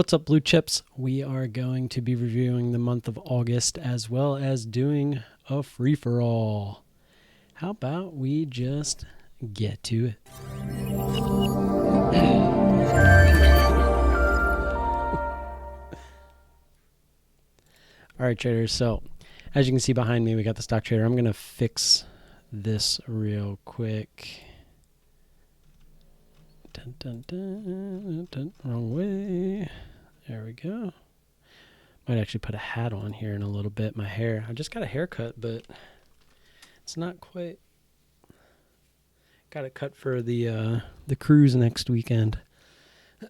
What's up, Blue Chips? We are going to be reviewing the month of August as well as doing a free-for-all. How about we just get to it? All right, traders. So, as you can see behind me, we got the stock trader. I'm going to fix this real quick. Dun, dun, dun, dun, wrong way. There we go. Might actually put a hat on here in a little bit. My hair. I just got a haircut, but it's not quite. Got it cut for the cruise next weekend.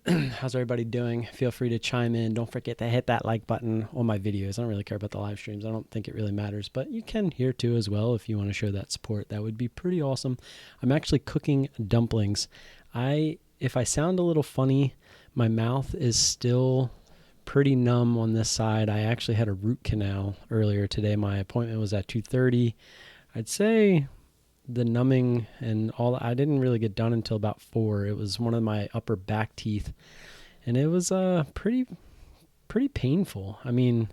How's everybody doing? Feel free to chime in. Don't forget to hit that like button on my videos. I don't really care about the live streams. I don't think it really matters, but you can here too as well if you want to show that support. That would be pretty awesome. I'm actually cooking dumplings. If I sound a little funny, my mouth is still pretty numb on this side. I actually had a root canal earlier today. My appointment was at 2:30. I'd say the numbing and all, I didn't really get done until about 4. It was one of my upper back teeth, and it was pretty painful. I mean,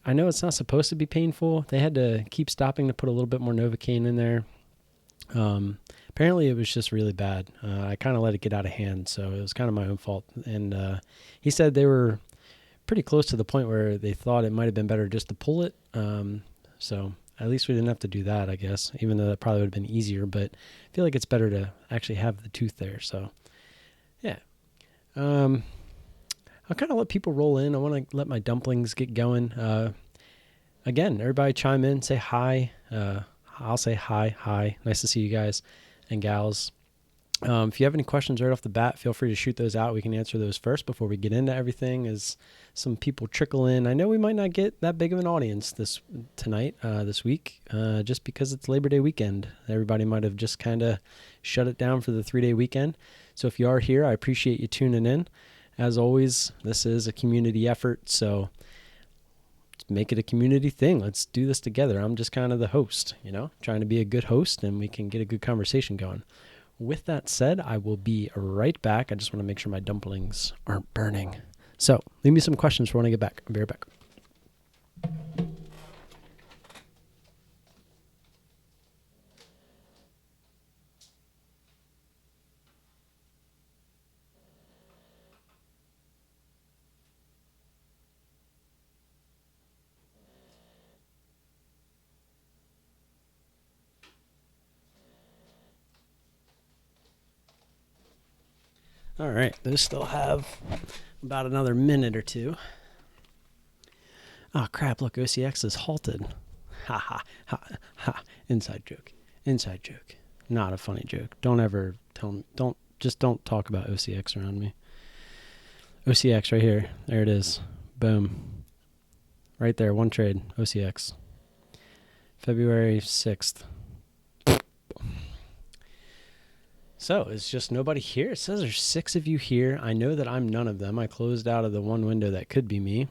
I know it's not supposed to be painful. They had to keep stopping to put a little bit more Novocaine in there. Apparently it was just really bad. I kind of let it get out of hand, so it was kind of my own fault. And he said they were pretty close to the point where they thought it might have been better just to pull it. So at least we didn't have to do that, I guess, even though that probably would have been easier. But I feel like it's better to actually have the tooth there. So, yeah. I'll kind of let people roll in. I want to let my dumplings get going. Again, everybody chime in, say hi. I'll say hi. Nice to see you guys and gals. If you have any questions right off the bat, feel free to shoot those out. We can answer those first before we get into everything as some people trickle in. I know we might not get that big of an audience this week, just because it's Labor Day weekend. Everybody might have just kind of shut it down for the 3-day weekend. So if you are here, I appreciate you tuning in. As always, this is a community effort, so let's make it a community thing. Let's do this together. I'm just kind of the host, trying to be a good host, and we can get a good conversation going. With that said, I will be right back. I just want to make sure my dumplings aren't burning. So leave me some questions for when I get back. I'll be right back. All right, those still have about another minute or two. Oh, crap, look, OCX is halted. Ha, ha, ha, ha. Inside joke. Not a funny joke. Don't ever tell me, don't talk about OCX around me. OCX right here. There it is. Boom. Right there, one trade, OCX. February 6th. So it's just nobody here. It says there's 6 of you here. I know that I'm none of them. I closed out of the one window that could be me.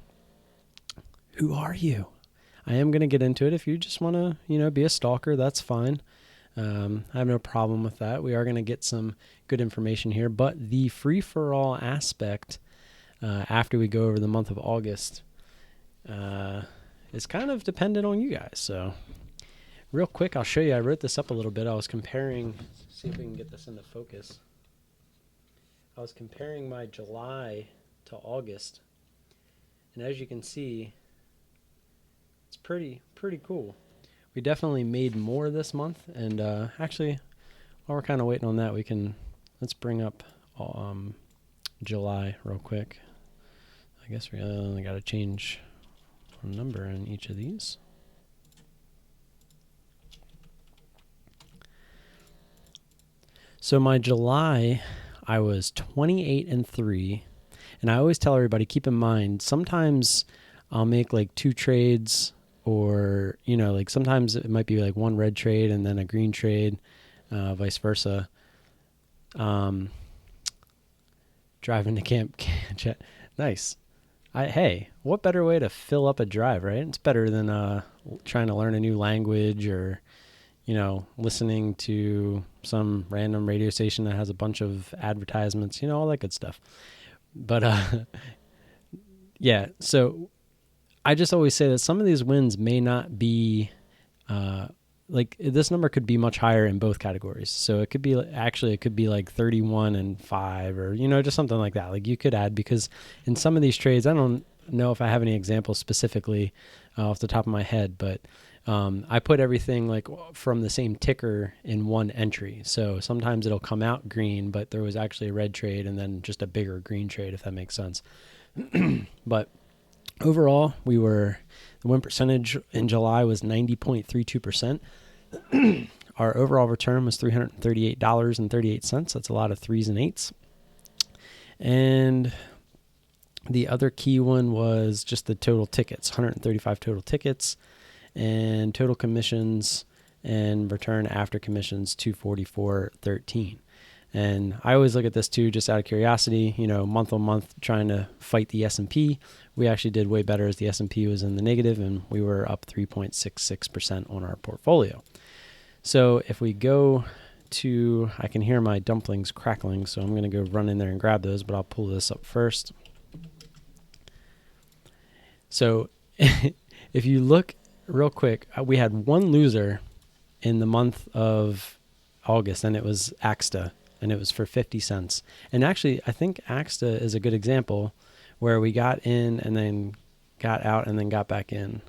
Who are you? I am going to get into it. If you just want to, be a stalker, that's fine. I have no problem with that. We are going to get some good information here. But the free-for-all aspect, after we go over the month of August, is kind of dependent on you guys. So real quick, I'll show you. I wrote this up a little bit. I was comparing... See if we can get this into focus. I was comparing my July to August, and as you can see, it's pretty cool. We definitely made more this month, and actually, while we're kind of waiting on that, let's bring up July real quick. I guess we only got to change a number in each of these. So my July, I was 28-3, and I always tell everybody, keep in mind, sometimes I'll make like 2 trades, or, like sometimes it might be like 1 red trade and then a green trade, vice versa. Driving to camp, nice. Hey, what better way to fill up a drive, right? It's better than trying to learn a new language or listening to some random radio station that has a bunch of advertisements, all that good stuff. But yeah, so I just always say that some of these wins may not be like this number could be much higher in both categories. So it could be it could be like 31 and 5 or just something like that. Like you could add, because in some of these trades, I don't know if I have any examples specifically off the top of my head, but I put everything like from the same ticker in one entry. So sometimes it'll come out green, but there was actually a red trade and then just a bigger green trade, if that makes sense. But overall, the win percentage in July was 90.32%. Our overall return was $338.38. That's a lot of 3s and 8s. And the other key one was just the total tickets, 135 total tickets, and total commissions and return after commissions 244.13. And I always look at this too, just out of curiosity, month on month, trying to fight the S&P. We actually did way better as the S&P was in the negative, and we were up 3.66% on our portfolio. So if we go to, I can hear my dumplings crackling, so I'm going to go run in there and grab those, but I'll pull this up first. So if you look real quick, we had one loser in the month of August, and it was AXTA, and it was for 50 cents. And actually, I think AXTA is a good example where we got in and then got out and then got back in.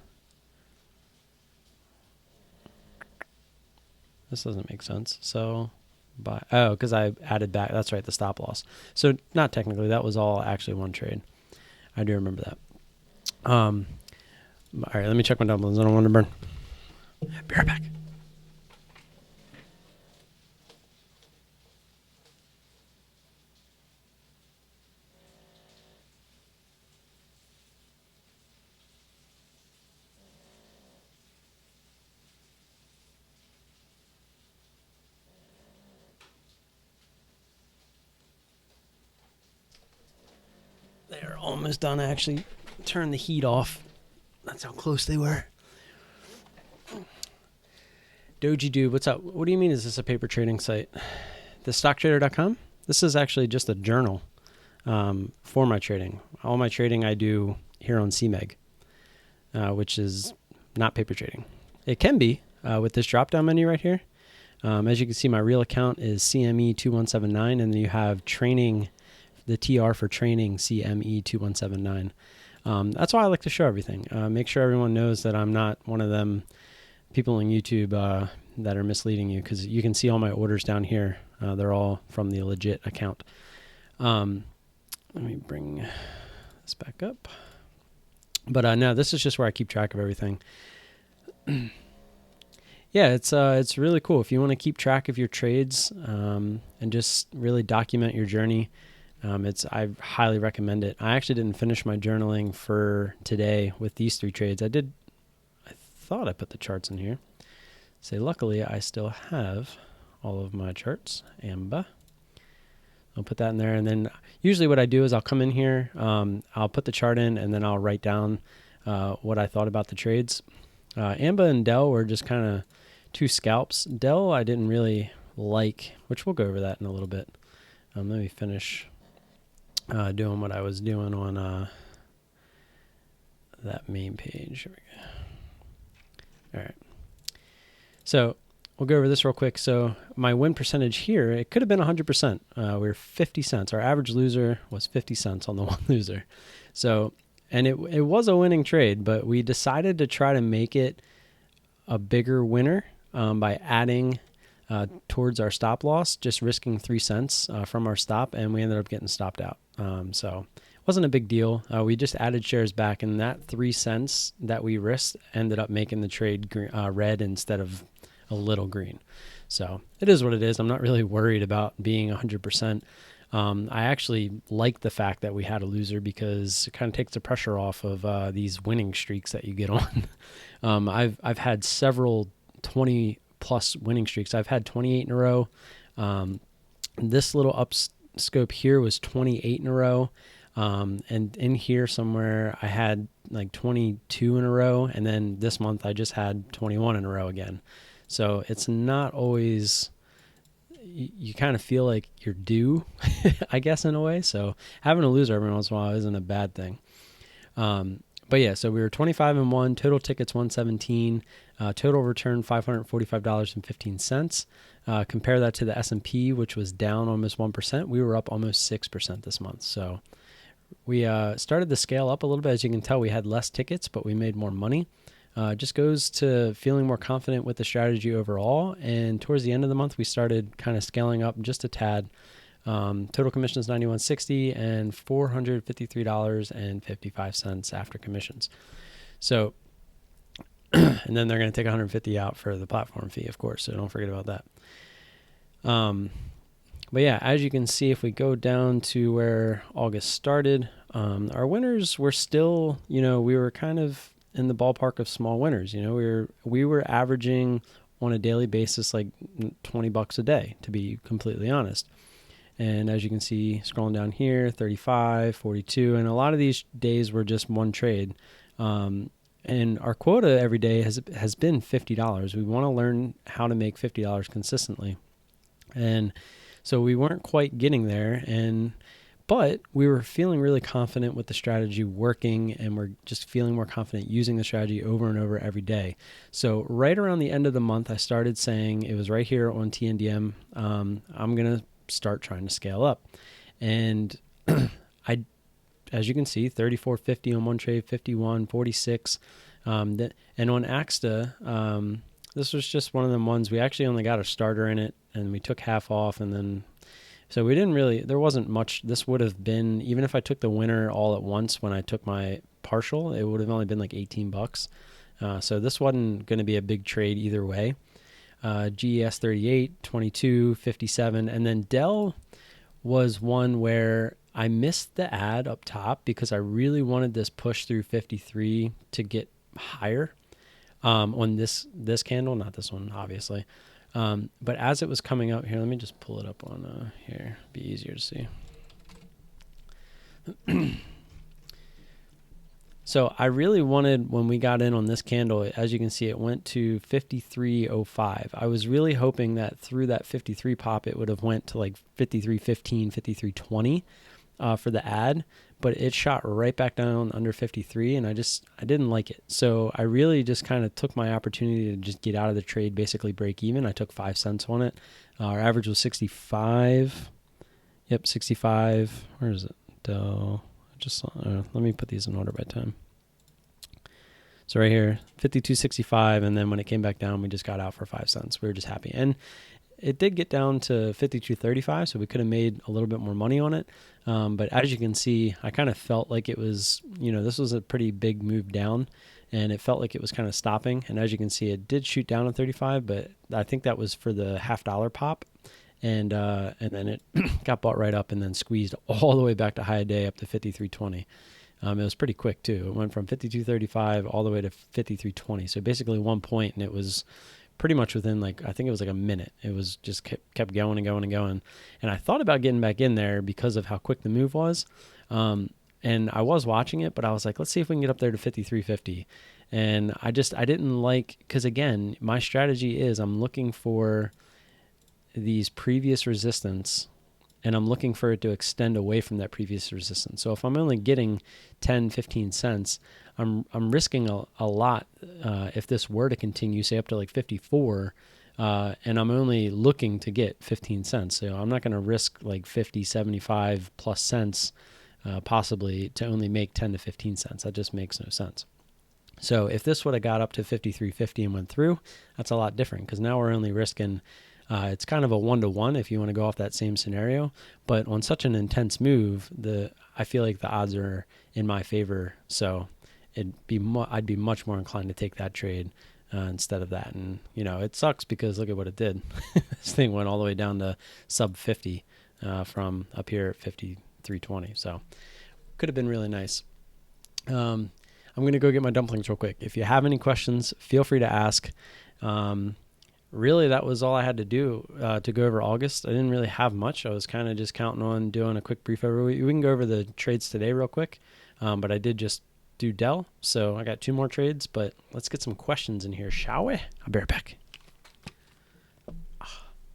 This doesn't make sense. So, because I added back. That's right, the stop loss. So not technically, that was all actually one trade. I do remember that. All right, let me check my dumplings. I don't want to burn. Be right back. They're almost done. I actually turned the heat off. That's how close they were. Doji Dude, what's up? What do you mean, is this a paper trading site? TheStockTrader.com? This is actually just a journal for my trading. All my trading I do here on CMEG, which is not paper trading. It can be with this drop-down menu right here. As you can see, my real account is CME2179, and then you have training, the TR for training, CME2179. That's why I like to show everything. Make sure everyone knows that I'm not one of them people on YouTube that are misleading you, because you can see all my orders down here. They're all from the legit account. Let me bring this back up. But no, this is just where I keep track of everything. Yeah, it's really cool. If you want to keep track of your trades and just really document your journey, I highly recommend it. I actually didn't finish my journaling for today with these 3 trades. I thought I put the charts in here. Luckily, I still have all of my charts. Amba. I'll put that in there, and then usually what I do is I'll come in here, I'll put the chart in, and then I'll write down what I thought about the trades. Amba and Dell were just kind of 2 scalps. Dell I didn't really like, which we'll go over that in a little bit. Let me finish doing what I was doing on that main page. Here we go. All right. So we'll go over this real quick. So my win percentage here, it could have been 100%. We're 50 cents. Our average loser was 50 cents on the one loser. So, and it was a winning trade, but we decided to try to make it a bigger winner by adding towards our stop loss, just risking 3 cents from our stop, and we ended up getting stopped out. So it wasn't a big deal. We just added shares back, and that 3 cents that we risked ended up making the trade red instead of a little green. So it is what it is. I'm not really worried about being 100%. I actually like the fact that we had a loser, because it kind of takes the pressure off of these winning streaks that you get on. I've had several 20 plus winning streaks. I've had 28 in a row. This little upscope here was 28 in a row. And in here somewhere I had like 22 in a row. And then this month I just had 21 in a row again. So it's not always, you kind of feel like you're due, I guess, in a way. So having a loser every once in a while isn't a bad thing. But yeah, so we were 25-1, total tickets 117, total return $545.15. Compare that to the S&P, which was down almost 1%. We were up almost 6% this month. So we started to scale up a little bit. As you can tell, we had less tickets, but we made more money. Just goes to feeling more confident with the strategy overall. And towards the end of the month, we started kind of scaling up just a tad. Total commission is $91.60 and $453.55 after commissions. So, and then they're going to take $150 out for the platform fee, of course. So don't forget about that. But yeah, as you can see, if we go down to where August started, our winners were still, we were kind of in the ballpark of small winners. We were averaging on a daily basis like $20 a day, to be completely honest. And as you can see, scrolling down here, 35, 42, and a lot of these days were just one trade. And our quota every day has been $50. We want to learn how to make $50 consistently. And so we weren't quite getting there, but we were feeling really confident with the strategy working, and we're just feeling more confident using the strategy over and over every day. So right around the end of the month, I started saying, it was right here on TNDM, I'm going to start trying to scale up. And as you can see, 34.50 on one trade, 51, 46. And on Axta, this was just one of them ones, we actually only got a starter in it, and we took half off, and then so we didn't really, there wasn't much. This would have been, even if I took the winner all at once when I took my partial, it would have only been like $18. So this wasn't going to be a big trade either way. GES 38, 22, 57. And then Dell was one where I missed the ad up top because I really wanted this push through 53 to get higher on this candle, not this one, obviously. But as it was coming out here, let me just pull it up on here. Be easier to see. So I really wanted, when we got in on this candle, as you can see, it went to 53.05. I was really hoping that through that 53 pop, it would have went to like 53.15, 53.20 for the ad, but it shot right back down under 53, and I didn't like it. So I really just kind of took my opportunity to just get out of the trade, basically break even. I took 5 cents on it. Our average was 65. Yep, 65. Where is it? Dell. Let me put these in order by time. So right here, 52.65, and then when it came back down, we just got out for 5 cents. We were just happy. And it did get down to 52.35, so we could have made a little bit more money on it. But as you can see, I kind of felt like it was, this was a pretty big move down, and it felt like it was kind of stopping. And as you can see, it did shoot down to 35, but I think that was for the $0.50 pop. And then it got bought right up and then squeezed all the way back to high day up to 53.20. It was pretty quick too. It went from 52.35 all the way to 53.20. So basically 1 point, and it was pretty much within I think it was like a minute. It was just kept going and going and going. And I thought about getting back in there because of how quick the move was. And I was watching it, but I was like, let's see if we can get up there to 53.50. And I didn't like, because again, my strategy is I'm looking for these previous resistance, and I'm looking for it to extend away from that previous resistance. So if I'm only getting 10, 15 cents, I'm risking a lot if this were to continue, say up to like 54, and I'm only looking to get 15 cents. So I'm not going to risk like 50, 75 plus cents possibly to only make 10 to 15 cents. That just makes no sense. So if this would have got up to 53.50 and went through, that's a lot different, because now we're only risking it's kind of a 1-to-1 if you want to go off that same scenario. But on such an intense move, I feel like the odds are in my favor. So I'd be much more inclined to take that trade instead of that. And, it sucks because look at what it did. This thing went all the way down to sub 50 from up here at 53.20. So could have been really nice. I'm going to go get my dumplings real quick. If you have any questions, feel free to ask. Really, that was all I had to do to go over August. I didn't really have much. I was kind of just counting on doing a quick brief overview. We can go over the trades today real quick, but I did just do Dell, so I got 2 more trades, but let's get some questions in here, shall we? I'll be right back.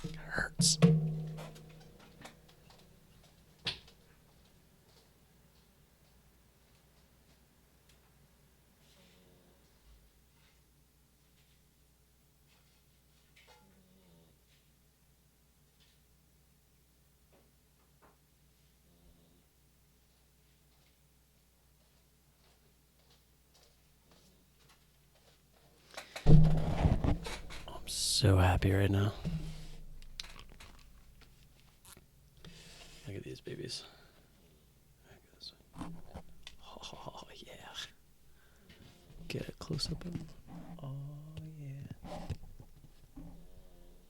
It hurts. so happy right now. Look at these babies. Oh, yeah. Get a close up of them. Oh, yeah.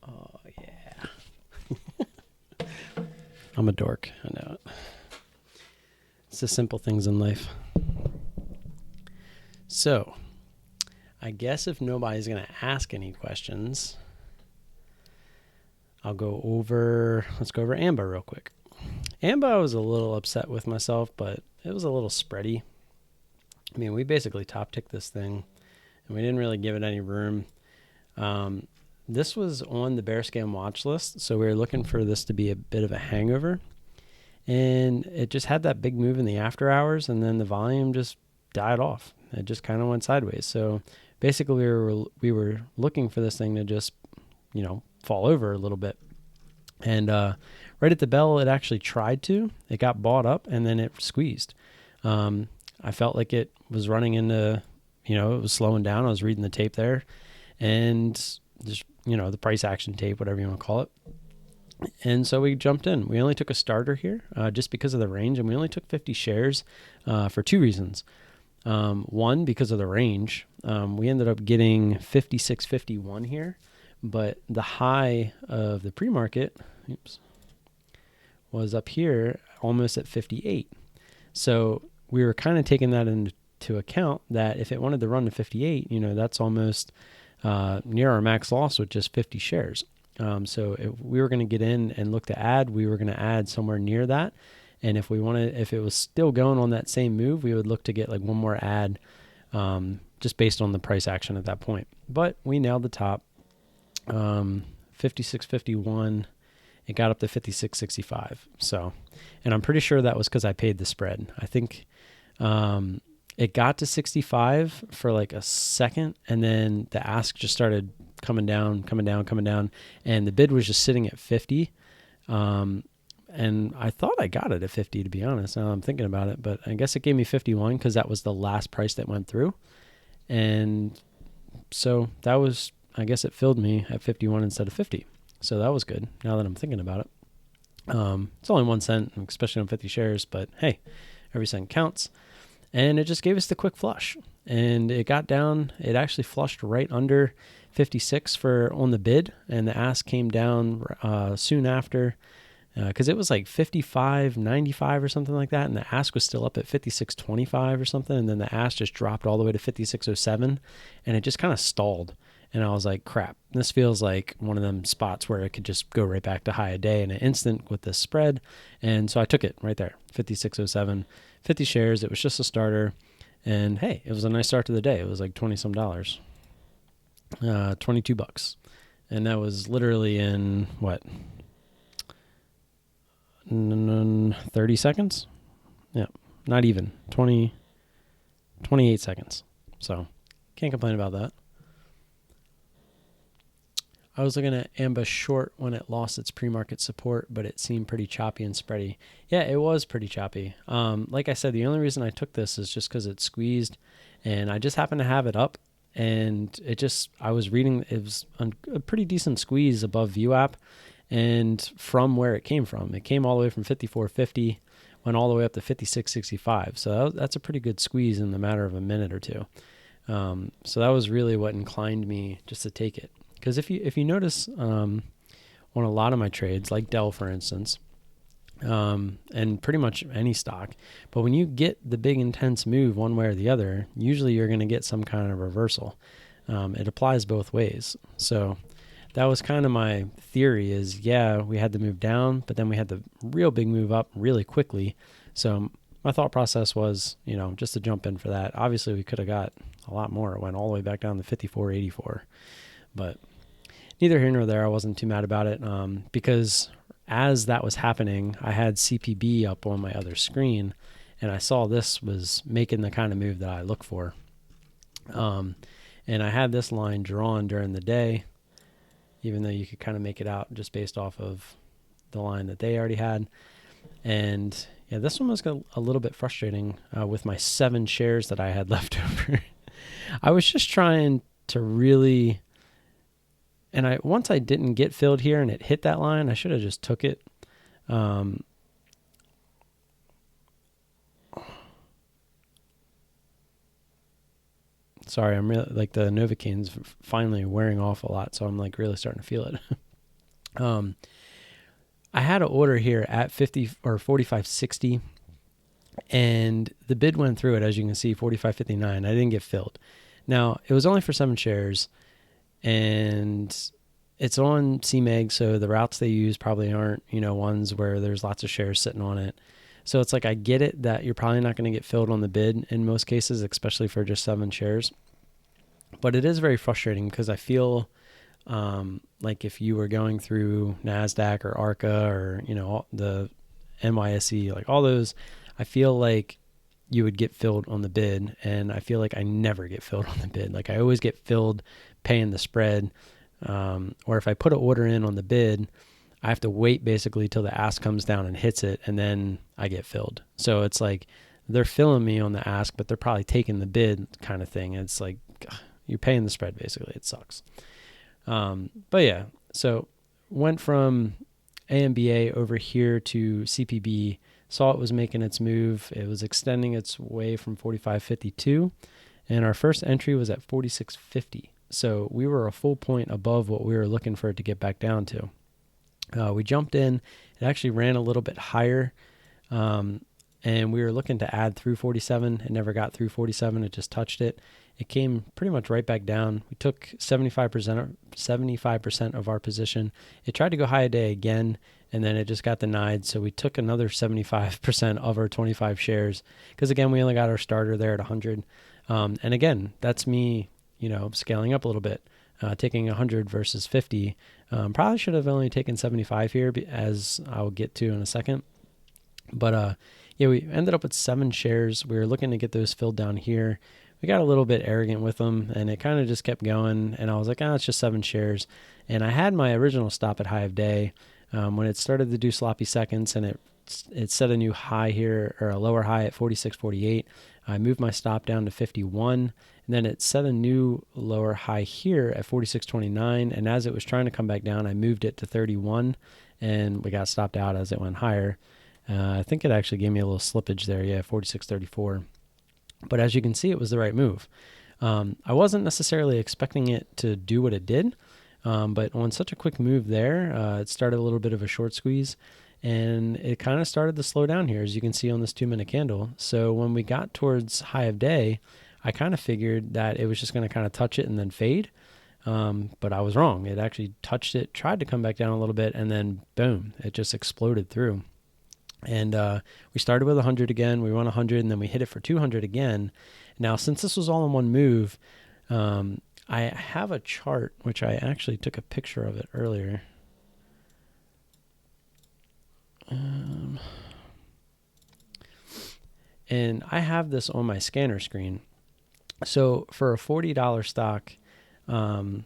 Oh, yeah. I'm a dork. I know it. It's the simple things in life. So, I guess if nobody's going to ask any questions, let's go over AMBA real quick. AMBA, I was a little upset with myself, but it was a little spready. I mean, we basically top ticked this thing, and we didn't really give it any room. This was on the bear scam watch list, so we were looking for this to be a bit of a hangover. And it just had that big move in the after hours, and then the volume just died off. It just kind of went sideways. So basically, we were looking for this thing to just, fall over a little bit. And right at the bell, it actually tried to. It got bought up, and then it squeezed. I felt like it was running into, it was slowing down. I was reading the tape there, and just, the price action tape, whatever you want to call it. And so we jumped in. We only took a starter here just because of the range, and we only took 50 shares for two reasons. One, because of the range. We ended up getting 56.51 here, but the high of the pre-market was up here almost at 58. So we were kind of taking that into account that if it wanted to run to 58, that's almost near our max loss with just 50 shares. So if we were going to get in and look to add, we were going to add somewhere near that. And if it was still going on that same move, we would look to get like one more add, just based on the price action at that point. But we nailed the top, 56.51. It got up to 56.65. So, and I'm pretty sure that was because I paid the spread. I think, it got to 65 for like a second, and then the ask just started coming down, and the bid was just sitting at 50. And I thought I got it at 50, to be honest. Now I'm thinking about it, but I guess it gave me 51 because that was the last price that went through. And so that was, I guess it filled me at 51 instead of 50. So that was good now that I'm thinking about it. It's only 1 cent, especially on 50 shares, but hey, every cent counts. And it just gave us the quick flush. And it got down, it actually flushed right under 56 on the bid, and the ask came down soon after, because it was like 55.95 or something like that, and the ask was still up at 56.25 or something, and then the ask just dropped all the way to 56.07, and it just kind of stalled. And I was like, crap, this feels like one of them spots where it could just go right back to high a day in an instant with this spread. And so I took it right there, 56.07, 50 shares. It was just a starter. And hey, it was a nice start to the day. It was like $20 some, $22. And that was literally in what? 30 seconds? Yeah, not even 28 seconds. So can't complain about that. I was looking at AMBA short when it lost its pre-market support, but it seemed pretty choppy and spready. Yeah, it was pretty choppy. Like I said, the only reason I took this is just because it squeezed, and I just happened to have it up, and I was reading, it was a pretty decent squeeze above VWAP, and from where it came all the way from 54.50, went all the way up to 56.65. So that's a pretty good squeeze in the matter of a minute or two. So that was really what inclined me just to take it. Because if you notice on a lot of my trades, like Dell, for instance, and pretty much any stock, but when you get the big intense move one way or the other, usually you're going to get some kind of reversal. It applies both ways. So that was kind of my theory is, yeah, we had the move down, but then we had the real big move up really quickly. So my thought process was, just to jump in for that. Obviously, we could have got a lot more. It went all the way back down to 54.84. But neither here nor there. I wasn't too mad about it because as that was happening, I had CPB up on my other screen, and I saw this was making the kind of move that I look for. And I had this line drawn during the day, even though you could kind of make it out just based off of the line that they already had. And yeah, this one was a little bit frustrating with my 7 shares that I had left over. I was just trying to really And once I didn't get filled here and it hit that line, I should have just took it. Sorry, I'm really like the Novocaine's finally wearing off a lot, so I'm like really starting to feel it. I had an order here at 50 or 45.60, and the bid went through it, as you can see, 45.59. I didn't get filled. Now, it was only for 7 shares, and it's on CMEG, so the routes they use probably aren't, ones where there's lots of shares sitting on it. So it's like, I get it that you're probably not going to get filled on the bid in most cases, especially for just 7 shares. But it is very frustrating because I feel like if you were going through NASDAQ or ARCA or, the NYSE, like all those, I feel like you would get filled on the bid. And I feel like I never get filled on the bid. Like I always get filled paying the spread. Or if I put an order in on the bid, I have to wait basically till the ask comes down and hits it, and then I get filled. So it's like they're filling me on the ask, but they're probably taking the bid kind of thing. It's like you're paying the spread basically. It sucks. But yeah, so went from AMBA over here to CPB, saw it was making its move. It was extending its way from 45.52, and our first entry was at 46.50. So we were a full point above what we were looking for it to get back down to. We jumped in. It actually ran a little bit higher, and we were looking to add through 47. It never got through 47. It just touched it. It came pretty much right back down. We took 75% of our position. It tried to go high a day again, and then it just got denied. So we took another 75% of our 25 shares because, again, we only got our starter there at 100. And again, that's me, scaling up a little bit, taking 100 versus 50. Probably should have only taken 75 here, as I'll get to in a second. But yeah, we ended up with 7 shares. We were looking to get those filled down here. We got a little bit arrogant with them, and it kind of just kept going. And I was like, it's just 7 shares. And I had my original stop at high of day when it started to do sloppy seconds, and it set a new high here, or a lower high at 46.48. I moved my stop down to 51, and then it set a new lower high here at 46.29. And as it was trying to come back down, I moved it to 31, and we got stopped out as it went higher. I think it actually gave me a little slippage there. Yeah, 46.34. But as you can see, it was the right move. I wasn't necessarily expecting it to do what it did, but on such a quick move there, it started a little bit of a short squeeze, and it kind of started to slow down here, as you can see on this 2-minute candle. So when we got towards high of day, I kind of figured that it was just going to kind of touch it and then fade. But I was wrong. It actually touched it, tried to come back down a little bit, and then boom, it just exploded through. And we started with 100 again. We won 100, and then we hit it for 200 again. Now, since this was all in one move, I have a chart, which I actually took a picture of it earlier. And I have this on my scanner screen. So for a $40 stock, I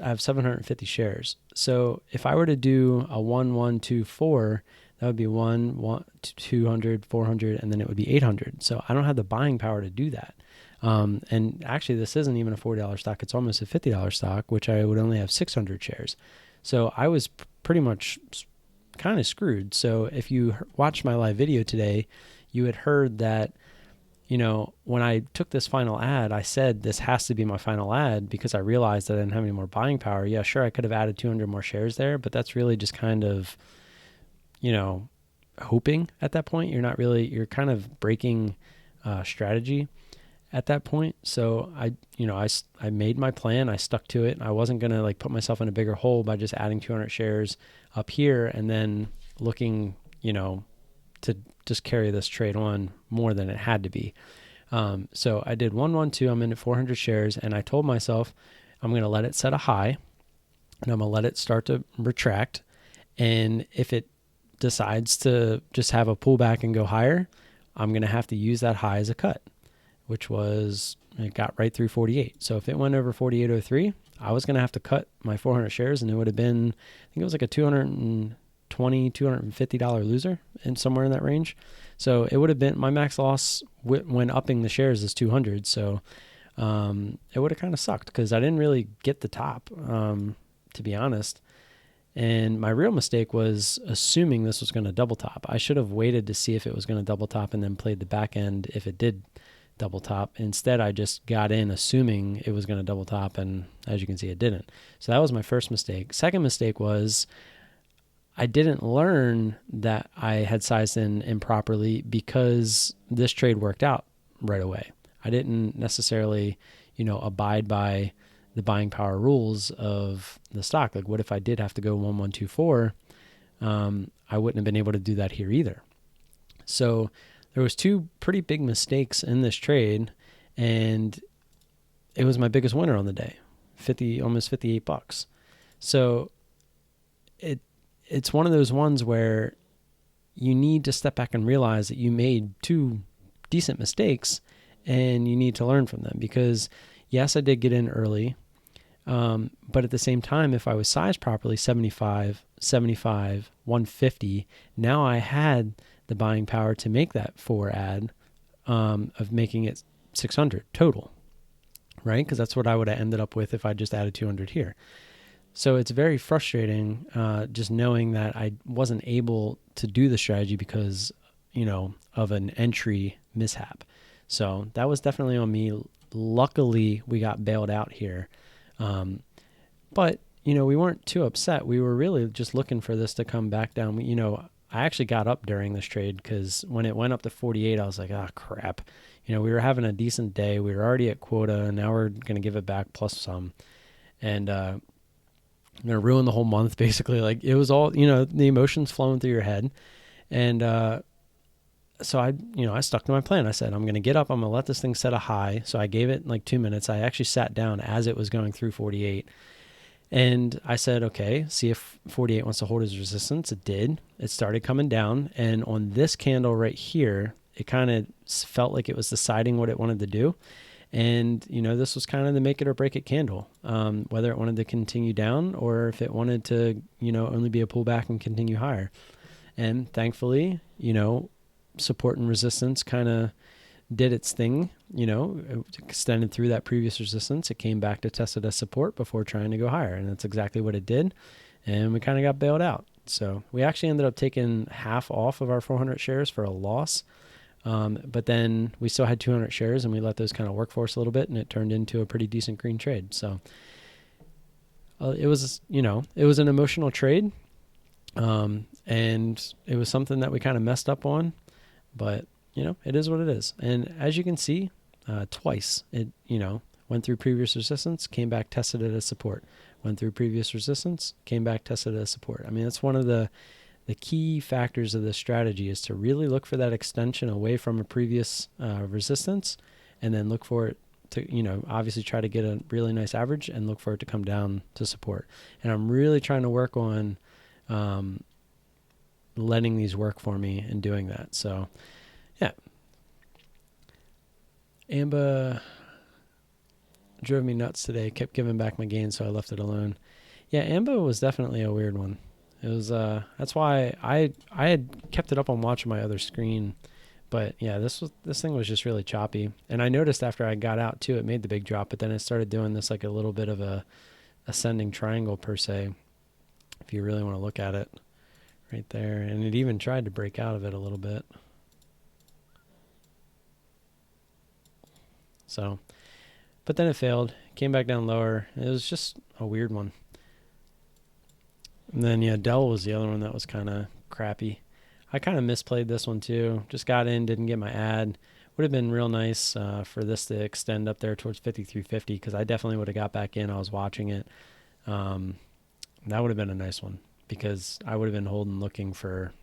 have 750 shares. So if I were to do a 1, 1, 2, 4, that would be 1, 200, 400, and then it would be 800. So I don't have the buying power to do that. And actually, this isn't even a $40 stock. It's almost a $50 stock, which I would only have 600 shares. So I was pretty much kind of screwed. So if you watched my live video today, you had heard that, when I took this final ad, I said this has to be my final ad because I realized that I didn't have any more buying power. Yeah, sure, I could have added 200 more shares there, but that's really just kind of, hoping at that point. You're kind of breaking strategy at that point. So I made my plan. I stuck to it. I wasn't going to put myself in a bigger hole by just adding 200 shares up here and then looking, to just carry this trade on more than it had to be. So I did 112. I'm in at 400 shares, and I told myself I'm going to let it set a high, and I'm going to let it start to retract. And if it decides to just have a pullback and go higher, I'm going to have to use that high as a cut, which was, it got right through 48. So if it went over 48.03, I was going to have to cut my 400 shares, and it would have been, I think it was like a $220, $250 loser, and somewhere in that range. So it would have been, my max loss when upping the shares is 200. So it would have kind of sucked because I didn't really get the top to be honest. And my real mistake was assuming this was going to double top. I should have waited to see if it was going to double top and then played the back end if it did double top. Instead, I just got in assuming it was going to double top, and as you can see, it didn't. So that was my first mistake. Second mistake was I didn't learn that I had sized in improperly because this trade worked out right away. I didn't necessarily, abide by the buying power rules of the stock. Like, what if I did have to go 1124? I wouldn't have been able to do that here either. So there was two pretty big mistakes in this trade, and it was my biggest winner on the day, almost $58. So it's one of those ones where you need to step back and realize that you made two decent mistakes and you need to learn from them, because yes, I did get in early. But at the same time, if I was sized properly, 75, 150, now I had the buying power to make that 4 ad, of making it 600 total, right? Because that's what I would have ended up with if I just added 200 here. So it's very frustrating, just knowing that I wasn't able to do the strategy because, of an entry mishap. So that was definitely on me. Luckily, we got bailed out here. But, we weren't too upset. We were really just looking for this to come back down. I actually got up during this trade because when it went up to 48, I was like, crap. We were having a decent day. We were already at quota, and now we're going to give it back plus some. And I'm going to ruin the whole month, basically. Like, it was all, the emotions flowing through your head. And so I stuck to my plan. I said, I'm going to get up. I'm going to let this thing set a high. So I gave it like 2 minutes. I actually sat down as it was going through 48. And I said, okay, see if 48 wants to hold his resistance. It did. It started coming down. And on this candle right here, it kind of felt like it was deciding what it wanted to do. And, this was kind of the make it or break it candle, whether it wanted to continue down or if it wanted to, only be a pullback and continue higher. And thankfully, support and resistance kind of did its thing, it extended through that previous resistance. It came back to test it as support before trying to go higher. And that's exactly what it did. And we kind of got bailed out. So we actually ended up taking half off of our 400 shares for a loss. But then we still had 200 shares and we let those kind of work for us a little bit, and it turned into a pretty decent green trade. So it was, it was an emotional trade. And it was something that we kind of messed up on. But, it is what it is. And as you can see, twice it, went through previous resistance, came back, tested it as support. Went through previous resistance, came back, tested it as support. I mean, that's one of the key factors of this strategy, is to really look for that extension away from a previous resistance, and then look for it to, obviously try to get a really nice average and look for it to come down to support. And I'm really trying to work on letting these work for me and doing that. So, yeah. Amba drove me nuts today. Kept giving back my gains, so I left it alone. Yeah, Amba was definitely a weird one. It was that's why I had kept it up on watching my other screen, but yeah, this thing was just really choppy. And I noticed after I got out too, it made the big drop, but then it started doing this like a little bit of a ascending triangle per se, if you really want to look at it. Right there, and it even tried to break out of it a little bit. So, but then it failed, came back down lower. It was just a weird one. And then, yeah, Dell was the other one that was kind of crappy. I kind of misplayed this one too. Just got in, didn't get my ad. Would have been real nice for this to extend up there towards 53.50, because I definitely would have got back in. I was watching it. That would have been a nice one, because I would have been holding looking for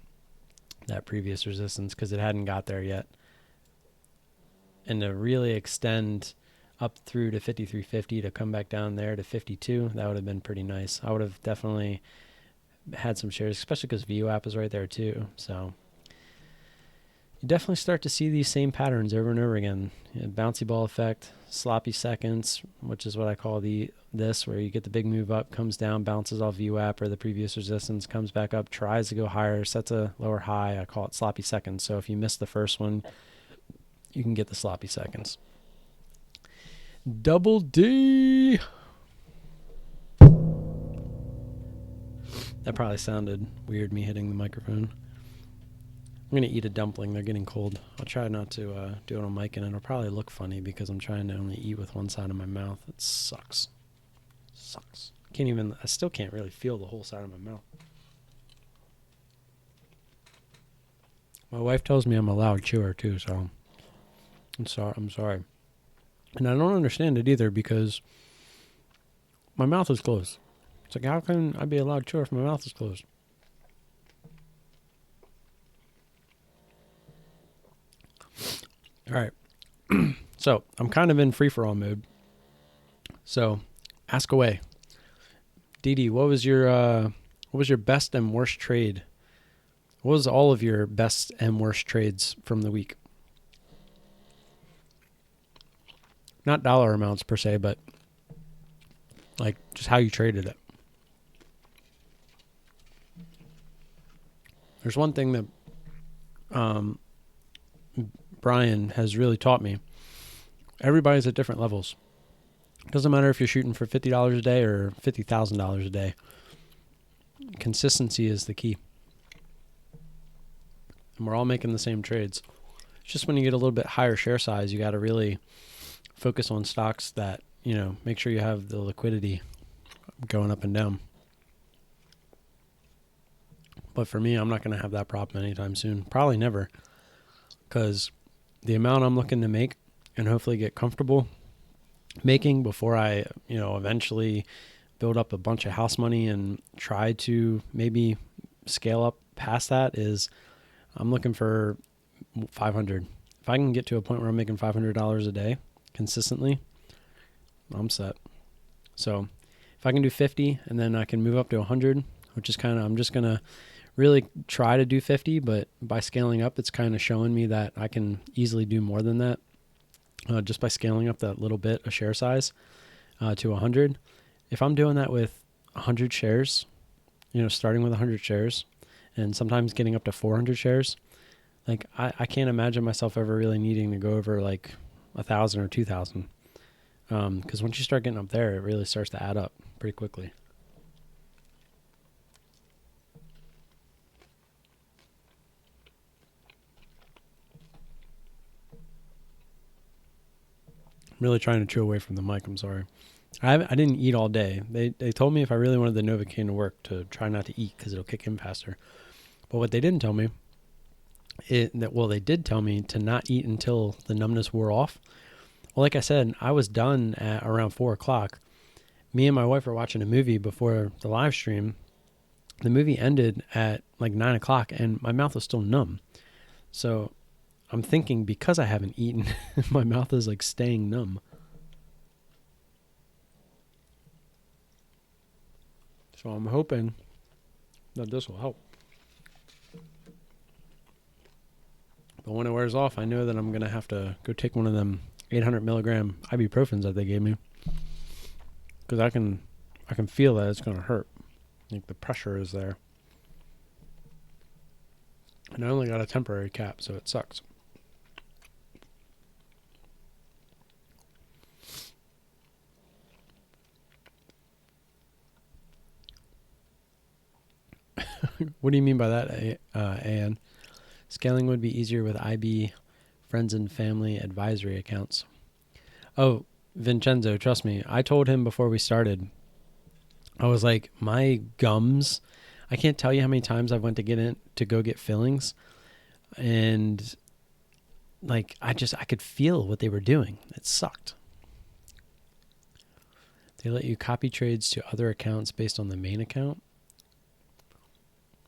that previous resistance, because it hadn't got there yet. And to really extend up through to 53.50 to come back down there to 52, that would have been pretty nice. I would have definitely had some shares, especially because VWAP is right there too. So you definitely start to see these same patterns over and over again. Bouncy ball effect, sloppy seconds, which is what I call this, where you get the big move up, comes down, bounces off VWAP or the previous resistance, comes back up, tries to go higher, sets a lower high. I call it sloppy seconds. So if you miss the first one, you can get the sloppy seconds. Double D. That probably sounded weird, me hitting the microphone. I'm going to eat a dumpling. They're getting cold. I'll try not to do it on mic, and it'll probably look funny because I'm trying to only eat with one side of my mouth. It sucks. Sucks. I still can't really feel the whole side of my mouth. My wife tells me I'm a loud chewer too, so I'm sorry. And I don't understand it either because my mouth is closed. It's like, how can I be a loud chewer if my mouth is closed? All right. So I'm kind of in free-for-all mode. So ask away. Dee, what was your best and worst trade? What was all of your best and worst trades from the week? Not dollar amounts per se, but like just how you traded it. There's one thing that Brian has really taught me. Everybody's at different levels. It doesn't matter if you're shooting for $50 a day or $50,000 a day. Consistency is the key. And we're all making the same trades. It's just when you get a little bit higher share size, you got to really focus on stocks that, make sure you have the liquidity going up and down. But for me, I'm not going to have that problem anytime soon. Probably never. Because the amount I'm looking to make and hopefully get comfortable making before I, eventually build up a bunch of house money and try to maybe scale up past that is I'm looking for 500. If I can get to a point where I'm making $500 a day consistently, I'm set. So if I can do 50 and then I can move up to 100, which is I'm just going to really try to do 50, but by scaling up, it's kind of showing me that I can easily do more than that just by scaling up that little bit of share size to 100. If I'm doing that with 100 shares, starting with 100 shares and sometimes getting up to 400 shares, like I can't imagine myself ever really needing to go over like 1,000 or 2,000. Because once you start getting up there, it really starts to add up pretty quickly. I'm really trying to chew away from the mic. I'm sorry. I didn't eat all day. They told me if I really wanted the Novocaine to work to try not to eat because it'll kick in faster. But what they didn't tell me, they did tell me to not eat until the numbness wore off. Well, like I said, I was done at around 4 o'clock. Me and my wife were watching a movie before the live stream. The movie ended at like 9 o'clock and my mouth was still numb. So I'm thinking because I haven't eaten, my mouth is like staying numb. So I'm hoping that this will help. But when it wears off, I know that I'm going to have to go take one of them 800 milligram ibuprofens that they gave me. Because I can feel that it's going to hurt. Like the pressure is there. And I only got a temporary cap, so it sucks. What do you mean by that, Ann? Scaling would be easier with IB friends and family advisory accounts. Oh, Vincenzo, trust me. I told him before we started, I was like, my gums, I can't tell you how many times I went to go get fillings. And like, I could feel what they were doing. It sucked. They let you copy trades to other accounts based on the main account.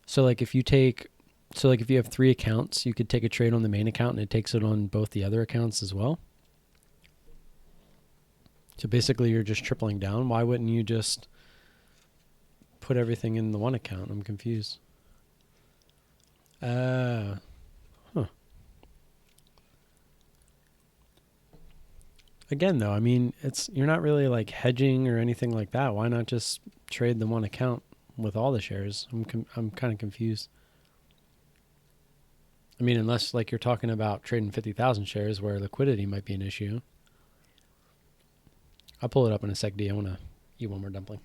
So like if you have 3 accounts, you could take a trade on the main account and it takes it on both the other accounts as well. So basically you're just tripling down. Why wouldn't you just put everything in the one account? I'm confused. Huh. Again though, I mean, you're not really like hedging or anything like that. Why not just trade the one account with all the shares? I'm kind of confused. I mean, unless like you're talking about trading 50,000 shares where liquidity might be an issue. I'll pull it up in a sec, D. I want to eat one more dumpling.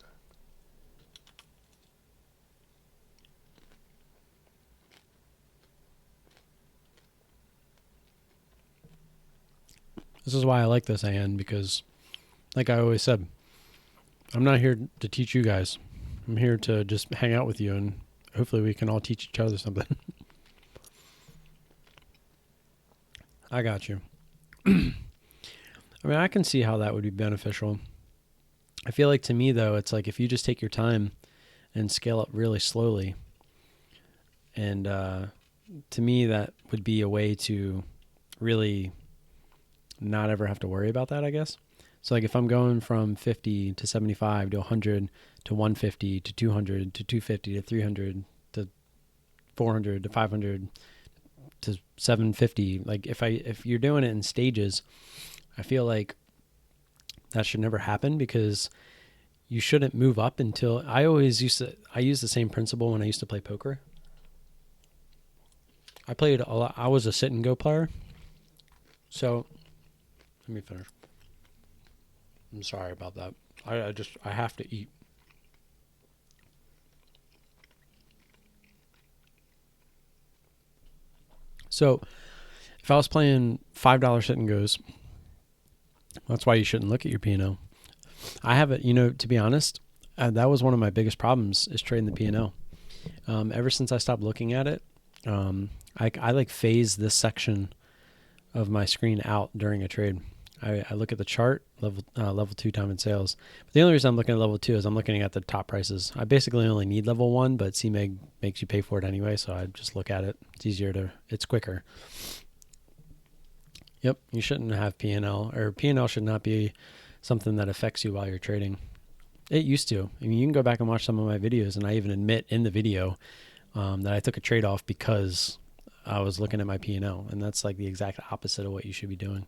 This is why I like this hand, because like I always said, I'm not here to teach you guys. I'm here to just hang out with you, and hopefully we can all teach each other something. I got you. I mean, I can see how that would be beneficial. I feel like, to me, though, it's like if you just take your time and scale up really slowly, and to me, that would be a way to really not ever have to worry about that, I guess. So like if I'm going from 50 to 75 to 100 to 150 to 200 to 250 to 300 to 400 to 500 to 750, like if you're doing it in stages, I feel like that should never happen, because you shouldn't move up until I use the same principle when I used to play poker. I played a lot. I was a sit and go player. So let me finish. I'm sorry about that. I have to eat. So if I was playing $5 sit and goes, that's why you shouldn't look at your P&L. I have it, to be honest, that was one of my biggest problems, is trading the P&L. Ever since I stopped looking at it, I like phase this section of my screen out during a trade. I look at the chart, level 2 time in sales. But the only reason I'm looking at level 2 is I'm looking at the top prices. I basically only need level 1, but CMEG makes you pay for it anyway, so I just look at it. It's quicker. Yep, you shouldn't have P&L, or P&L should not be something that affects you while you're trading. It used to. I mean, you can go back and watch some of my videos, and I even admit in the video that I took a trade off because I was looking at my P&L, and that's like the exact opposite of what you should be doing.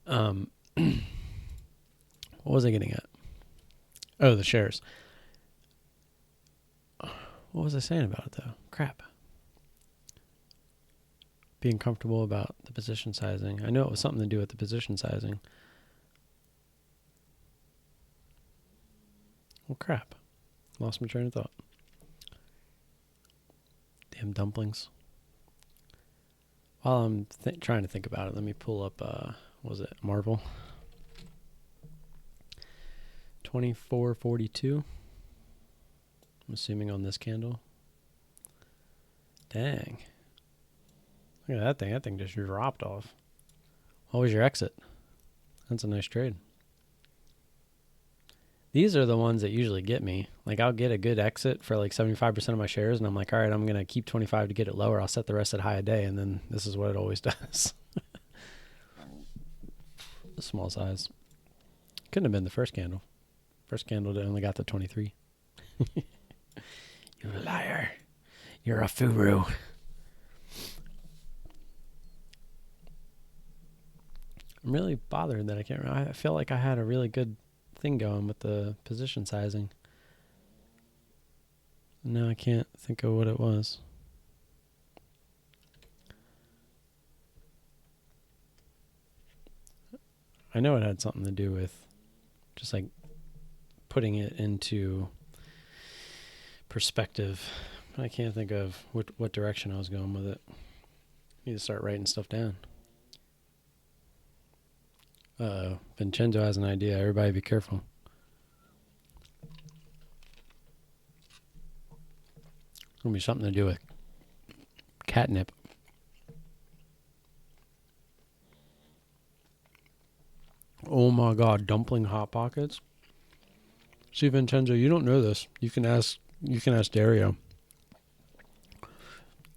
What was I getting at? Oh, the shares. What was I saying about it, though? Crap. Being comfortable about the position sizing. I know it was something to do with the position sizing. Well, crap. Lost my train of thought. Damn dumplings. While I'm trying to think about it, let me pull up, what was it, Marvel? 2442. I'm assuming on this candle. Dang. Look at that thing. That thing just dropped off. What was your exit? That's a nice trade. These are the ones that usually get me. Like, I'll get a good exit for like 75% of my shares, and I'm like, all right, I'm going to keep 25 to get it lower. I'll set the rest at high a day, and then this is what it always does. The small size. Couldn't have been the first candle. First candle that only got to 23. You liar. You're a furu. I'm really bothered that I can't remember. I feel like I had a really good thing going with the position sizing. Now I can't think of what it was. I know it had something to do with just like putting it into perspective. I can't think of what direction I was going with it. Need to start writing stuff down. Uh-oh. Vincenzo has an idea. Everybody be careful. It's going to be something to do with catnip. Oh my God, dumpling Hot Pockets. See, Vincenzo, you don't know this. You can ask Dario.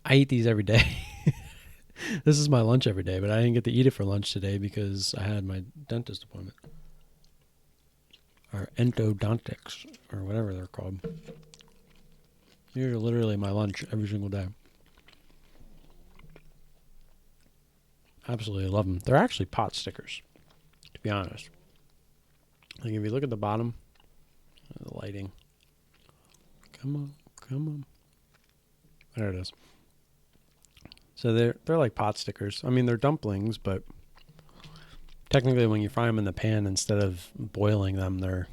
I eat these every day. This is my lunch every day, but I didn't get to eat it for lunch today because I had my dentist appointment. Or endodontics, or whatever they're called. These are literally my lunch every single day. Absolutely love them. They're actually pot stickers, to be honest. Like, if you look at the bottom, the lighting. Come on. There it is. So they're like pot stickers. I mean, they're dumplings, but technically when you fry them in the pan instead of boiling them, they're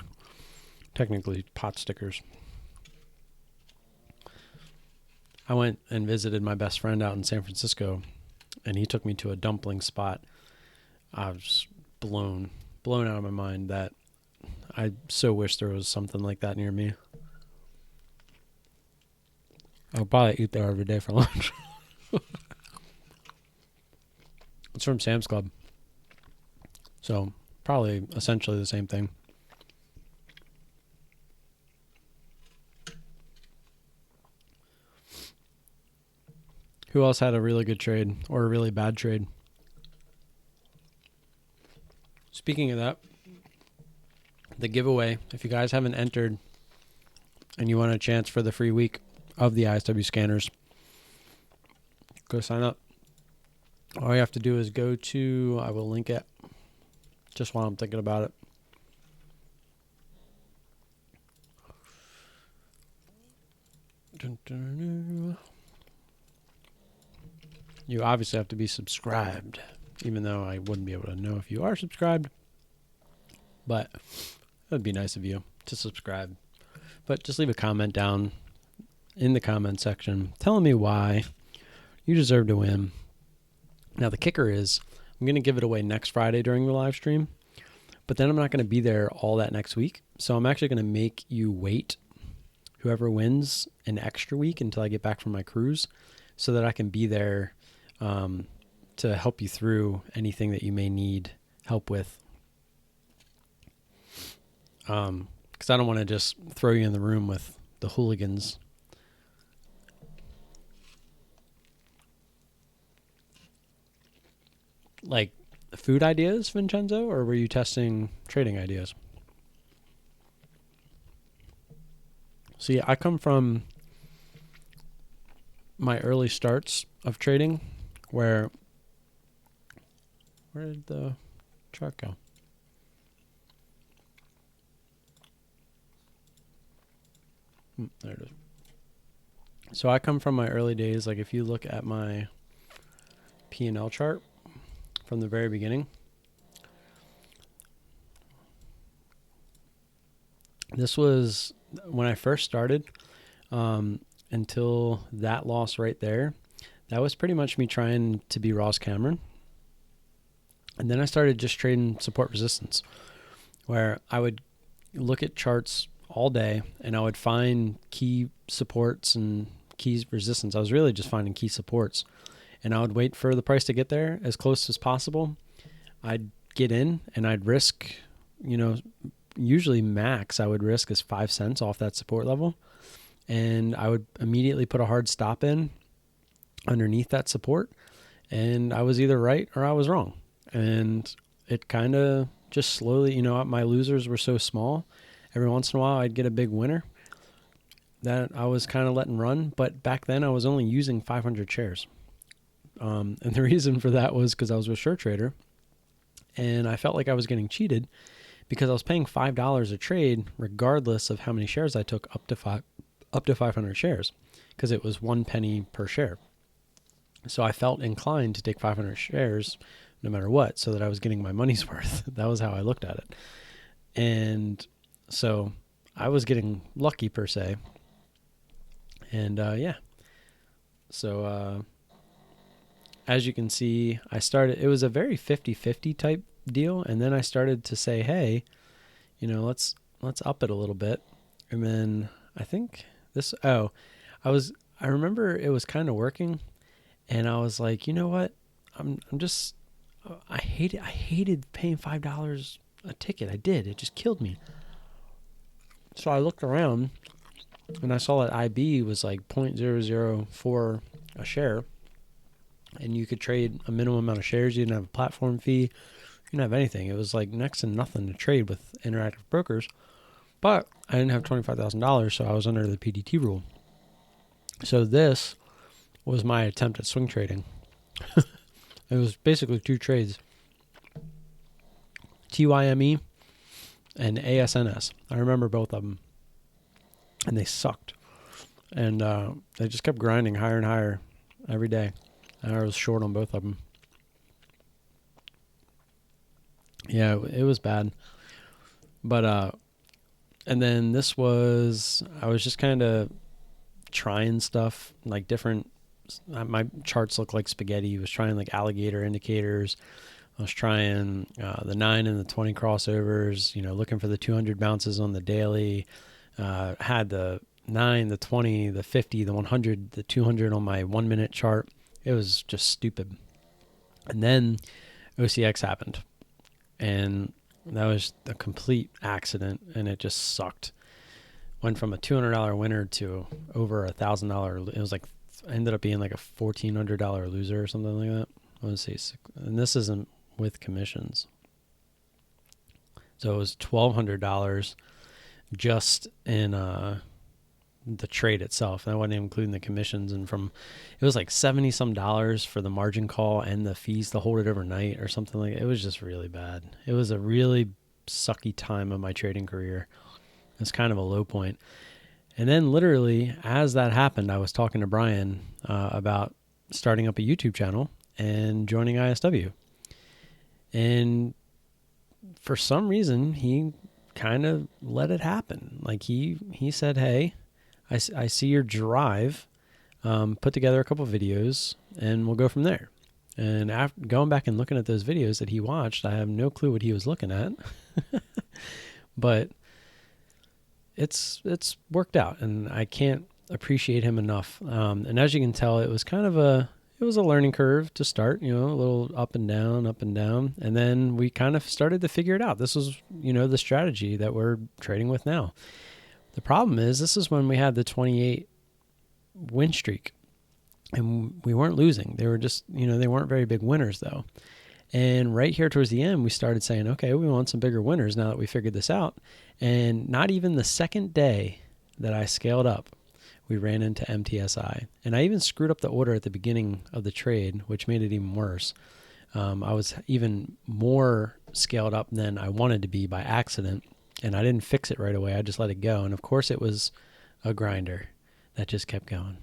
technically pot stickers. I went and visited my best friend out in San Francisco, and he took me to a dumpling spot I was blown out of my mind that I so wish there was something like that near me. I'll probably eat there every day for lunch. It's from Sam's Club. So probably essentially the same thing. Who else had a really good trade or a really bad trade? Speaking of that, the giveaway, if you guys haven't entered and you want a chance for the free week of the ISW scanners, go sign up. All you have to do is go to, I will link it just while I'm thinking about it. You obviously have to be subscribed, even though I wouldn't be able to know if you are subscribed. But it would be nice of you to subscribe. But just leave a comment down in the comment section telling me why you deserve to win. Now, the kicker is I'm going to give it away next Friday during the live stream, but then I'm not going to be there all that next week. So I'm actually going to make you wait, whoever wins, an extra week until I get back from my cruise so that I can be there to help you through anything that you may need help with. Because I don't want to just throw you in the room with the hooligans. Like food ideas, Vincenzo, or were you testing trading ideas? See, I come from my early starts of trading where did the chart go? There it is. So I come from my early days. Like if you look at my P&L chart from the very beginning, this was when I first started until that loss right there. That was pretty much me trying to be Ross Cameron. And then I started just trading support resistance, where I would look at charts all day and I would find key supports and key resistance. I was really just finding key supports, and I would wait for the price to get there as close as possible. I'd get in and I'd risk, usually max I would risk is 5 cents off that support level. And I would immediately put a hard stop in underneath that support. And I was either right or I was wrong. And it kind of just slowly, my losers were so small. Every once in a while I'd get a big winner that I was kind of letting run. But back then I was only using 500 shares. And the reason for that was because I was with SureTrader and I felt like I was getting cheated because I was paying $5 a trade regardless of how many shares I took up to 500 shares, because it was 1 penny per share. So I felt inclined to take 500 shares no matter what, so that I was getting my money's worth. That was how I looked at it. And so I was getting lucky per se. And So as you can see, it was a very 50-50 type deal. And then I started to say, hey, let's up it a little bit. And then I think I remember it was kind of working, and I was like, you know what? I hated paying $5 a ticket. I did. It just killed me. So I looked around and I saw that IB was like 0.004 a share, and you could trade a minimum amount of shares. You didn't have a platform fee. You didn't have anything. It was like next to nothing to trade with Interactive Brokers. But I didn't have $25,000, so I was under the PDT rule. So this was my attempt at swing trading. It was basically 2 trades. TYME and ASNS. I remember both of them. And they sucked. And they just kept grinding higher and higher every day. And I was short on both of them. Yeah, it was bad. But and then I was just kind of trying stuff, like different, my charts look like spaghetti. I was trying like alligator indicators, I was trying the 9 and the 20 crossovers, looking for the 200 bounces on the daily. Had the 9, the 20, the 50, the 100, the 200 on my 1 minute chart. It was just stupid. And then OCX happened. And that was a complete accident, and it just sucked. Went from a $200 winner to over $1,000. It was like, ended up being like a $1,400 loser or something like that. Let's see. And this isn't with commissions. So it was $1,200 just in the trade itself. That wasn't even including the commissions. And it was like 70 some dollars for the margin call and the fees to hold it overnight or something like that. It was just really bad. It was a really sucky time of my trading career. It's kind of a low point. And then literally as that happened, I was talking to Brian about starting up a YouTube channel and joining ISW. And for some reason, he kind of let it happen. Like he said, hey, I see your drive, put together a couple of videos and we'll go from there. And after going back and looking at those videos that he watched, I have no clue what he was looking at, but it's worked out, and I can't appreciate him enough. And as you can tell, it was kind of a learning curve to start, a little up and down. And then we kind of started to figure it out. This was, the strategy that we're trading with now. The problem is this is when we had the 28 win streak, and we weren't losing. They were just, they weren't very big winners though. And right here towards the end, we started saying, okay, we want some bigger winners now that we figured this out. And not even the second day that I scaled up, we ran into MTSI. And I even screwed up the order at the beginning of the trade, which made it even worse. I was even more scaled up than I wanted to be by accident. And I didn't fix it right away. I just let it go. And of course, it was a grinder that just kept going.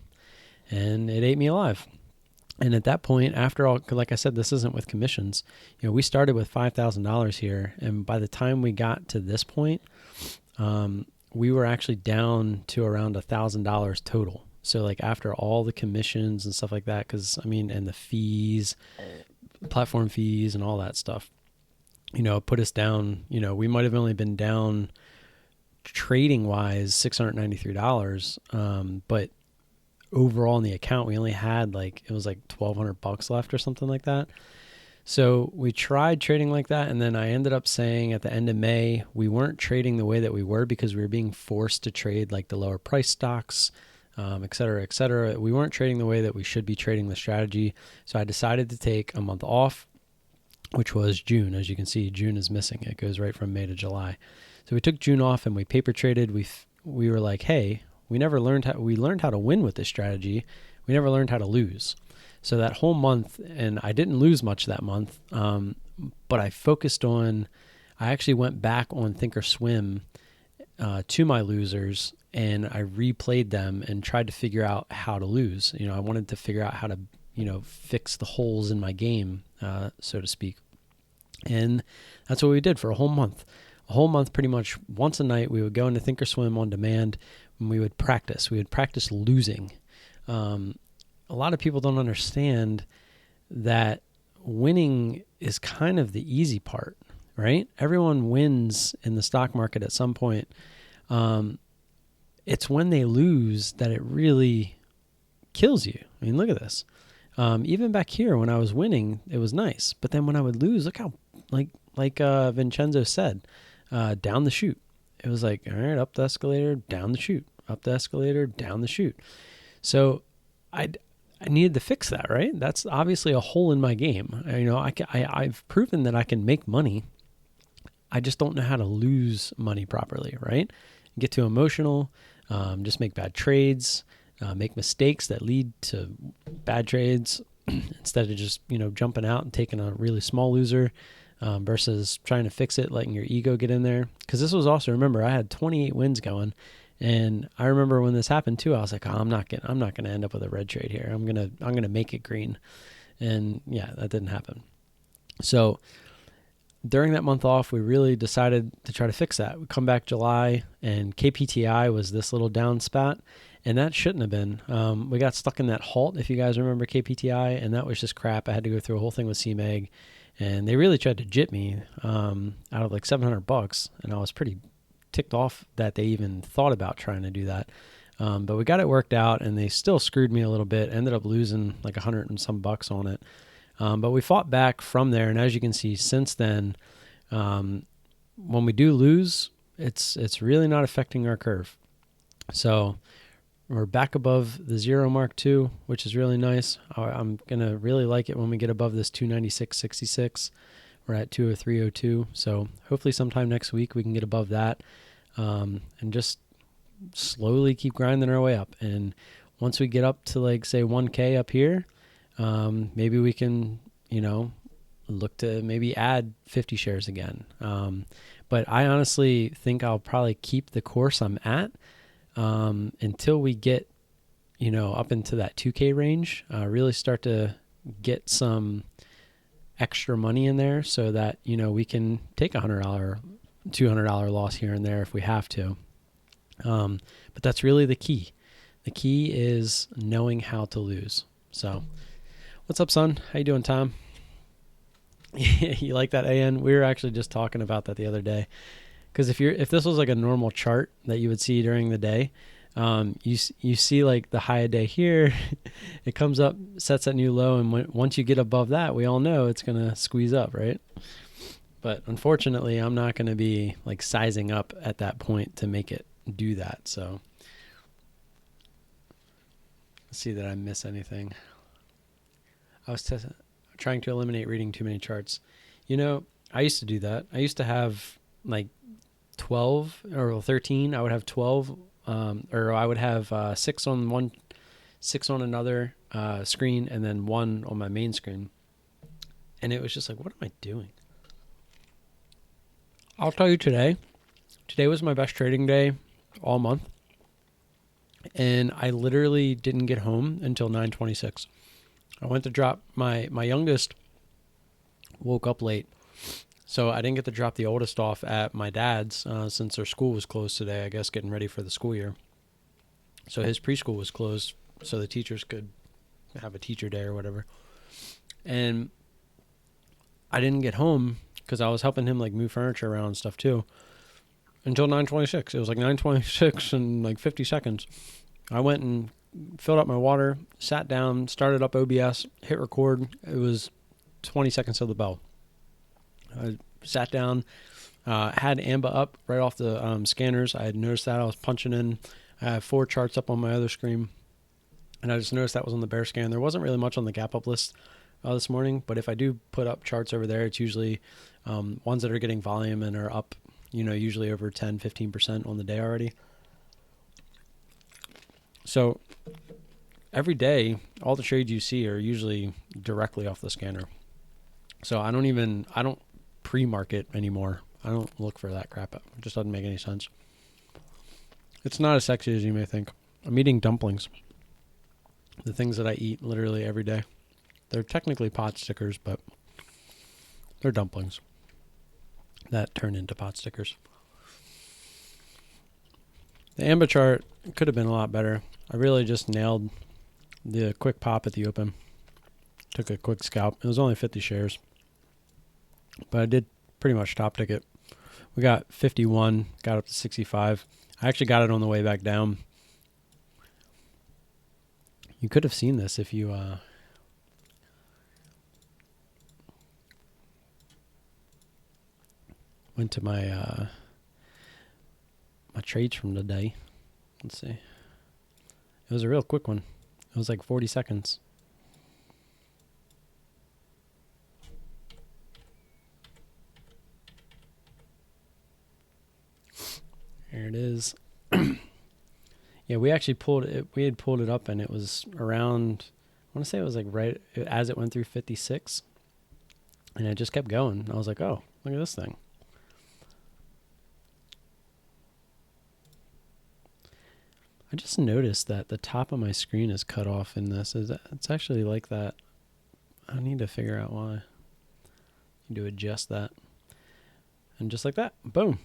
And it ate me alive. And at that point, after all, like I said, this isn't with commissions. We started with $5,000 here. And by the time we got to this point, we were actually down to around $1,000 total. So like after all the commissions and stuff like that, and the fees, platform fees and all that stuff, it put us down, we might have only been down trading wise $693. But overall in the account, we only had it was like $1,200 left or something like that. So we tried trading like that. And then I ended up saying at the end of May, we weren't trading the way that we were because we were being forced to trade like the lower price stocks, et cetera, et cetera. We weren't trading the way that we should be trading the strategy. So I decided to take a month off, which was June. As you can see, June is missing. It goes right from May to July. So we took June off and we paper traded. We were like, hey, we learned how to win with this strategy. We never learned how to lose. So that whole month, and I didn't lose much that month, but I actually went back on Thinkorswim to my losers, and I replayed them and tried to figure out how to lose. I wanted to figure out how to, fix the holes in my game, so to speak. And that's what we did for a whole month. A whole month, pretty much once a night, we would go into Thinkorswim on demand, and we would practice. We would practice losing. A lot of people don't understand that winning is kind of the easy part, right? Everyone wins in the stock market at some point. It's when they lose that it really kills you. I mean, look at this. Even back here when I was winning, it was nice. But then when I would lose, look how, like Vincenzo said, down the chute. It was like, all right, up the escalator, down the chute, up the escalator, down the chute. So I needed to fix that, right? That's obviously a hole in my game. I've proven that I can make money. I just don't know how to lose money properly, right? Get too emotional, just make bad trades, make mistakes that lead to bad trades instead of just, jumping out and taking a really small loser versus trying to fix it, letting your ego get in there. Because this was also, remember, I had 28 wins going. And I remember when this happened too, I was like, oh, I'm not gonna end up with a red trade here. I'm gonna make it green. And yeah, that didn't happen. So during that month off, we really decided to try to fix that. We come back July, and KPTI was this little down spat, and that shouldn't have been. We got stuck in that halt, if you guys remember KPTI, and that was just crap. I had to go through a whole thing with CMEG, and they really tried to jip me out of like $700, and I was pretty ticked off that they even thought about trying to do that. But we got it worked out, and they still screwed me a little bit. Ended up losing like $100 and some on it. But we fought back from there, and as you can see, since then, when we do lose, it's really not affecting our curve. So we're back above the 0 mark too, which is really nice. I'm gonna really like it when we get above this 296.66. We're at 203.02. So hopefully sometime next week we can get above that, and just slowly keep grinding our way up. And once we get up to like say 1K up here, maybe we can, look to maybe add 50 shares again. But I honestly think I'll probably keep the course I'm at until we get, up into that 2K range, really start to get some extra money in there so that, we can take $100, $200 loss here and there if we have to. But that's really the key. The key is knowing how to lose. So what's up, son? How you doing, Tom? You like that, AN? We were actually just talking about that the other day. Because if this was like a normal chart that you would see during the day, you see like the high a day here, it comes up, sets that new low, and once you get above that, we all know it's gonna squeeze up, right? But unfortunately, I'm not gonna be like sizing up at that point to make it do that. So let's see that I miss anything. I was trying to eliminate reading too many charts. I used to do that. I used to have like 12 or 13. I would have 12, or I would have 6 on one, 6 on another screen, and then 1 on my main screen. And it was just like, what am I doing? I'll tell you today was my best trading day all month. And I literally didn't get home until 9:26. I went to drop my youngest woke up late. So I didn't get to drop the oldest off at my dad's since their school was closed today, I guess getting ready for the school year. So his preschool was closed so the teachers could have a teacher day or whatever. And I didn't get home because I was helping him like move furniture around and stuff too until 9:26. It was like 9:26 and like 50 seconds. I went and filled up my water, sat down, started up OBS, hit record. It was 20 seconds till the bell. I sat down, had AMBA up right off the scanners. I had noticed that. I was punching in. I have 4 charts up on my other screen, and I just noticed that was on the bear scan. There wasn't really much on the gap up list this morning, but if I do put up charts over there, it's usually ones that are getting volume and are up, usually over 10, 15% on the day already. So every day, all the trades you see are usually directly off the scanner. So I don't pre-market anymore. I don't look for that crap. It just doesn't make any sense. It's not as sexy as you may think. I'm eating dumplings. The things that I eat literally every day. They're technically pot stickers, but they're dumplings that turn into pot stickers. The AMBA chart could have been a lot better. I really just nailed the quick pop at the open. Took a quick scalp. It was only 50 shares. But I did pretty much top ticket. We got 51, got up to 65. I actually got it on the way back down. You could have seen this if you went to my my trades from the day. Let's see. It was a real quick one. It was like 40 seconds. Here it is. Yeah, we actually pulled it. We had pulled it up, and it was around, I want to say it was like right as it went through 56. And it just kept going. I was like, oh, look at this thing. I just noticed that the top of my screen is cut off in this. It's actually like that. I need to figure out why. Need to adjust that. And just like that, boom.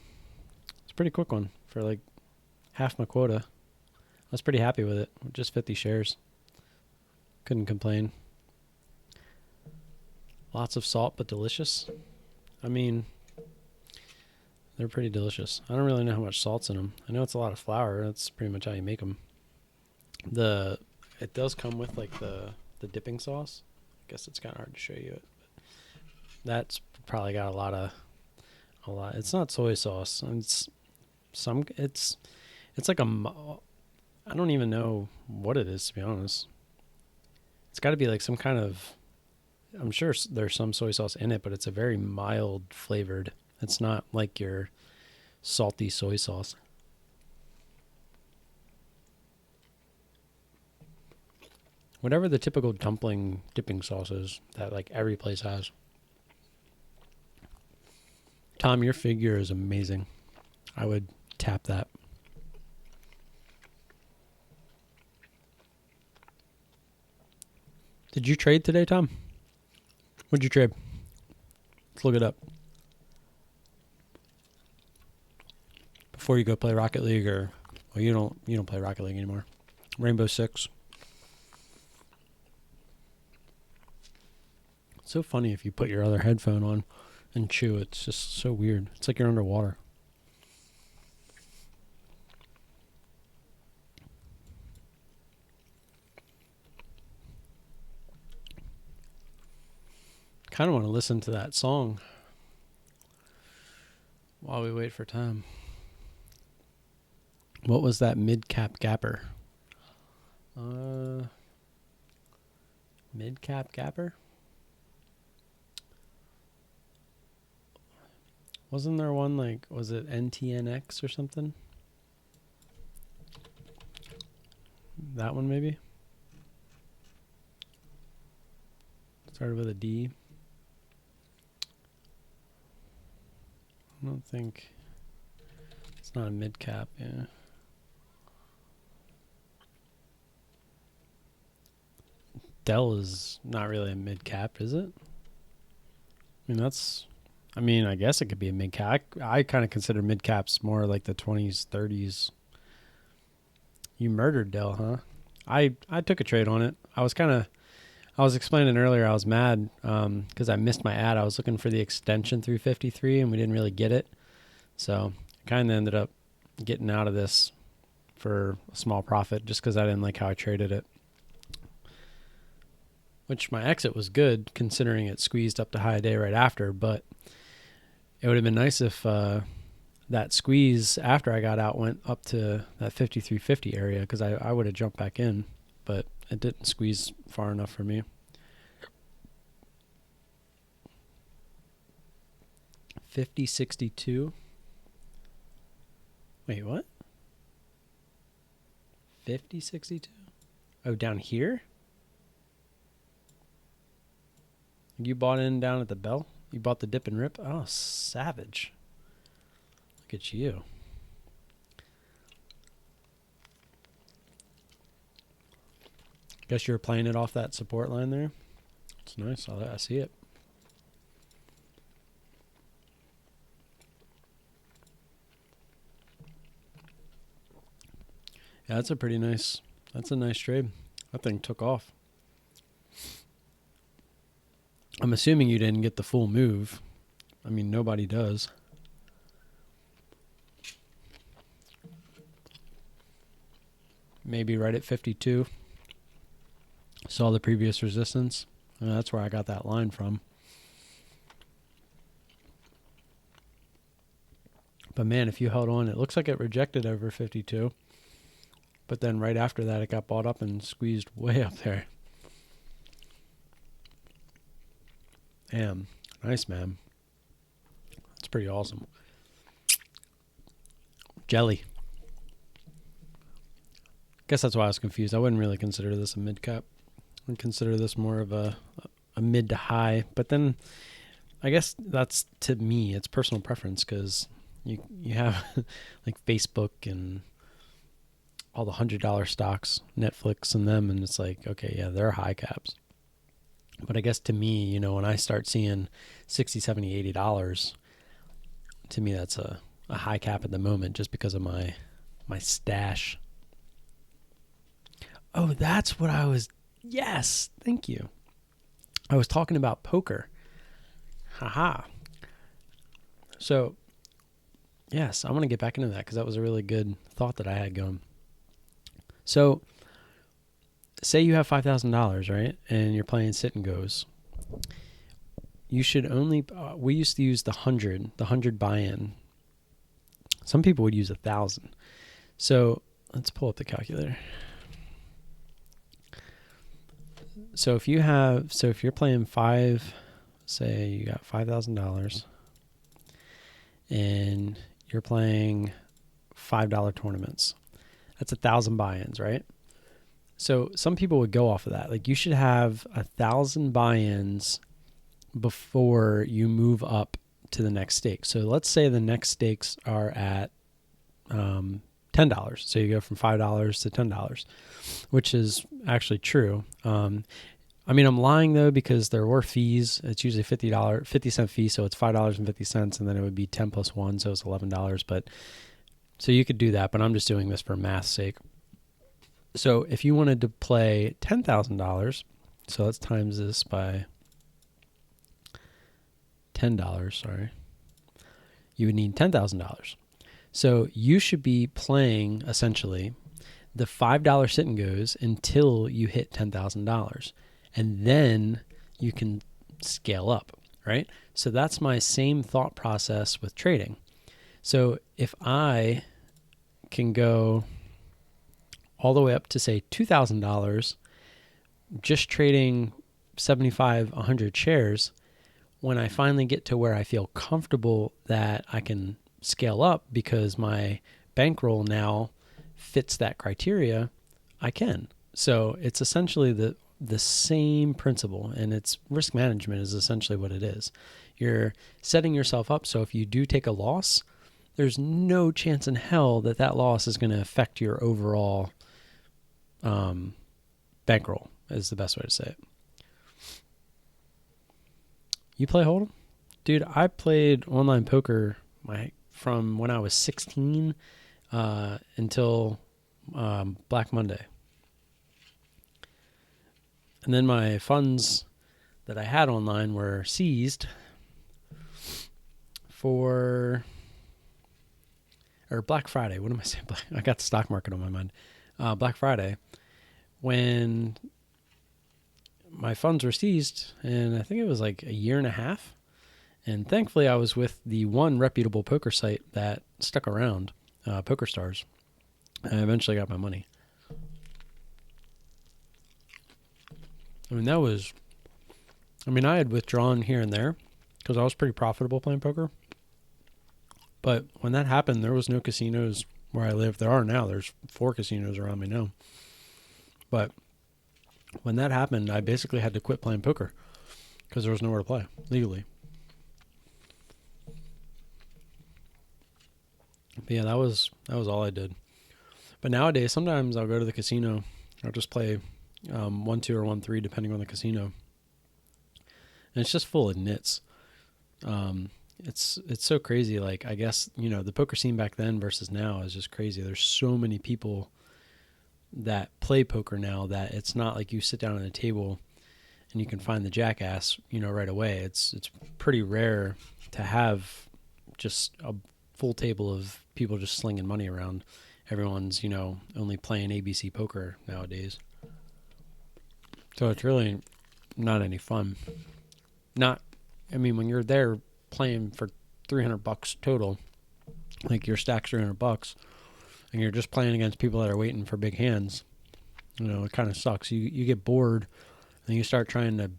It's a pretty quick one for like half my quota. I was pretty happy with it. Just 50 shares. Couldn't complain. Lots of salt, but delicious. I mean, they're pretty delicious. I don't really know how much salt's in them. I know it's a lot of flour. That's pretty much how you make them. It does come with like the dipping sauce. I guess it's kind of hard to show you it. That's probably got a lot. It's not soy sauce. It's like I don't even know what it is, to be honest. It's got to be like some kind of, I'm sure there's some soy sauce in it, but it's a very mild flavored. It's not like your salty soy sauce. Whatever the typical dumpling dipping sauce is that like every place has. Tom, your figure is amazing. I would tap that. Did you trade today, Tom? What'd you trade? Let's look it up. Before you go play Rocket League, or well, you don't play Rocket League anymore. Rainbow Six. It's so funny if you put your other headphone on and chew. It's just so weird. It's like you're underwater. Kind of want to listen to that song while we wait for time. What was that mid-cap gapper? Mid-cap gapper? Wasn't there one like, was it NTNX or something? That one maybe? Started with a D. I don't think, it's not a mid-cap, yeah. Dell is not really a mid-cap, is it? I guess it could be a mid-cap. I kind of consider mid-caps more like the 20s, 30s. You murdered Dell, huh? I took a trade on it. I was explaining earlier, I was mad because I missed my ad. I was looking for the extension through 53 and we didn't really get it. So I kind of ended up getting out of this for a small profit just because I didn't like how I traded it. Which my exit was good considering it squeezed up to high day right after, but it would have been nice if that squeeze after I got out went up to that 53.50 area because I would have jumped back in, but it didn't squeeze far enough for me. 50.62. Wait, what? 50.62? Oh, down here? You bought in down at the bell? You bought the dip and rip? Oh, savage. Look at you. Guess you were playing it off that support line there. It's nice. I see it. Yeah, that's a nice trade. That thing took off. I'm assuming you didn't get the full move. I mean, nobody does. Maybe right at 52. Saw the previous resistance. That's where I got that line from. But man, if you held on, it looks like it rejected over 52. But then right after that, it got bought up and squeezed way up there. Damn. Nice, man. That's pretty awesome. Jelly. Guess that's why I was confused. I wouldn't really consider this a mid-cap. I would consider this more of a mid to high. But then I guess that's, to me, it's personal preference because you have like Facebook and all the $100 stocks, Netflix and them, and it's like, okay, yeah, they're high caps. But I guess to me, when I start seeing $60, $70, $80, to me that's a high cap at the moment just because of my stash. Oh, that's what yes, thank you. I was talking about poker. Haha. So, yes, I want to get back into that because that was a really good thought that I had going. So, say you have $5,000, right? And you're playing sit and goes. You should only, we used to use the 100 buy-in. Some people would use 1,000. So let's pull up the calculator. So if you're playing say you got $5,000 and you're playing $5 tournaments, that's 1,000 buy-ins, right? So some people would go off of that. Like you should have 1,000 buy-ins before you move up to the next stake. So let's say the next stakes are at $10. So you go from $5 to $10, which is actually true. I mean, I'm lying though, because there were fees. It's usually $50 fee. So it's $5.50, and then it would be 10 plus 1. So it's $11. But so you could do that, but I'm just doing this for math's sake. So if you wanted to play $10,000, so let's times this by $10, sorry, you would need $10,000. So you should be playing essentially the $5 sit and goes until you hit $10,000. And then you can scale up, right? So that's my same thought process with trading. So if I can go all the way up to say $2,000, just trading 75, 100 shares, when I finally get to where I feel comfortable that I can scale up because my bankroll now fits that criteria, I can. So it's essentially the same principle, and it's risk management is essentially what it is. You're setting yourself up so if you do take a loss, there's no chance in hell that loss is going to affect your overall bankroll, is the best way to say it. You play Hold'em? Dude, I played online poker from when I was 16 until Black Monday. And then my funds that I had online were seized for Black Friday. What am I saying? I got the stock market on my mind. Black Friday, when my funds were seized, and I think it was like a year and a half. And thankfully, I was with the one reputable poker site that stuck around, PokerStars. And I eventually got my money. I mean, I had withdrawn here and there because I was pretty profitable playing poker. But when that happened, there was no casinos where I live. There are now. There's 4 casinos around me now. But when that happened, I basically had to quit playing poker because there was nowhere to play legally. But yeah, that was all I did. But nowadays, sometimes I'll go to the casino. I'll just play 1-2 or 1-3, depending on the casino. And it's just full of nits. It's so crazy. Like, I guess, the poker scene back then versus now is just crazy. There's so many people that play poker now that it's not like you sit down at a table and you can find the jackass, right away. It's pretty rare to have just a full table of people just slinging money around. Everyone's, only playing ABC poker nowadays. So it's really not any fun. When you're there playing for $300 total, like your stack's $300, and you're just playing against people that are waiting for big hands, it kind of sucks. You get bored, and you start trying to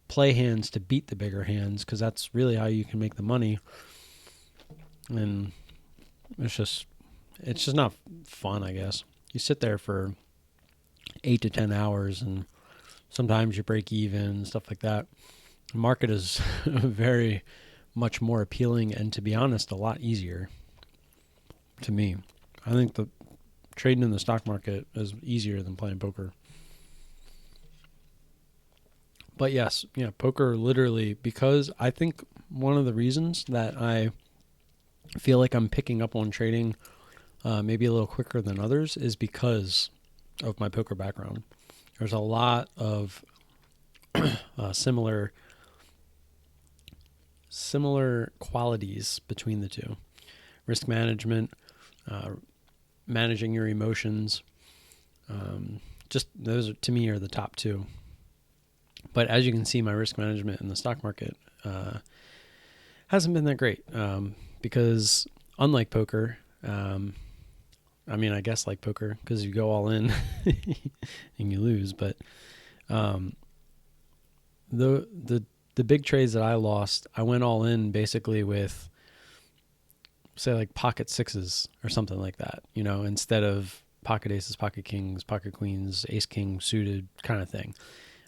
play hands to beat the bigger hands, because that's really how you can make the money. And it's just not fun, I guess. You sit there for 8 to 10 hours, and sometimes you break even, stuff like that. The market is very much more appealing, and to be honest, a lot easier to me. I think the trading in the stock market is easier than playing poker. But yes, poker literally, because I think one of the reasons that I feel like I'm picking up on trading maybe a little quicker than others is because of my poker background. There's a lot of similar similar qualities between the two. Risk management, managing your emotions. Just those to me are the top two. But as you can see, my risk management in the stock market hasn't been that great because unlike poker, I guess like poker because you go all in and you lose. But the big trades that I lost, I went all in basically with, say, like pocket sixes or something like that, instead of pocket aces, pocket kings, pocket queens, ace king suited kind of thing.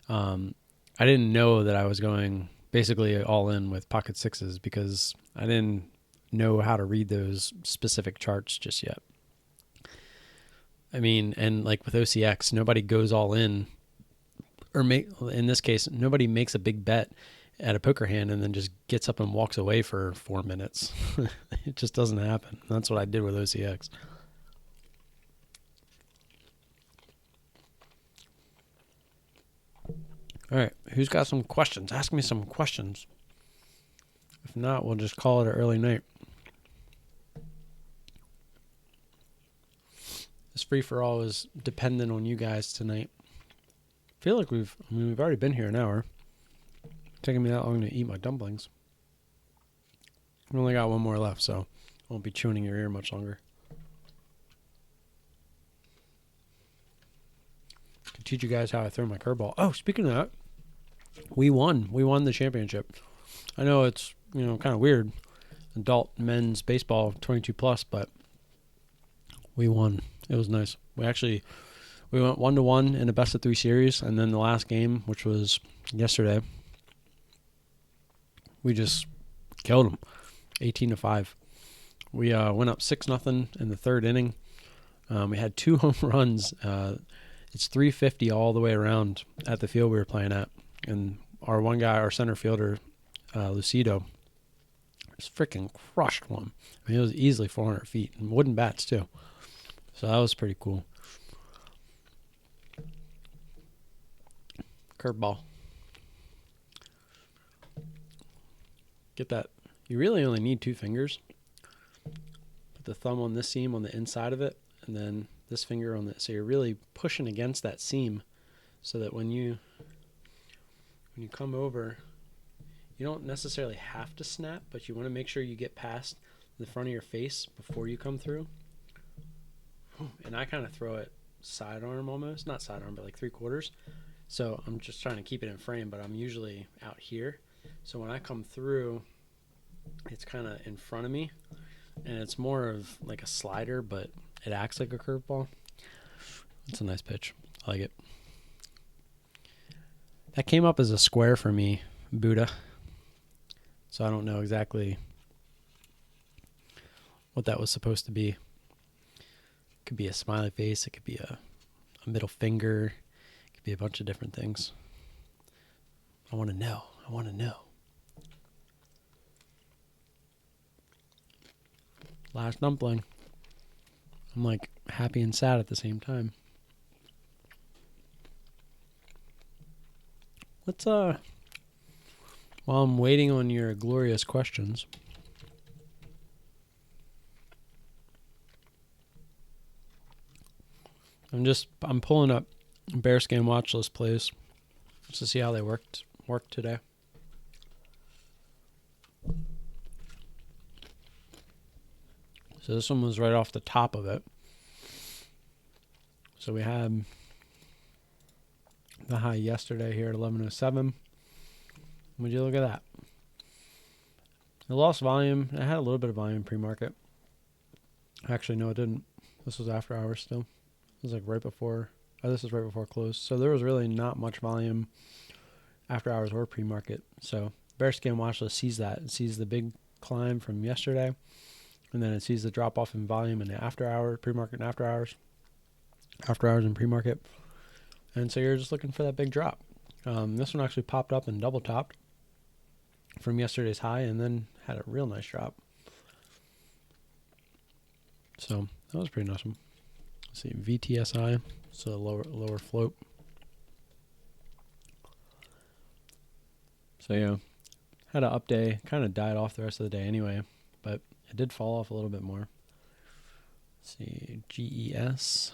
I didn't know that I was going basically all in with pocket sixes because I didn't know how to read those specific charts just yet. And like with OCX, nobody goes all in, or in this case, nobody makes a big bet at a poker hand and then just gets up and walks away for 4 minutes. It just doesn't happen. That's what I did with OCX. All right, who's got some questions? Ask me some questions. If not, we'll just call it an early night. This free-for-all is dependent on you guys tonight. I feel like we've already been here an hour. It's taking me that long to eat my dumplings. I've only got one more left, so I won't be chewing your ear much longer. I can teach you guys how I throw my curveball. Oh, speaking of that, we won. We won the championship. I know it's, kind of weird. Adult men's baseball 22 plus, but we won. It was nice. We went 1-1 in a best of 3 series, and then the last game, which was yesterday, we just killed them, 18-5. We went up 6-0 in the third inning. We had 2 home runs. It's 350 all the way around at the field we were playing at, and our one guy, our center fielder, Lucido, just freaking crushed one. It was easily 400 feet, and wooden bats too. So that was pretty cool. Curveball. Get that. You really only need 2 fingers. Put the thumb on this seam on the inside of it, and then this finger on that. So you're really pushing against that seam so that when you come over, you don't necessarily have to snap, but you want to make sure you get past the front of your face before you come through. And I kind of throw it sidearm almost. Not sidearm, but like 3/4. So I'm just trying to keep it in frame, but I'm usually out here. So when I come through, it's kind of in front of me. And it's more of like a slider, but it acts like a curveball. It's a nice pitch. I like it. That came up as a square for me, Buddha. So I don't know exactly what that was supposed to be. It could be a smiley face. It could be a middle finger. It could be a bunch of different things. I want to know. Last dumpling. I'm like happy and sad at the same time. Let's while I'm waiting on your glorious questions, I'm pulling up Bearskin watch list plays just to see how they worked today. So this one was right off the top of it. So we had the high yesterday here at 11:07. Would you look at that? It lost volume. It had a little bit of volume pre-market. Actually, no, it didn't. This was after hours still. It was like right before. This is right before close. So there was really not much volume after hours or pre-market. So Bearskin watch list sees that. It sees the big climb from yesterday, and then it sees the drop off in volume in the after hour, pre-market and after hours and pre-market. And so you're just looking for that big drop. This one actually popped up and double topped from yesterday's high and then had a real nice drop. So that was pretty awesome. Let's see, VTSI, so lower float. So yeah, Had an up day, kind of died off the rest of the day anyway, but it did fall off a little bit more. Let's see, GES.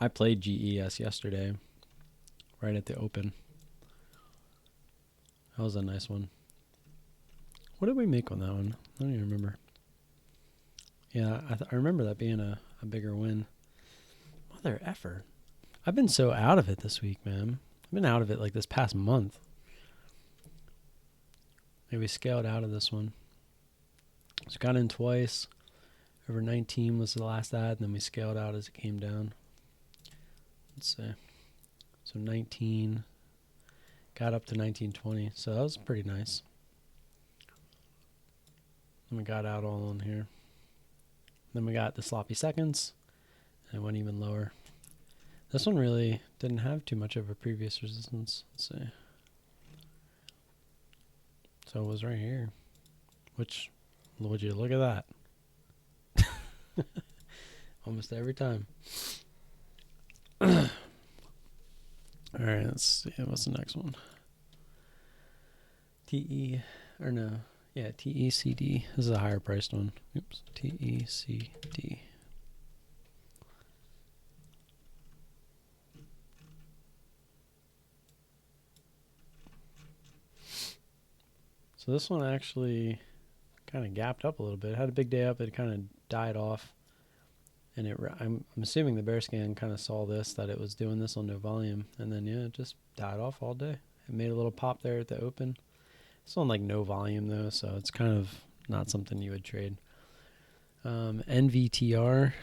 I played GES yesterday, right at the open. That was a nice one. What did we make on that one? I don't even remember. Yeah, I remember that being a bigger win. Mother effer. I've been so out of it this week, man. I've been out of it like this past month. Maybe scaled out of this one. So got in twice. Over 19 was the last ad, and then we scaled out as it came down. Let's see. So 19. Got up to 19.20. So that was pretty nice. And we got out all on here. Then we got the sloppy seconds. And it went even lower. This one really didn't have too much of a previous resistance. Let's see. So it was right here. Which, would you look at that? Almost every time. Alright, let's see. What's the next one? TECD. This is a higher priced one. Oops. TECD. So this one actually kind of gapped up a little bit. It had a big day up. It kind of died off. And I'm assuming the bear scan kind of saw this, that it was doing this on no volume. And then, yeah, it just died off all day. It made a little pop there at the open. It's on like no volume though, so it's kind of not something you would trade. NVTR.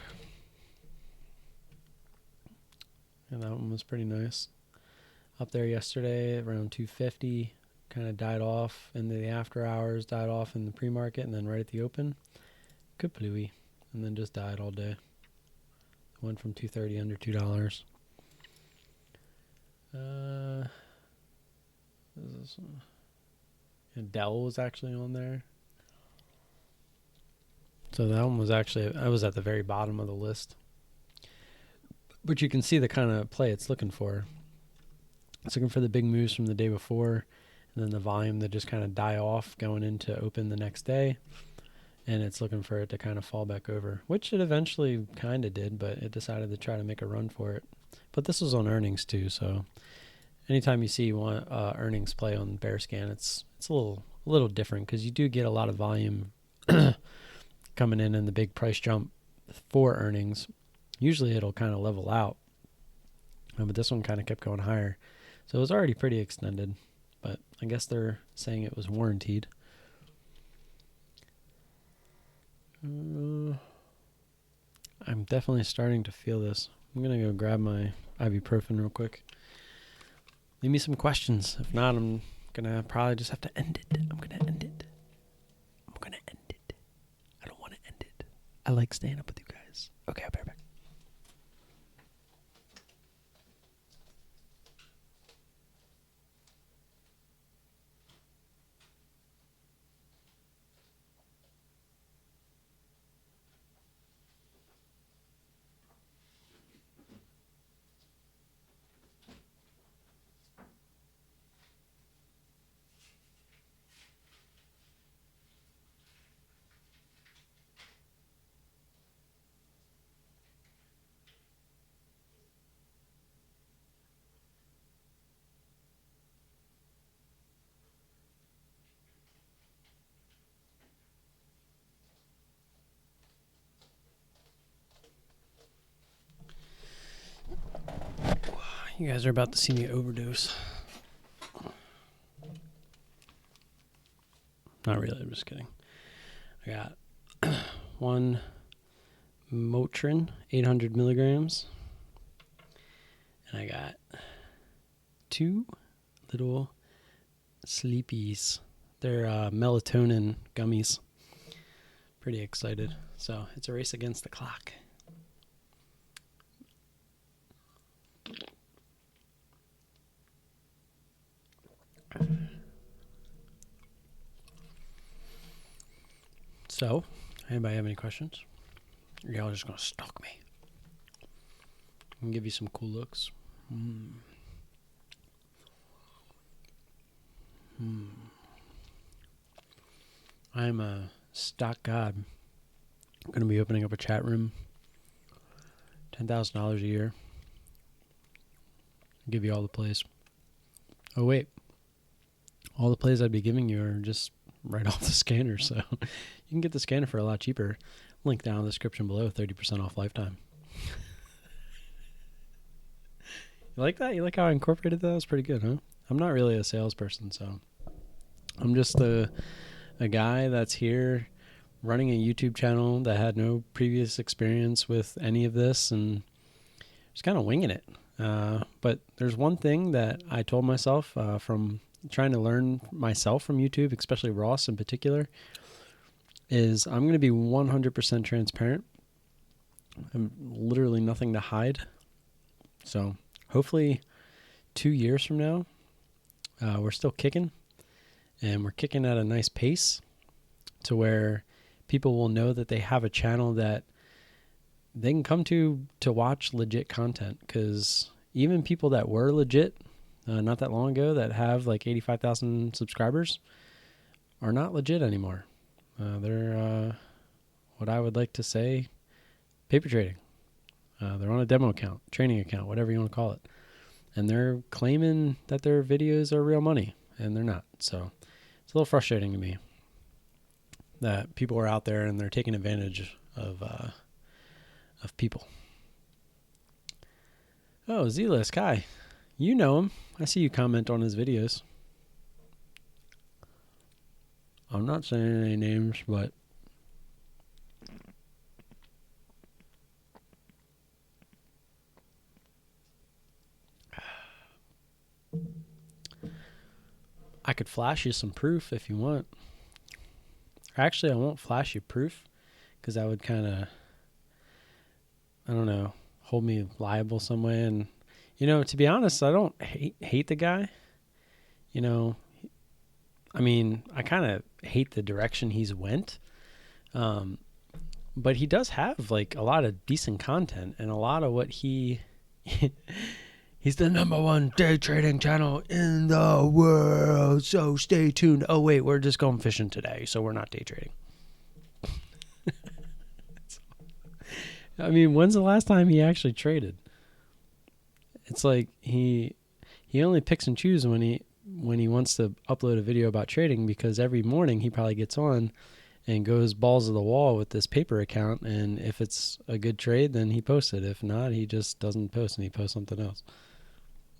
And that one was pretty nice. Up there yesterday around 250. Kind of died off into the after hours, died off in the pre-market, and then right at the open, kaplooey, and then just died all day. Went from 230 under $2. What is this one? And Dell was actually on there. So that one was actually, I was at the very bottom of the list. But you can see the kind of play it's looking for. It's looking for the big moves from the day before, and then the volume that just kind of die off going into open the next day. And it's looking for it to kind of fall back over, which it eventually kind of did, but it decided to try to make a run for it. But this was on earnings too, so anytime you see one earnings play on bear scan, it's a little different because you do get a lot of volume coming in the big price jump for earnings. Usually it'll kind of level out, but this one kind of kept going higher. So it was already pretty extended, but I guess they're saying it was warranted. I'm definitely starting to feel this. I'm going to go grab my ibuprofen real quick. Leave me some questions. If not, I'm going to probably just have to end it. I'm going to end it. I don't want to end it. I like staying up with you guys. Okay, I'll be right back. You guys are about to see me overdose. Not really, I'm just kidding. I got one Motrin, 800 milligrams. And I got 2 little Sleepies. They're melatonin gummies. Pretty excited. So it's a race against the clock. So, anybody have any questions? Or y'all just gonna stalk me? I can give you some cool looks. I'm a stock god. I'm going to be opening up a chat room. $10,000 a year. I'll give you all the plays. Oh, wait. All the plays I'd be giving you are just right off the scanner, so you can get the scanner for a lot cheaper. Link down in the description below, 30% off lifetime. You like that? You like how I incorporated that? That was pretty good, huh? I'm not really a salesperson, so I'm just a guy that's here running a YouTube channel that had no previous experience with any of this and just kind of winging it. But there's one thing that I told myself from trying to learn myself from YouTube, especially Ross in particular, is I'm going to be 100% transparent. I'm literally nothing to hide. So hopefully 2 years from now, we're still kicking, and we're kicking at a nice pace to where people will know that they have a channel that they can come to watch legit content, because even people that were legit not that long ago that have like 85,000 subscribers are not legit anymore. They're what I would like to say, paper trading. They're on a demo account, training account, whatever you want to call it. And they're claiming that their videos are real money, and they're not. So it's a little frustrating to me that people are out there and they're taking advantage of people. Oh, Z-List, Kai. You know him. I see you comment on his videos. I'm not saying any names, but I could flash you some proof if you want. Actually, I won't flash you proof because that would kind of, I don't know, hold me liable some way. And, you know, to be honest, I don't hate the guy. You know, I mean, I kind of hate the direction he's went. But he does have like a lot of decent content, and a lot of what he's the #1 day trading channel in the world. So stay tuned. Oh wait, we're just going fishing today, so we're not day trading. I mean, when's the last time he actually traded? It's like he only picks and chooses when he wants to upload a video about trading, because every morning he probably gets on and goes balls to the wall with this paper account, and if it's a good trade, then he posts it. If not, he just doesn't post and he posts something else.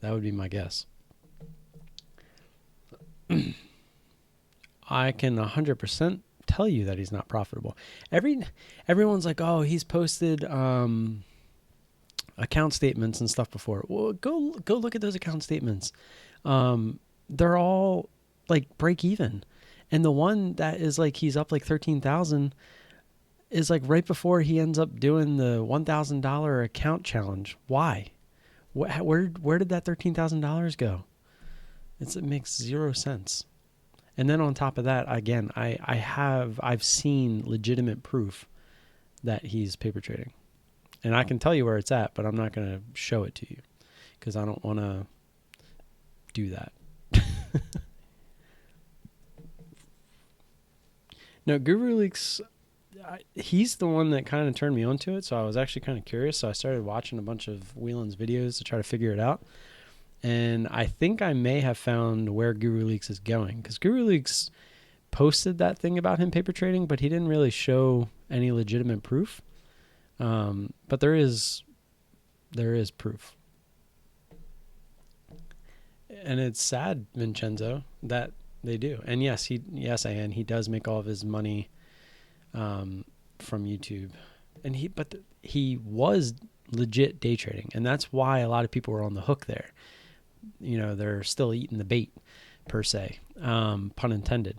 That would be my guess. I can 100% tell you that he's not profitable. Everyone's like, oh, he's posted account statements and stuff before. Well, go look at those account statements. They're all like break even. And the one that is like he's up like 13,000 is like right before he ends up doing the $1,000 account challenge. Why? Where did that $13,000 go? It makes zero sense. And then on top of that, again, I've seen legitimate proof that he's paper trading. And I can tell you where it's at, but I'm not going to show it to you because I don't want to do that. No, Guru Leaks, he's the one that kind of turned me onto it, so I was actually kind of curious. So I started watching a bunch of Whelan's videos to try to figure it out. And I think I may have found where Guru Leaks is going, because Guru Leaks posted that thing about him paper trading, but he didn't really show any legitimate proof. But there is proof. And it's sad, Vincenzo, that they do. And yes, and he does make all of his money from YouTube. And he was legit day trading, and that's why a lot of people were on the hook there. You know, they're still eating the bait, per se, pun intended,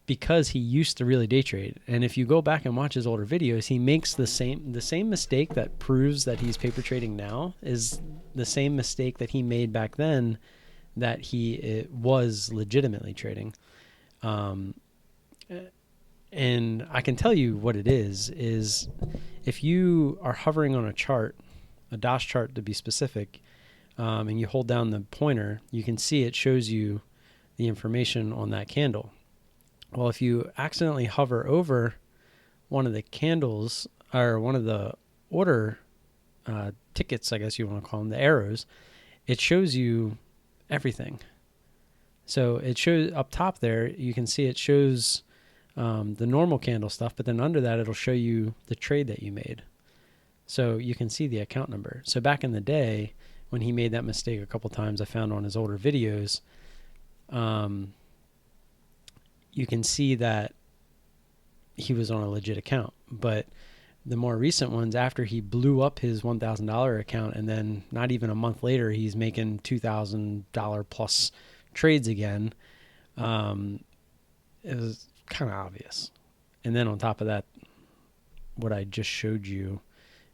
because he used to really day trade. And if you go back and watch his older videos, he makes the same mistake that proves that he's paper trading now is the same mistake that he made back then, that he was legitimately trading. And I can tell you what it is if you are hovering on a chart, a DOS chart to be specific, and you hold down the pointer, you can see it shows you the information on that candle. Well, if you accidentally hover over one of the candles or one of the order tickets, I guess you want to call them, the arrows, it shows you everything. So it shows up top there, you can see it shows the normal candle stuff, but then under that, it'll show you the trade that you made. So you can see the account number. So back in the day, when he made that mistake a couple times, I found on his older videos, you can see that he was on a legit account. But the more recent ones, after he blew up his $1,000 account, and then not even a month later, he's making $2,000 plus trades again, it was kind of obvious. And then on top of that, what I just showed you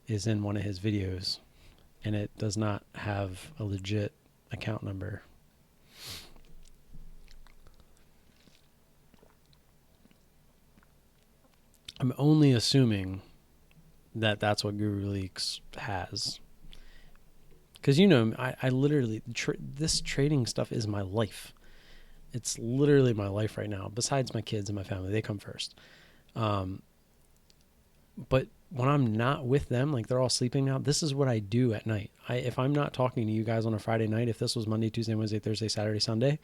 is in one of his videos, and it does not have a legit account number. I'm only assuming that that's what Guru Leaks has. Because, I literally, this trading stuff is my life. It's literally my life right now. Besides my kids and my family, they come first. But when I'm not with them, like they're all sleeping now, this is what I do at night. If I'm not talking to you guys on a Friday night, if this was Monday, Tuesday, Wednesday, Thursday, Saturday, Sunday,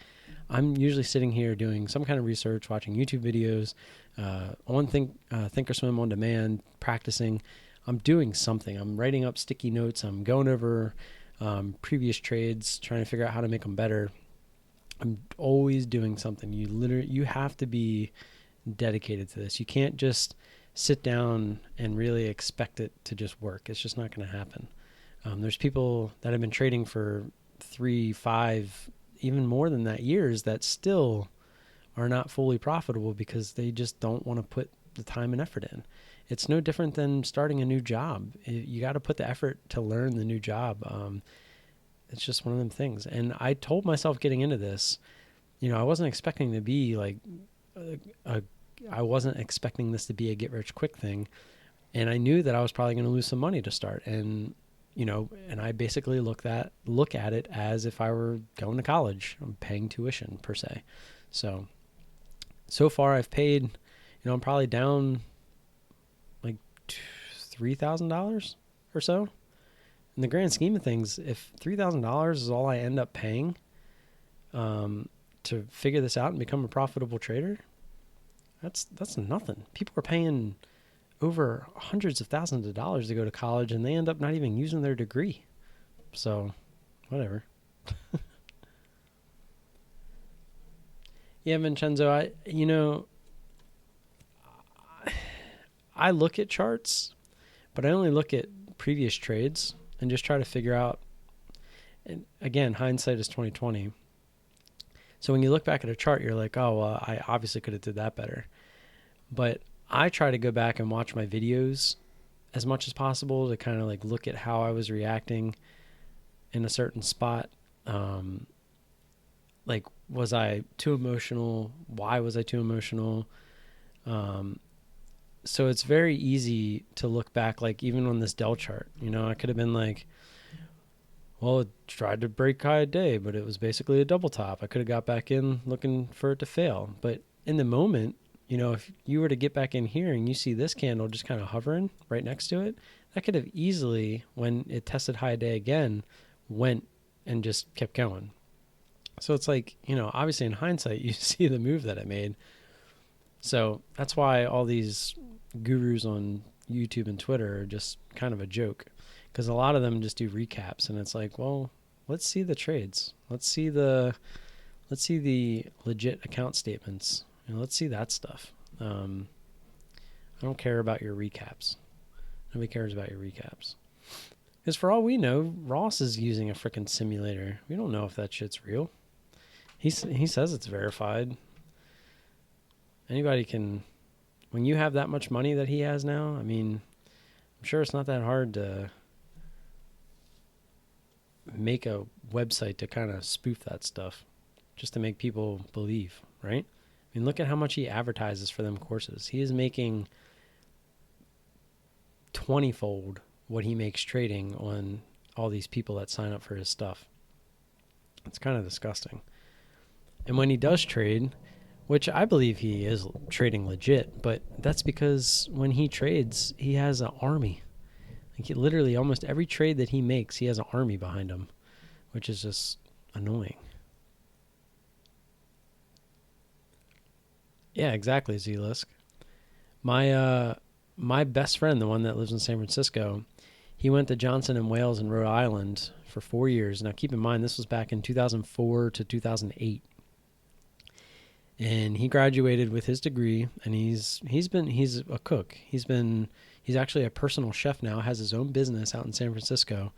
I'm usually sitting here doing some kind of research, watching YouTube videos, on Thinkorswim on demand, practicing. I'm doing something. I'm writing up sticky notes. I'm going over previous trades, trying to figure out how to make them better. I'm always doing something. You have to be dedicated to this. You can't just sit down and really expect it to just work. It's just not going to happen. There's people that have been trading for 3, 5, even more than that years that still are not fully profitable because they just don't want to put the time and effort in. It's no different than starting a new job. You got to put the effort to learn the new job. It's just one of them things. And I told myself getting into this, I wasn't expecting to be like I wasn't expecting this to be a get rich quick thing. And I knew that I was probably going to lose some money to start. And, and I basically look at it as if I were going to college. I'm paying tuition per se. So far I've paid, I'm probably down like $3,000 or so. In the grand scheme of things, if $3,000 is all I end up paying to figure this out and become a profitable trader, that's nothing. People are paying over hundreds of thousands of dollars to go to college, and they end up not even using their degree. So, whatever. Yeah, Vincenzo, I look at charts, but I only look at previous trades and just try to figure out, and again, hindsight is 20/20. So when you look back at a chart, you're like, oh, well, I obviously could have did that better. But I try to go back and watch my videos as much as possible to kind of like look at how I was reacting in a certain spot. Like, was I too emotional? Why was I too emotional? So it's very easy to look back, like even on this Dell chart, I could have been like, well, it tried to break high day, but it was basically a double top. I could have got back in looking for it to fail. But in the moment, if you were to get back in here and you see this candle just kind of hovering right next to it, that could have easily, when it tested high day again, went and just kept going. So it's like, obviously in hindsight, you see the move that it made. So that's why all these gurus on YouTube and Twitter are just kind of a joke. Because a lot of them just do recaps, and it's like, well, let's see the trades. Let's see the legit account statements. Let's see that stuff. I don't care about your recaps. Nobody cares about your recaps. Because for all we know, Ross is using a freaking simulator. We don't know if that shit's real. He says it's verified. Anybody can, when you have that much money that he has now, I'm sure it's not that hard to make a website to kind of spoof that stuff just to make people believe, right? Look at how much he advertises for them courses. He is making 20-fold what he makes trading on all these people that sign up for his stuff. It's kind of disgusting. And when he does trade, which I believe he is trading legit, but that's because when he trades, he has an army. Like literally almost every trade that he makes, he has an army behind him, which is just annoying. Yeah, exactly, Zelisk. My best friend, the one that lives in San Francisco, he went to Johnson and Wales in Rhode Island for 4 years. Now keep in mind this was back in 2004 to 2008. And he graduated with his degree, and he's a cook. He's actually a personal chef now, has his own business out in San Francisco,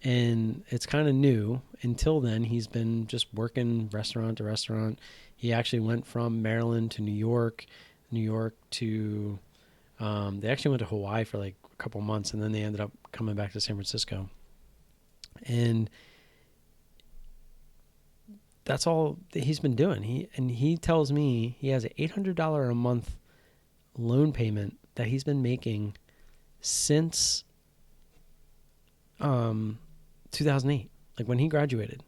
and it's kind of new. Until then, he's been just working restaurant to restaurant. He actually went from Maryland to New York to they actually went to Hawaii for like a couple months, and then they ended up coming back to San Francisco. And that's all that he's been doing. He tells me he has an $800 a month loan payment that he's been making since 2008, like when he graduated.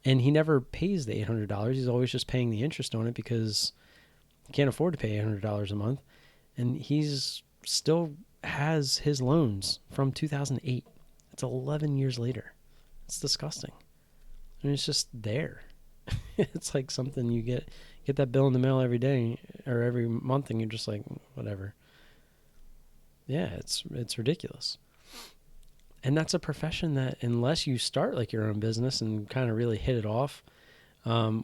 And he never pays the $800. He's always just paying the interest on it because he can't afford to pay $800 a month. And he's still has his loans from 2008. It's 11 years later. It's disgusting. And it's just there. It's like something you get that bill in the mail every day or every month, and you're just like, whatever. Yeah, it's ridiculous. And that's a profession that, unless you start like your own business and kind of really hit it off,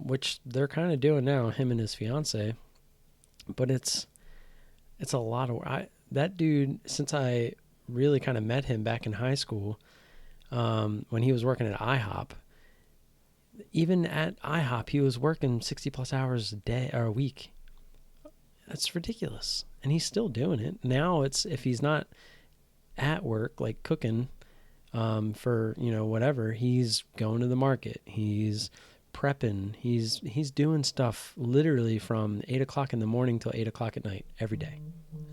which they're kind of doing now, him and his fiance, but it's a lot of that dude. Since I really kind of met him back in high school, when he was working at IHOP. Even at IHOP, he was working 60 plus hours a day or a week. That's ridiculous. And he's still doing it. Now it's, if he's not at work, like cooking, for, whatever, he's going to the market. He's prepping. He's doing stuff literally from 8 o'clock in the morning till 8 o'clock at night every day.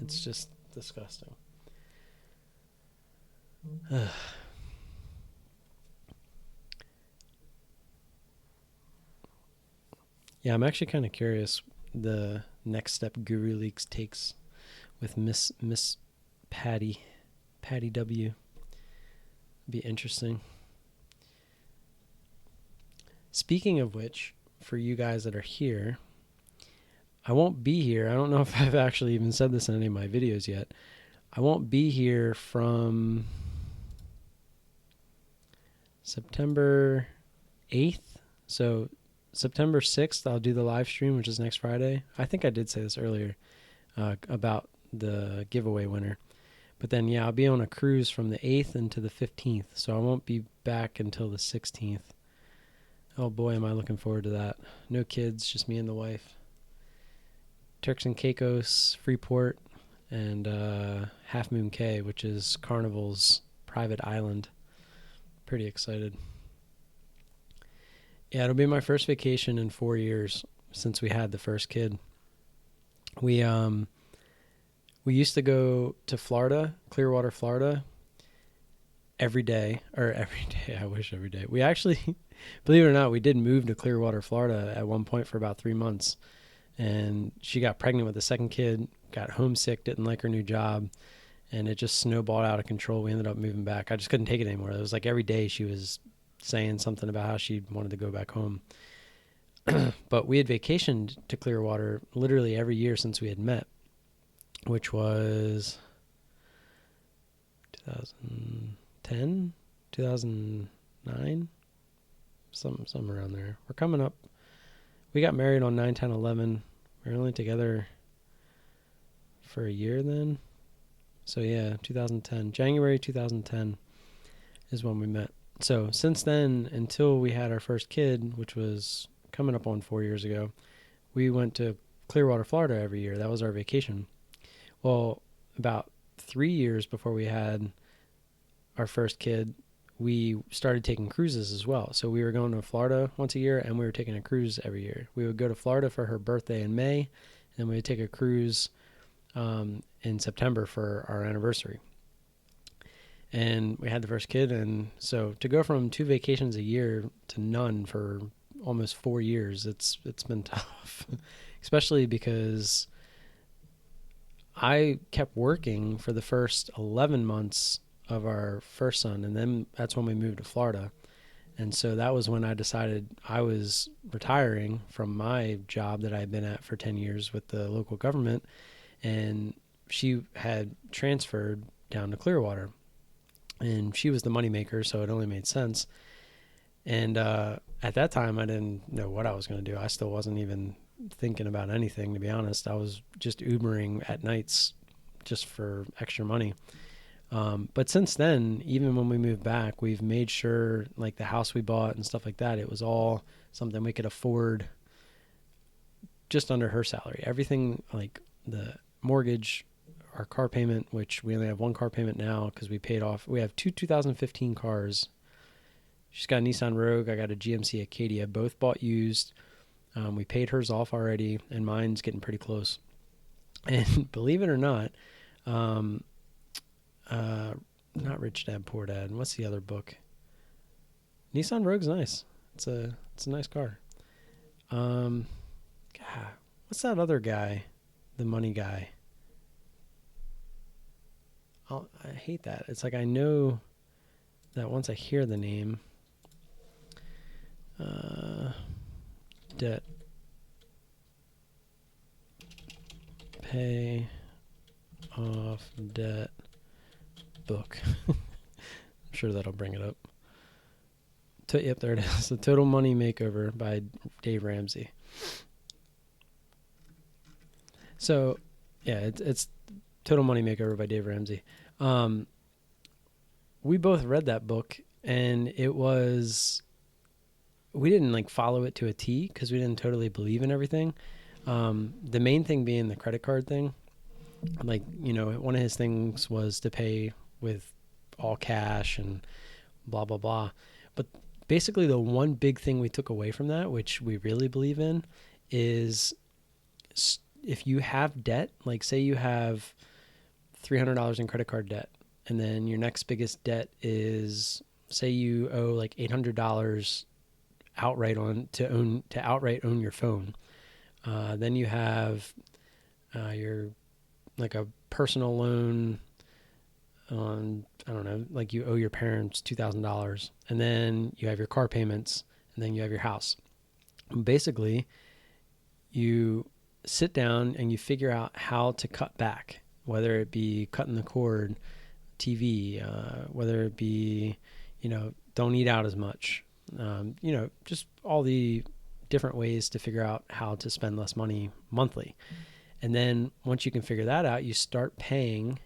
It's just disgusting. Yeah, I'm actually kind of curious the next step Guru Leaks takes with Miss Patty W. Be interesting. Speaking of which, for you guys that are here, I won't be here. I don't know if I've actually even said this in any of my videos yet. I won't be here from September 8th. So September 6th, I'll do the live stream, which is next Friday. I think I did say this earlier about the giveaway winner. But then, yeah, I'll be on a cruise from the 8th into the 15th, so I won't be back until the 16th. Oh, boy, am I looking forward to that. No kids, just me and the wife. Turks and Caicos, Freeport, and Half Moon Cay, which is Carnival's private island. Pretty excited. Yeah, it'll be my first vacation in 4 years since we had the first kid. We used to go to Florida, Clearwater, Florida, every day. I wish every day. We actually, believe it or not, we did move to Clearwater, Florida at one point for about 3 months. And she got pregnant with the second kid, got homesick, didn't like her new job, and it just snowballed out of control. We ended up moving back. I just couldn't take it anymore. It was like every day she was saying something about how she wanted to go back home. But we had vacationed to Clearwater literally every year since we had met, which was 2010, 2009, something around there. We're coming up. We got married on 9/10/11. We were only together for a year then. So yeah, 2010, January 2010 is when we met. So since then, until we had our first kid, which was coming up on 4 years ago, we went to Clearwater, Florida every year. That was our vacation. Well, about 3 years before we had our first kid, we started taking cruises as well. So we were going to Florida once a year, and we were taking a cruise every year. We would go to Florida for her birthday in May, and then we would take a cruise in September for our anniversary. And we had the first kid, and so to go from 2 vacations a year to none for almost 4 years, it's been tough, especially because I kept working for the first 11 months of our first son, and then that's when we moved to Florida. And so that was when I decided I was retiring from my job that I had been at for 10 years with the local government, and she had transferred down to Clearwater, and she was the moneymaker, so it only made sense. And at that time, I didn't know what I was going to do. I still wasn't even thinking about anything, to be honest. I was just Ubering at nights just for extra money. But since then, even when we moved back, we've made sure, like the house we bought and stuff like that, it was all something we could afford just under her salary. Everything, like the mortgage, our car payment, which we only have one car payment now because we paid off. We have two 2015 cars. She's got a Nissan Rogue. I got a GMC Acadia, both bought used. We paid hers off already, and mine's getting pretty close. And believe it or not, not Rich Dad Poor Dad. What's the other book? Nissan Rogue's nice. It's a nice car. God, what's that other guy? The money guy. I hate that. It's like I know that once I hear the name. Debt. Pay off debt book. I'm sure that'll bring it up. Yep, there it is. The Total Money Makeover by Dave Ramsey. So, yeah, it's Total Money Makeover by Dave Ramsey. We both read that book, and we didn't like follow it to a T because we didn't totally believe in everything. The main thing being the credit card thing. Like, one of his things was to pay with all cash and blah, blah, blah. But basically the one big thing we took away from that, which we really believe in, is if you have debt, like say you have $300 in credit card debt, and then your next biggest debt is, say you owe like $800 outright to outright own your phone. Then you have your like a personal loan on, I don't know, like you owe your parents $2,000, and then you have your car payments, and then you have your house. And basically, you sit down and you figure out how to cut back, whether it be cutting the cord, TV, whether it be, don't eat out as much, just all the different ways to figure out how to spend less money monthly. And then once you can figure that out, you start paying.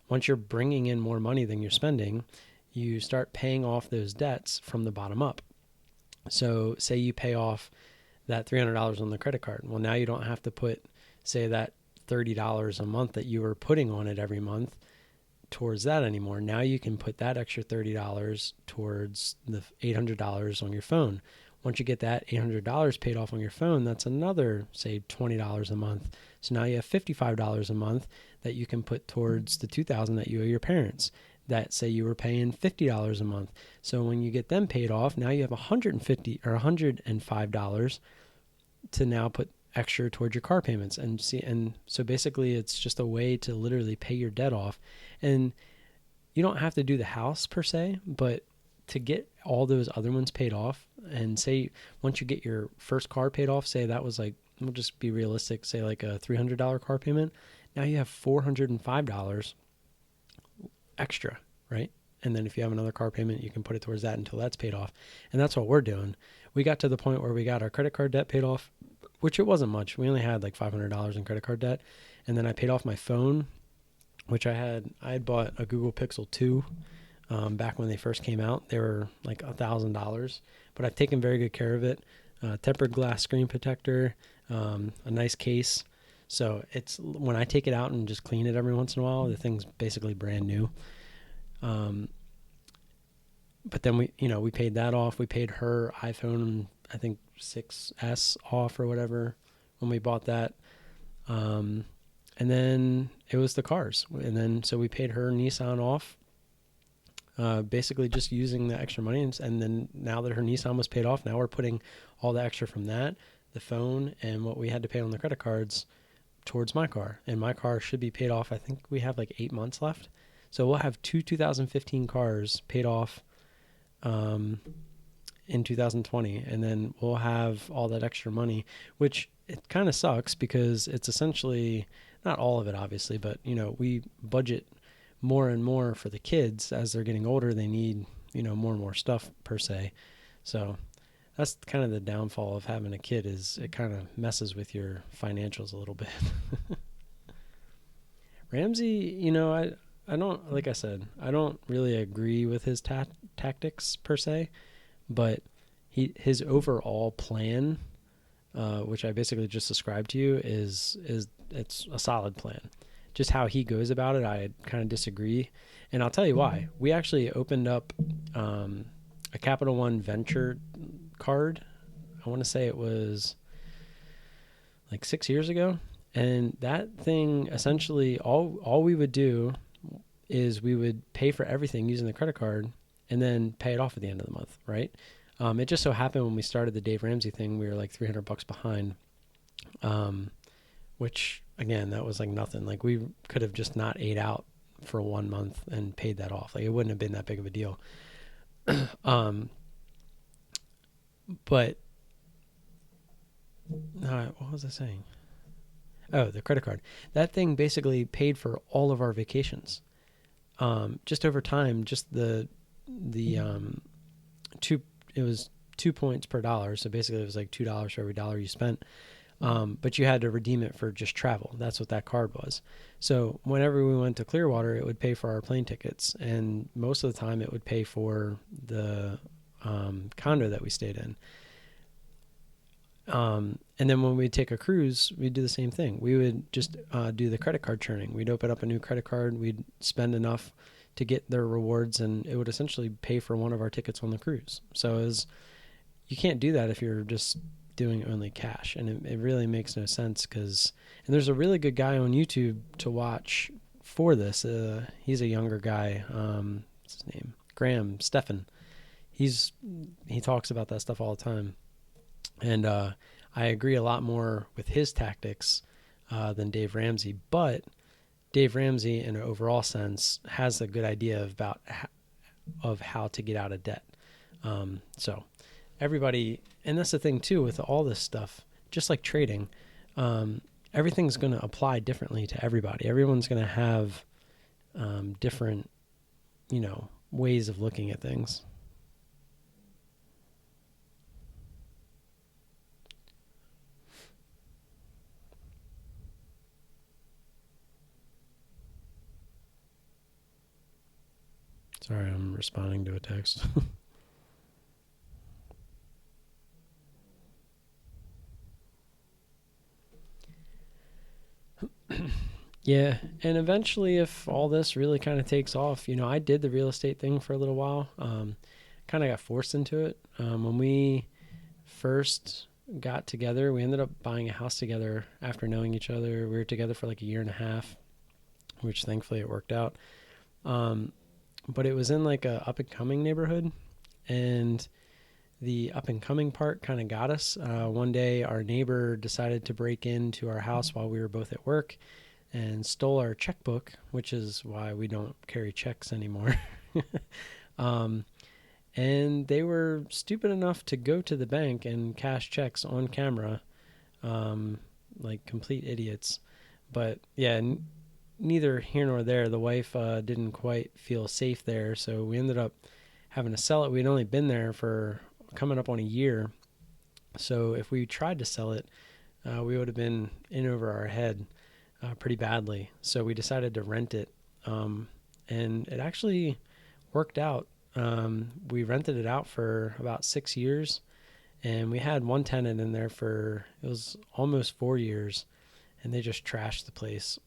Once you're bringing in more money than you're spending, you start paying off those debts from the bottom up. So say you pay off that $300 on the credit card. Well, now you don't have to put, say, that $30 a month that you were putting on it every month towards that anymore. Now you can put that extra $30 towards the $800 on your phone. Once you get that $800 paid off on your phone, that's another, say, $20 a month. So now you have $55 a month that you can put towards the $2,000 that you owe your parents. That, say, you were paying $50 a month. So when you get them paid off, now you have $150 or $105 to now put extra towards your car payments. And so basically it's just a way to literally pay your debt off. And you don't have to do the house per se, but to get all those other ones paid off, and say once you get your first car paid off, say that was like, we'll just be realistic, say like a $300 car payment, now you have $405 extra, right? And then if you have another car payment, you can put it towards that until that's paid off. And that's what we're doing. We got to the point where we got our credit card debt paid off, which it wasn't much. We only had like $500 in credit card debt. And then I paid off my phone, which I had bought a Google Pixel 2 back when they first came out. They were like $1,000, but I've taken very good care of it. Tempered glass screen protector, a nice case. So it's, when I take it out and just clean it every once in a while, the thing's basically brand new. But then we paid that off. We paid her iPhone, I think 6S off or whatever when we bought that. And then it was the cars. And then, so we paid her Nissan off. basically just using the extra money. And then now that her Nissan was paid off, now we're putting all the extra from that, the phone, and what we had to pay on the credit cards towards my car. And my car should be paid off. I think we have like 8 months left. So we'll have two 2015 cars paid off in 2020. And then we'll have all that extra money, which it kind of sucks because it's essentially, not all of it obviously, but we budget more and more for the kids as they're getting older. They need, more and more stuff per se. So that's kind of the downfall of having a kid, is it kind of messes with your financials a little bit. Ramsey, I don't, like I said, I don't really agree with his tactics per se, but his overall plan, which I basically just described to you, is it's a solid plan. Just how he goes about it, I kind of disagree. And I'll tell you why. We actually opened up a Capital One venture card. I want to say it was like 6 years ago. And that thing, essentially, all we would do is we would pay for everything using the credit card and then pay it off at the end of the month, right? It just so happened when we started the Dave Ramsey thing, we were like $300 behind, which, again, that was like nothing. Like, we could have just not ate out for 1 month and paid that off. Like, it wouldn't have been that big of a deal. But what was I saying? Oh, the credit card. That thing basically paid for all of our vacations. Just over time, just the it was 2 points per dollar. So basically it was like $2 for every dollar you spent. But you had to redeem it for just travel. That's what that card was. So whenever we went to Clearwater, it would pay for our plane tickets. And most of the time it would pay for the condo that we stayed in. And then when we'd take a cruise, we'd do the same thing. We would just do the credit card churning. We'd open up a new credit card. We'd spend enough to get their rewards, and it would essentially pay for one of our tickets on the cruise. So you can't do that if you're just doing only cash. And it really makes no sense and there's a really good guy on YouTube to watch for this. He's a younger guy. What's his name? Graham Stephan. He talks about that stuff all the time. And I agree a lot more with his tactics than Dave Ramsey. But Dave Ramsey, in an overall sense, has a good idea of how to get out of debt. So everybody, and that's the thing too with all this stuff, just like trading, everything's going to apply differently to everybody. Everyone's going to have different, ways of looking at things. Sorry, I'm responding to a text. Yeah, and eventually, if all this really kind of takes off, I did the real estate thing for a little while. Kind of got forced into it. When we first got together, we ended up buying a house together after knowing each other. We were together for like a year and a half, which thankfully it worked out. But it was in like a up and coming neighborhood, and the up and coming part kind of got us. One day our neighbor decided to break into our house while we were both at work and stole our checkbook, which is why we don't carry checks anymore. And they were stupid enough to go to the bank and cash checks on camera, like complete idiots. But yeah, neither here nor there. The wife didn't quite feel safe there, so we ended up having to sell it. We'd only been there for coming up on a year, so if we tried to sell it, we would have been in over our head pretty badly. So we decided to rent it, and it actually worked out. We rented it out for about 6 years, and we had one tenant in there it was almost 4 years, and they just trashed the place.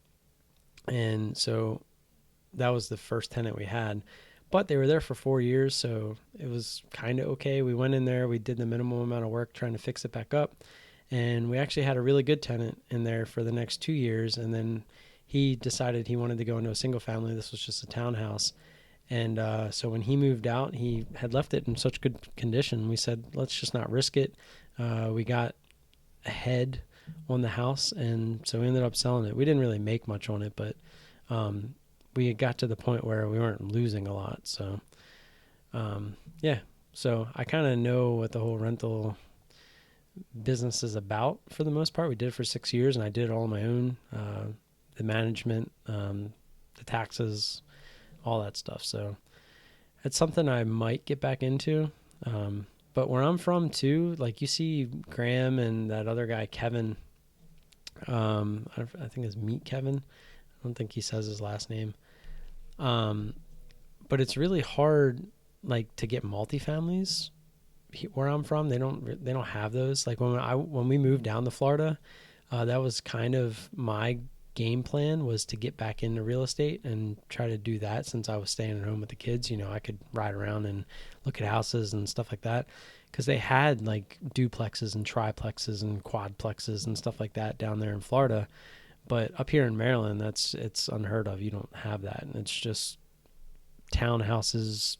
And so that was the first tenant we had, but they were there for 4 years. So it was kind of okay. We went in there, we did the minimum amount of work trying to fix it back up. And we actually had a really good tenant in there for the next 2 years. And then he decided he wanted to go into a single family. This was just a townhouse. And so when he moved out, he had left it in such good condition. We said, let's just not risk it. We got ahead on the house, and so we ended up selling it. We didn't really make much on it, but we got to the point where we weren't losing a lot. So yeah, so I kind of know what the whole rental business is about for the most part. We did it for 6 years, and I did it all on my own. The management, the taxes, all that stuff. So it's something I might get back into. But where I'm from too, like you see Graham and that other guy, Kevin, I think it's Meet Kevin. I don't think he says his last name. But it's really hard, like, to get multifamilies where I'm from. They don't have those. Like when we moved down to Florida, that was kind of my game plan, was to get back into real estate and try to do that. Since I was staying at home with the kids, I could ride around and look at houses and stuff like that, because they had like duplexes and triplexes and quadplexes and stuff like that down there in Florida. But up here in Maryland, it's unheard of. You don't have that. And it's just townhouses.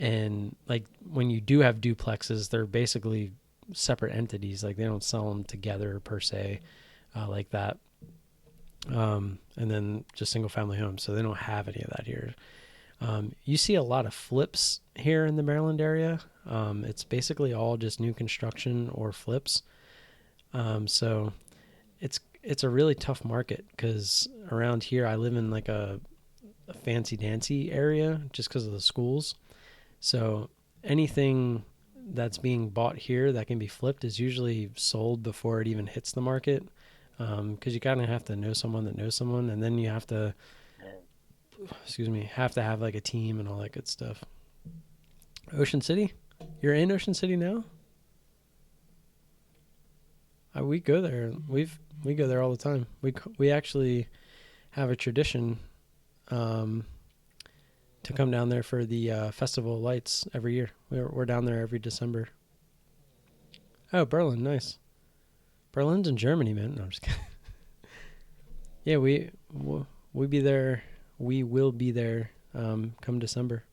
And like when you do have duplexes, they're basically separate entities. Like they don't sell them together per se, like that. And then just single family homes. So they don't have any of that here. You see a lot of flips here in the Maryland area. It's basically all just new construction or flips. So it's a really tough market, because around here I live in like a fancy dancy area just because of the schools. So anything that's being bought here that can be flipped is usually sold before it even hits the market. Because you kind of have to know someone that knows someone, and then you have to have like a team and all that good stuff. Ocean City? You're in Ocean City now? We go there. We go there all the time. We actually have a tradition to come down there for the Festival of Lights every year. We're down there every December. Oh, Berlin, nice. Berlin's in Germany, man. No, I'm just kidding. Yeah, we'll be there. We will be there come December.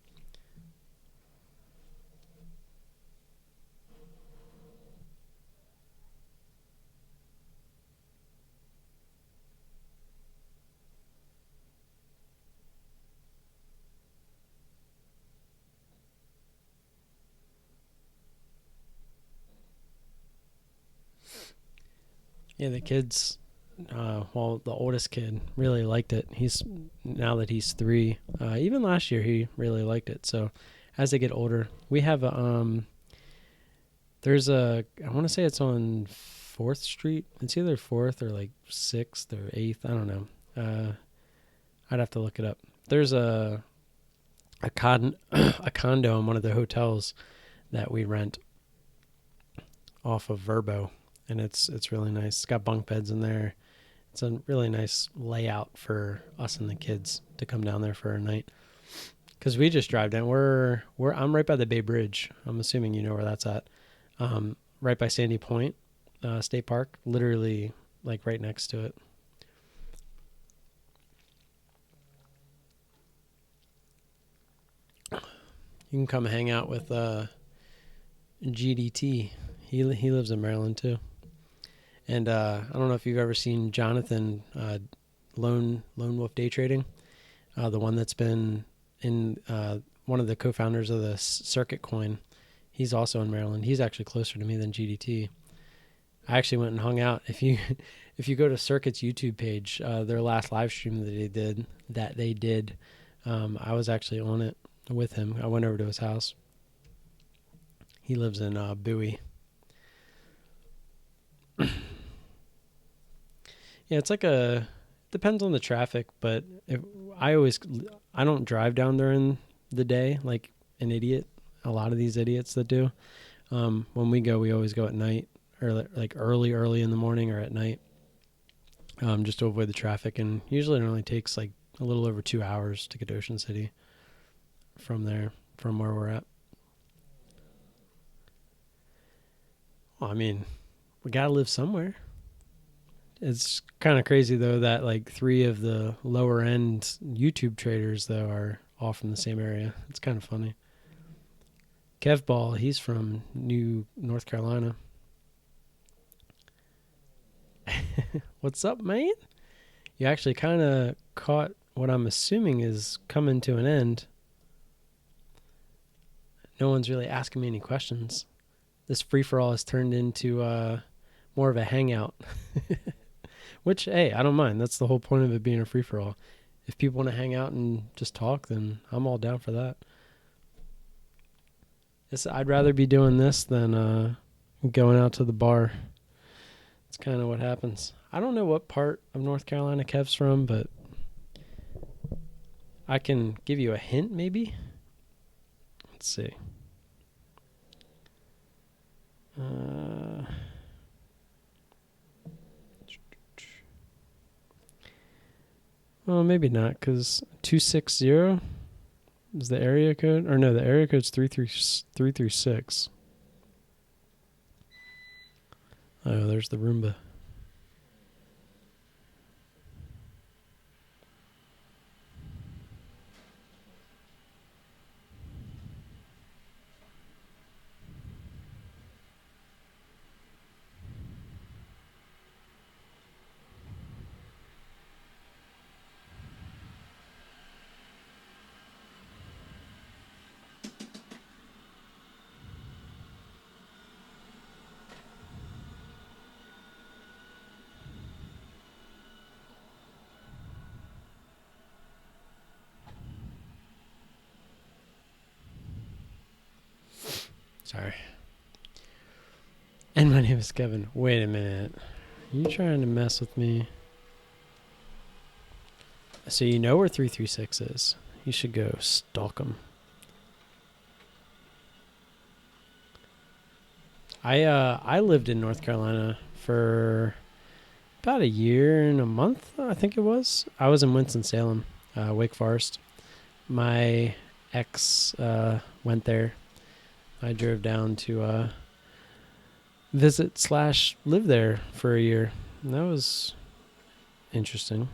Yeah, the kids, the oldest kid really liked it. Now that he's 3, even last year he really liked it. So as they get older, we have there's I want to say it's on 4th Street. It's either 4th or like 6th or 8th. I don't know. I'd have to look it up. There's a condo in one of the hotels that we rent off of Verbo. And it's really nice. It's got bunk beds in there. It's a really nice layout for us and the kids to come down there for a night. Because we just drive down. I'm right by the Bay Bridge. I'm assuming you know where that's at. Right by Sandy Point State Park. Literally, like right next to it. You can come hang out with GDT. He lives in Maryland too. And I don't know if you've ever seen Jonathan, Lone Wolf Day Trading, the one that's been in one of the co-founders of the Circuit Coin. He's also in Maryland. He's actually closer to me than GDT. I actually went and hung out. If you go to Circuit's YouTube page, their last live stream that they did, I was actually on it with him. I went over to his house. He lives in Bowie. Yeah, it's like depends on the traffic, but I don't drive down during the day like an idiot. A lot of these idiots that do. When we always go at night, or like early in the morning or at night, just to avoid the traffic. And usually it only takes like a little over 2 hours to get to Ocean City from where we're at. Well, I mean, we gotta live somewhere. It's kind of crazy though that like 3 of the lower end YouTube traders though are all from the same area. It's kind of funny. Kev Ball, he's from North Carolina. What's up, man? You actually kind of caught what I'm assuming is coming to an end. No one's really asking me any questions. This free-for-all has turned into more of a hangout. Which, hey, I don't mind. That's the whole point of it being a free-for-all. If people want to hang out and just talk, then I'm all down for that. I'd rather be doing this than going out to the bar. It's kind of what happens. I don't know what part of North Carolina Kev's from, but I can give you a hint, maybe. Let's see. Well, maybe not, because 260 is the area code. Or no, the area code's 336. Oh, there's the Roomba. Sorry. And my name is Kevin. Wait a minute. Are you trying to mess with me? So you know where 336 is. You should go stalk them. I lived in North Carolina for about a year and a month, I think it was. I was in Winston-Salem, Wake Forest. My ex went there. I drove down to visit/live there for a year. And that was interesting.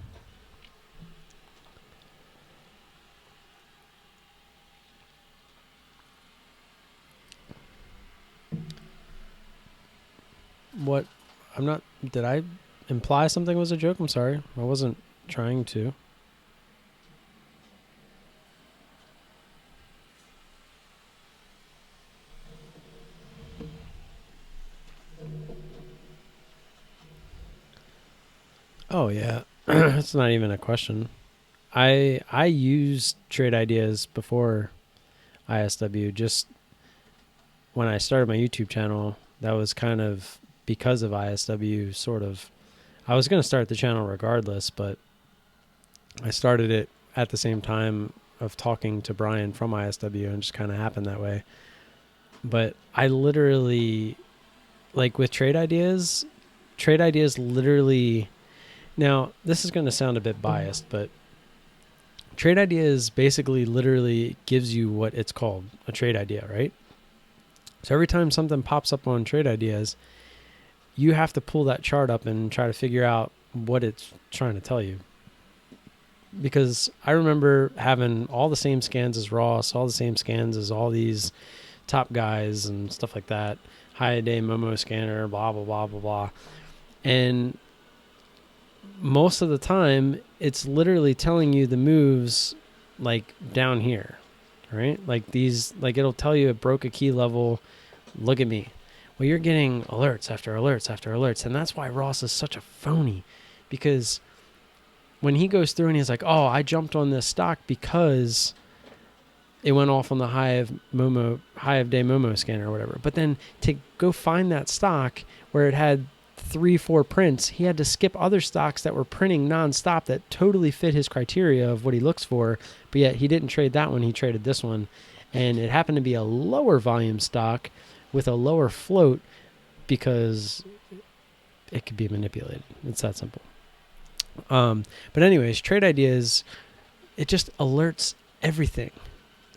What? Did I imply something was a joke? I'm sorry. I wasn't trying to. Oh yeah, that's not even a question. I used trade ideas before ISW. Just when I started my YouTube channel, that was kind of because of ISW. Sort of, I was going to start the channel regardless, but I started it at the same time of talking to Brian from ISW, and just kind of happened that way. But I literally, like with trade ideas literally. Now, this is going to sound a bit biased, but trade ideas basically literally gives you what it's called, a trade idea, right? So every time something pops up on trade ideas, you have to pull that chart up and try to figure out what it's trying to tell you. Because I remember having all the same scans as Ross, all the same scans as all these top guys and stuff like that. High day Momo scanner, blah, blah, blah, blah, blah. And most of the time, it's literally telling you the moves like down here, right? Like these, like it'll tell you it broke a key level. Look at me. Well, you're getting alerts after alerts after alerts. And that's why Ross is such a phony, because when he goes through and he's like, oh, I jumped on this stock because it went off on the high of day Momo scanner or whatever. But then to go find that stock where it had 3-4 prints, he had to skip other stocks that were printing nonstop that totally fit his criteria of what he looks for, but yet he didn't trade that one, he traded this one. And it happened to be a lower volume stock with a lower float because it could be manipulated. It's that simple. But anyways, trade ideas, it just alerts everything.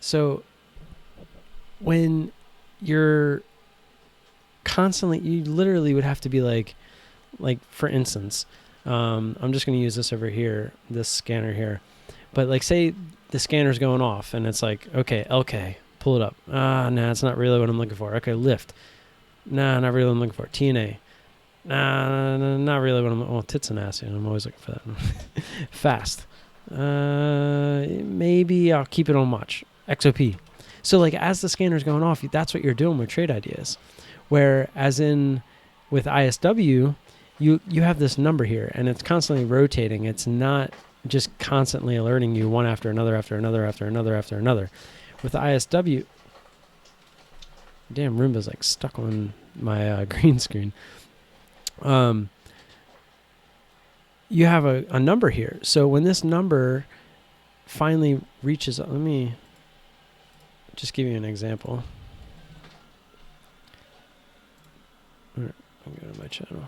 So when you're constantly, you literally would have to be like for instance, I'm just going to use this over here, this scanner here. But like say the scanner's going off and it's like, okay, LK, pull it up. Nah, it's not really what I'm looking for. Okay, lift. Nah, not really what I'm looking for. TNA. Nah, not really what I'm, well, tits and ass, I'm always looking for that. Fast. Maybe I'll keep it on watch. XOP. So like as the scanner's going off, that's what you're doing with trade ideas. Where as in with ISW, you have this number here and it's constantly rotating. It's not just constantly alerting you one after another, after another, after another, after another. With ISW, damn, Roomba's like stuck on my green screen. You have a number here. So when this number finally reaches, let me just give you an example. I'll go to my channel.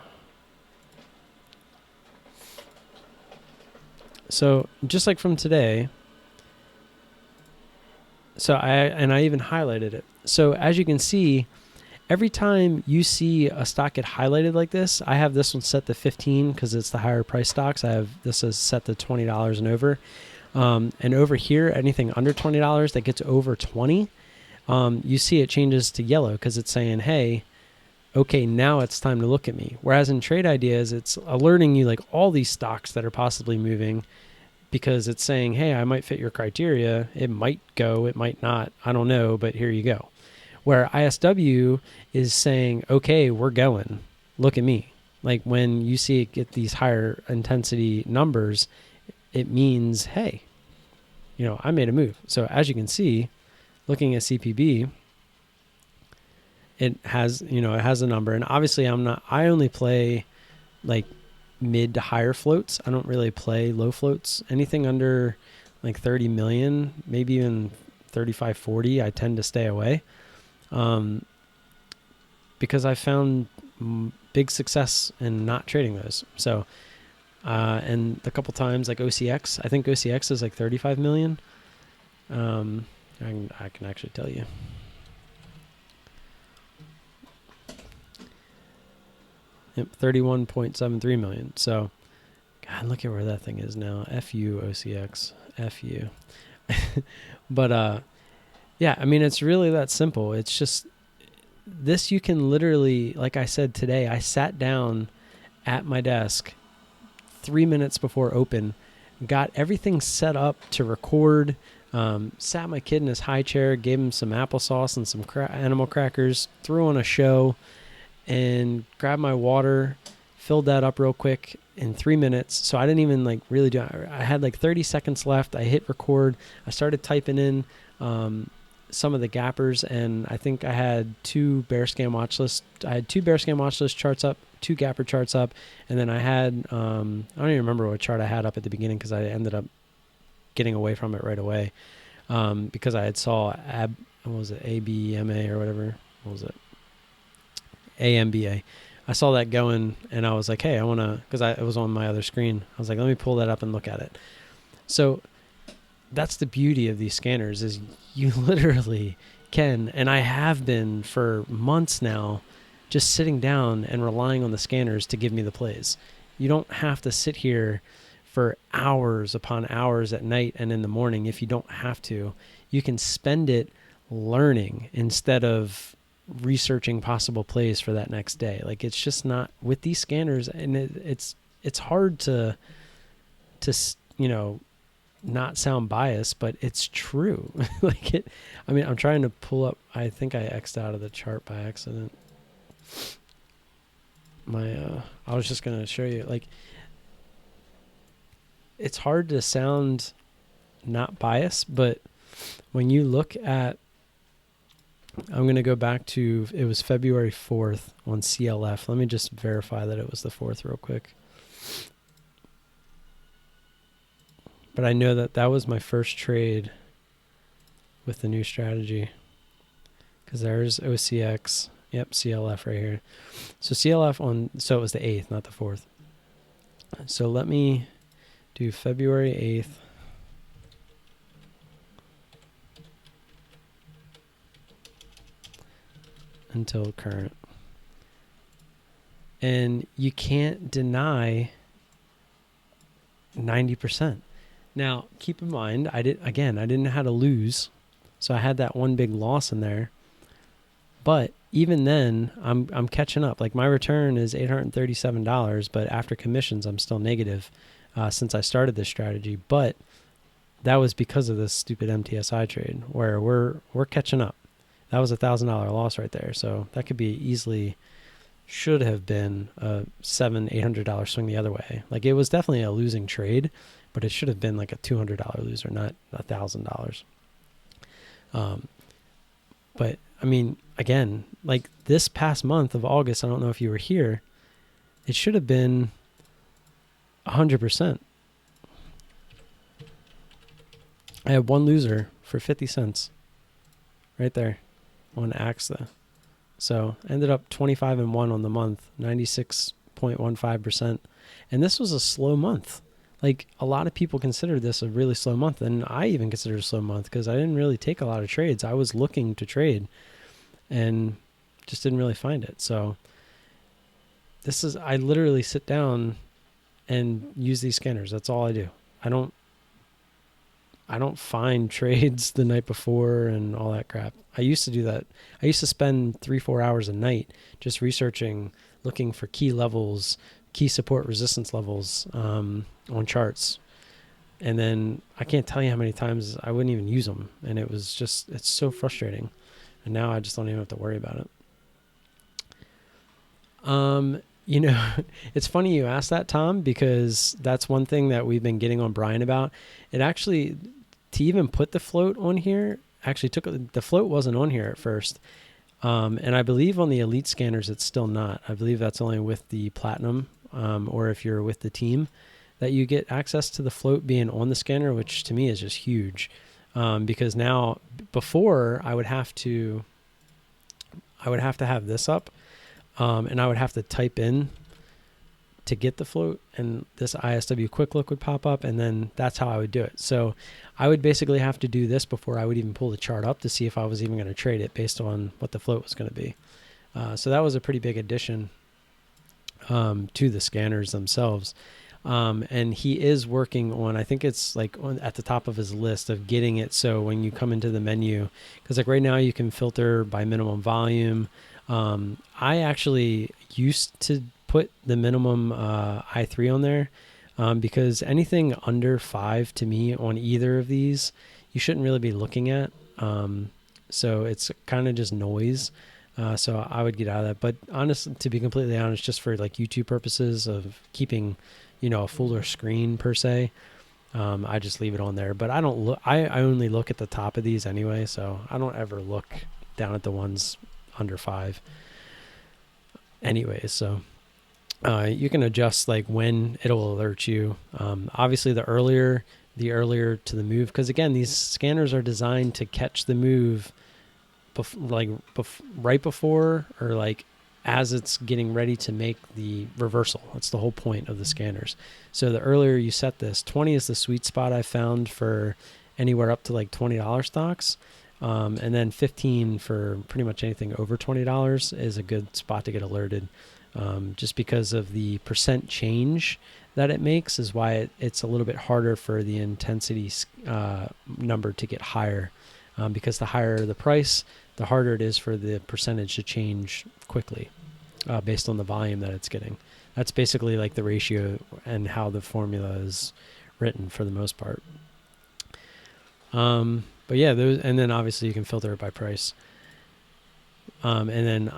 So just like from today, so I even highlighted it. So as you can see, every time you see a stock get highlighted like this, I have this one set to 15 because it's the higher price stocks. I have this is set to $20 and over. And over here, anything under $20 that gets over 20, you see it changes to yellow because it's saying, hey, okay, now it's time to look at me. Whereas in trade ideas, it's alerting you like all these stocks that are possibly moving because it's saying, hey, I might fit your criteria. It might go, it might not. I don't know, but here you go. Where ISW is saying, okay, we're going. Look at me. Like when you see it get these higher intensity numbers, it means, hey, I made a move. So as you can see, looking at CPB, it has, it has a number. And obviously I only play like mid to higher floats. I don't really play low floats. Anything under like 30 million, maybe even 35, 40, I tend to stay away. Because I found big success in not trading those. So, and a couple times like OCX, I think OCX is like 35 million. I can actually tell you. Yep, 31.73 million. So, God, look at where that thing is now. FU OCX, FU. But, yeah, I mean, it's really that simple. It's just this you can literally, like I said today, I sat down at my desk 3 minutes before open, got everything set up to record, sat my kid in his high chair, gave him some applesauce and some animal crackers, threw on a show, and grabbed my water, filled that up real quick in 3 minutes. So I didn't even like really do it. I had like 30 seconds left. I hit record. I started typing in some of the gappers, and I think I had two bear scan watch list charts up, two gapper charts up, and then I had I don't even remember what chart I had up at the beginning because I ended up getting away from it right away because I had saw what was it, ABMA or whatever, what was it, AMBA. I saw that going, and I was like, hey, I want to, because it was on my other screen. I was like, let me pull that up and look at it. So that's the beauty of these scanners is you literally can, and I have been for months now, just sitting down and relying on the scanners to give me the plays. You don't have to sit here for hours upon hours at night and in the morning if you don't have to. You can spend it learning instead of researching possible plays for that next day. Like it's just not with these scanners, and it's hard to not sound biased, but it's true. I'm trying to pull up, I think I X'd out of the chart by accident. I was just going to show you, like, it's hard to sound not biased, but when you look at, I'm going to go back to, it was February 4th on CLF. Let me just verify that it was the 4th real quick. But I know that was my first trade with the new strategy. Because there's OCX. Yep, CLF right here. So CLF so it was the 8th, not the 4th. So let me do February 8th. Until current. And you can't deny 90%. Now, keep in mind, I didn't know how to lose. So I had that one big loss in there. But even then, I'm catching up. Like my return is $837, but after commissions, I'm still negative since I started this strategy. But that was because of this stupid MTSI trade where we're catching up. That was $1,000 loss right there. So that could be easily, should have been a $700-800 swing the other way. Like it was definitely a losing trade, but it should have been like a $200 loser, not $1,000. But I mean, again, like this past month of August, I don't know if you were here, it should have been 100%. I had one loser for 50 cents right there on AXA. So ended up 25-1 on the month, 96.15%. And this was a slow month. Like a lot of people consider this a really slow month. And I even consider it a slow month because I didn't really take a lot of trades. I was looking to trade and just didn't really find it. So I literally sit down and use these scanners. That's all I do. I don't find trades the night before and all that crap. I used to do that. I used to spend 3-4 hours a night just researching, looking for key levels, key support resistance levels on charts. And then I can't tell you how many times I wouldn't even use them. And it's so frustrating. And now I just don't even have to worry about it. It's funny you asked that, Tom, because that's one thing that we've been getting on Brian about. It actually, to even put the float on here, the float wasn't on here at first. And I believe on the elite scanners, it's still not. I believe that's only with the platinum, or if you're with the team, that you get access to the float being on the scanner, which to me is just huge. Because now, before I would have to have this up, and I would have to type in to get the float, and this ISW quick look would pop up, and then that's how I would do it. So I would basically have to do this before I would even pull the chart up to see if I was even going to trade it based on what the float was going to be. So that was a pretty big addition to the scanners themselves. And he is working on, I think it's like at the top of his list of getting it so when you come into the menu, because like right now you can filter by minimum volume. I actually used to put the minimum I3 on there because anything under 5 to me on either of these, you shouldn't really be looking at. So it's kind of just noise. So I would get out of that. But honestly, to be completely honest, just for like YouTube purposes of keeping, a fuller screen per se, I just leave it on there. But I don't look. I only look at the top of these anyway, so I don't ever look down at the ones under 5. Anyways, so you can adjust like when it'll alert you. Obviously, the earlier to the move, because again, these scanners are designed to catch the move, right before or like as it's getting ready to make the reversal. That's the whole point of the scanners. So the earlier you set this, 20 is the sweet spot I found for anywhere up to like $20 stocks. And then 15 for pretty much anything over $20 is a good spot to get alerted. Just because of the percent change that it makes is why it's a little bit harder for the intensity number to get higher. Because the higher the price, the harder it is for the percentage to change quickly based on the volume that it's getting. That's basically like the ratio and how the formula is written for the most part. But yeah, those, and then obviously you can filter it by price. And then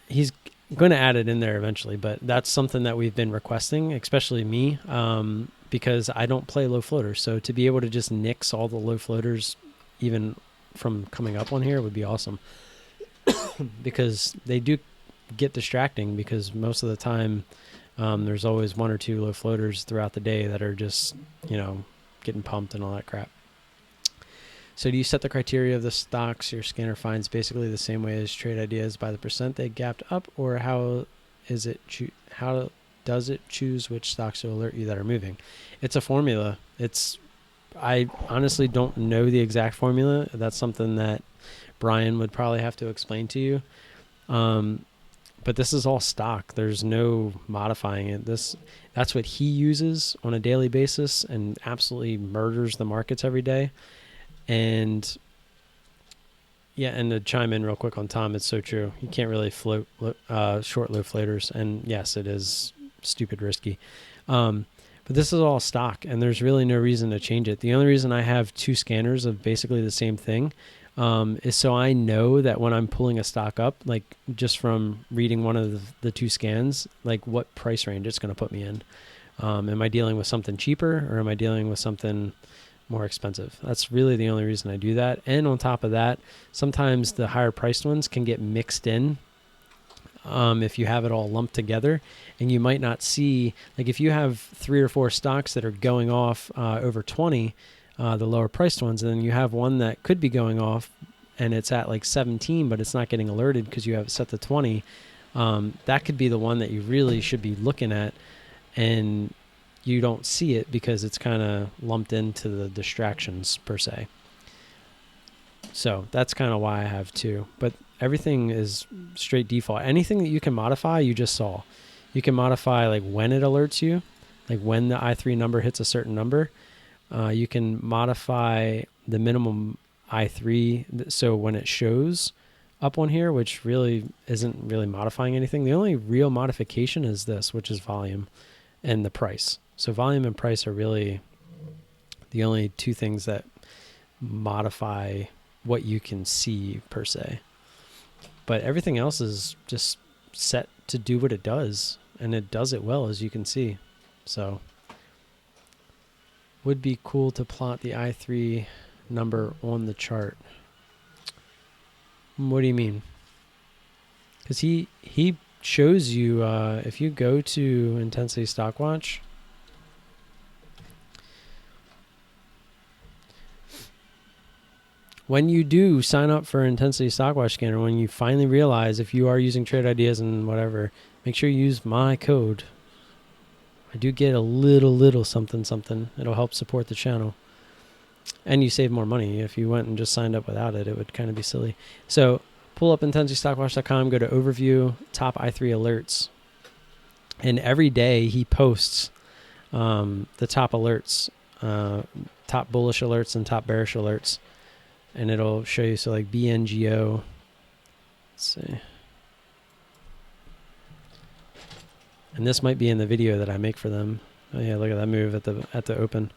he's going to add it in there eventually, but that's something that we've been requesting, especially me, because I don't play low floaters. So to be able to just nix all the low floaters, even from coming up on here, would be awesome. Because they do get distracting, because most of the time there's always 1 or 2 low floaters throughout the day that are just, getting pumped and all that crap. So do you set the criteria of the stocks your scanner finds basically the same way as trade ideas by the percent they gapped up, or how does it choose which stocks to alert you that are moving? It's a formula. I honestly don't know the exact formula. That's something that Brian would probably have to explain to you. but this is all stock. There's no modifying it. That's what he uses on a daily basis and absolutely murders the markets every day. And yeah, and to chime in real quick on Tom, it's so true. You can't really float short low floaters, and yes, it is stupid risky. But this is all stock, and there's really no reason to change it. The only reason I have two scanners of basically the same thing is so I know that when I'm pulling a stock up, like just from reading one of the two scans, like what price range it's going to put me in. Am I dealing with something cheaper, or am I dealing with something more expensive? That's really the only reason I do that. And on top of that, sometimes the higher priced ones can get mixed in if you have it all lumped together, and you might not see, like if you have 3 or 4 stocks that are going off over 20, the lower priced ones, and then you have one that could be going off and it's at like 17, but it's not getting alerted because you have it set to 20. That could be the one that you really should be looking at, and you don't see it because it's kind of lumped into the distractions per se. So that's kind of why I have two, but everything is straight default. Anything that you can modify, you just saw. You can modify like when it alerts you, like when the I3 number hits a certain number. You can modify the minimum I3, so when it shows up on here, which really isn't really modifying anything. The only real modification is this, which is volume and the price. So volume and price are really the only two things that modify what you can see per se. But everything else is just set to do what it does, and it does it well, as you can see. So would be cool to plot the I3 number on the chart. What do you mean? Because he shows you, if you go to Intensity Stock Watch, when you do sign up for Intensity Stock Watch Scanner, when you finally realize if you are using Trade Ideas and whatever, make sure you use my code. I do get a little something. It'll help support the channel. And you save more money. If you went and just signed up without it, it would kind of be silly. So pull up intensitystockwatch.com, go to overview, top I3 alerts. And every day he posts the top alerts, top bullish alerts and top bearish alerts. And it'll show you, so like BNGO, let's see. And this might be in the video that I make for them. Oh yeah, look at that move at the open.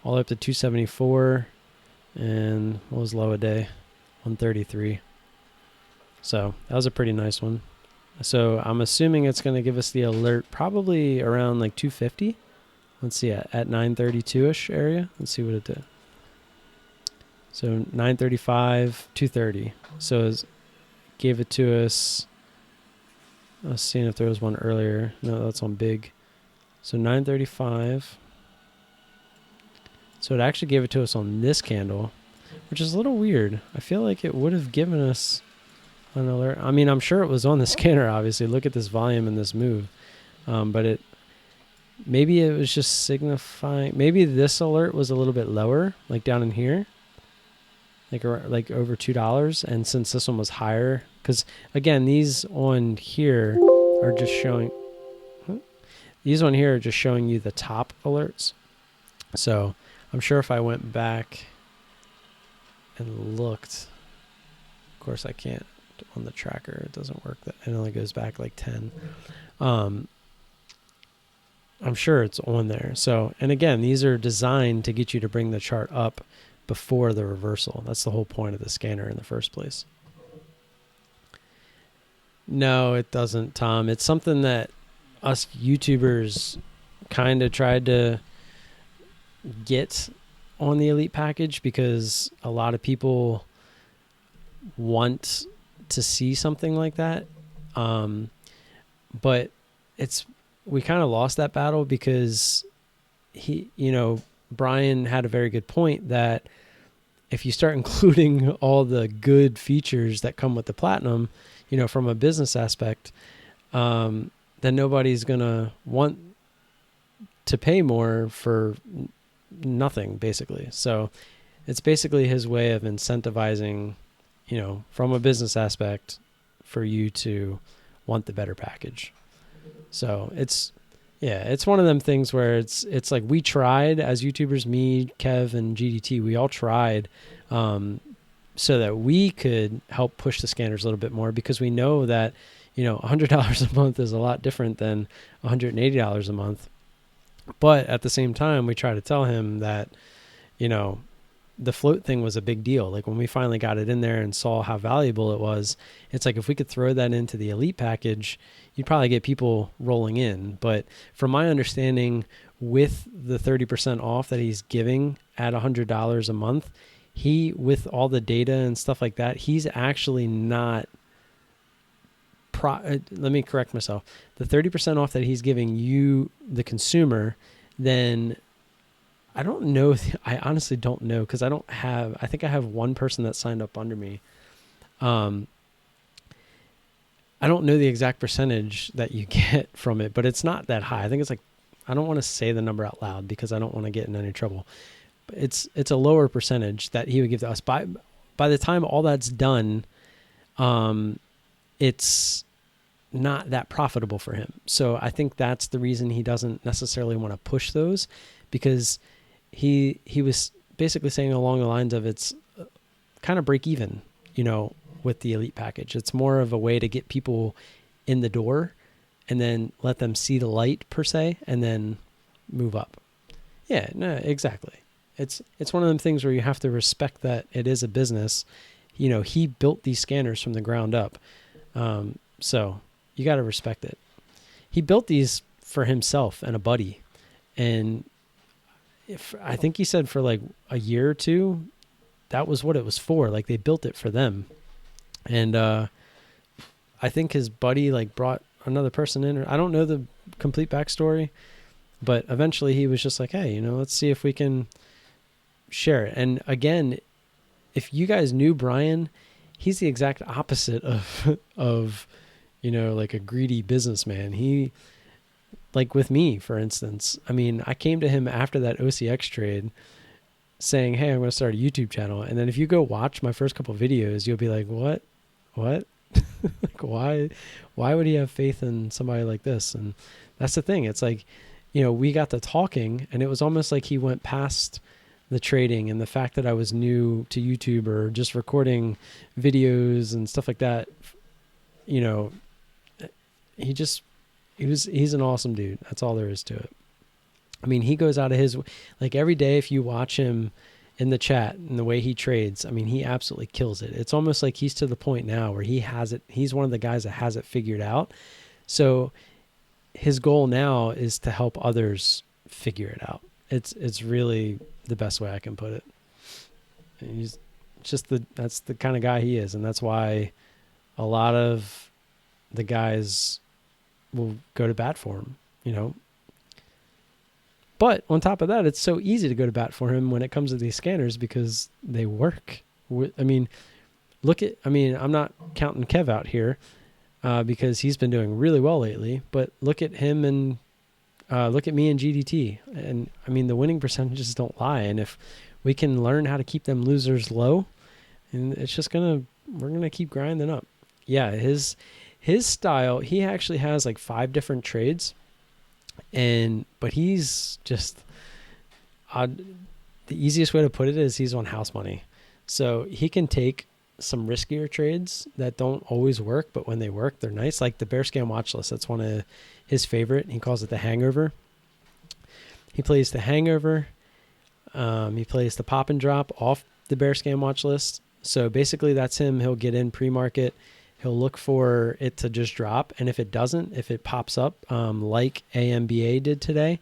All the way up to 274, and what was low a day? 133. So that was a pretty nice one. So I'm assuming it's going to give us the alert probably around like 250. Let's see, at 932-ish area. Let's see what it did. So 935, 230. So gave it to us. I was seeing if there was one earlier. No, that's on big. So 935. So it actually gave it to us on this candle, which is a little weird. I feel like it would have given us an alert. I mean, I'm sure it was on the scanner, obviously. Look at this volume and this move. But maybe it was just signifying, maybe this alert was a little bit lower, like down in here, like over $2. And since this one was higher, because again, these on here are just showing, these on here are just showing you the top alerts. So I'm sure if I went back and looked, of course I can't on the tracker, it doesn't work, that it only goes back like 10. I'm sure it's on there. So, and again, these are designed to get you to bring the chart up before the reversal. That's the whole point of the scanner in the first place. No, it doesn't, Tom. It's something that us YouTubers kind of tried to get on the Elite package because a lot of people want to see something like that. But we kind of lost that battle because Brian had a very good point that if you start including all the good features that come with the Platinum, from a business aspect, then nobody's going to want to pay more for nothing, basically. So it's basically his way of incentivizing, from a business aspect for you to want the better package. So it's one of them things where it's like we tried as YouTubers, me, Kev, and GDT, we all tried so that we could help push the scanners a little bit more, because we know that, $100 a month is a lot different than $180 a month. But at the same time, we try to tell him that, the float thing was a big deal. Like when we finally got it in there and saw how valuable it was, it's like if we could throw that into the elite package, you'd probably get people rolling in. But from my understanding, with the 30% off that he's giving at $100 a month, with all the data and stuff like that, he's actually not let me correct myself. The 30% off that he's giving you, the consumer, then I don't know. I honestly don't know, because I think I have one person that signed up under me. I don't know the exact percentage that you get from it, but it's not that high. I think it's like, I don't want to say the number out loud because I don't want to get in any trouble. But it's a lower percentage that he would give to us. By the time all that's done, it's not that profitable for him. So I think that's the reason he doesn't necessarily want to push those, because he was basically saying along the lines of, it's kind of break even, with the elite package. It's more of a way to get people in the door and then let them see the light per se, and then move up. Yeah, no, exactly. It's one of them things where you have to respect that it is a business. He built these scanners from the ground up. So you got to respect it. He built these for himself and a buddy. And I think he said for like a year or two, that was what it was for. Like they built it for them. And I think his buddy like brought another person in. I don't know the complete backstory, but eventually he was just like, hey, let's see if we can share it. And again, if you guys knew Brian, he's the exact opposite of like a greedy businessman. He, like with me, for instance, I came to him after that OCX trade saying, hey, I'm going to start a YouTube channel. And then if you go watch my first couple of videos, you'll be like, what? Like, why would he have faith in somebody like this? And that's the thing. It's like, we got to talking, and it was almost like he went past the trading and the fact that I was new to YouTube or just recording videos and stuff like that. He's an awesome dude. That's all there is to it. He goes out of his, like every day, if you watch him in the chat and the way he trades, he absolutely kills it. It's almost like he's to the point now where he has it. He's one of the guys that has it figured out. So his goal now is to help others figure it out. It's really the best way I can put it. And that's the kind of guy he is. And that's why a lot of the guys will go to bat for him, But on top of that, it's so easy to go to bat for him when it comes to these scanners, because they work. I'm not counting Kev out here because he's been doing really well lately, but look at him and look at me and GDT. And the winning percentages don't lie. And if we can learn how to keep them losers low, and it's just we're going to keep grinding up. Yeah. His style, he actually has like 5 different trades. But he's just the easiest way to put it is he's on house money. So he can take some riskier trades that don't always work, but when they work, they're nice. Like the bear scam watch list. That's one of his favorite. He calls it the hangover. He plays the hangover. He plays the pop and drop off the bear scam watch list. So basically that's him. He'll get in pre-market. He'll look for it to just drop. And if it doesn't, if it pops up like AMBA did today,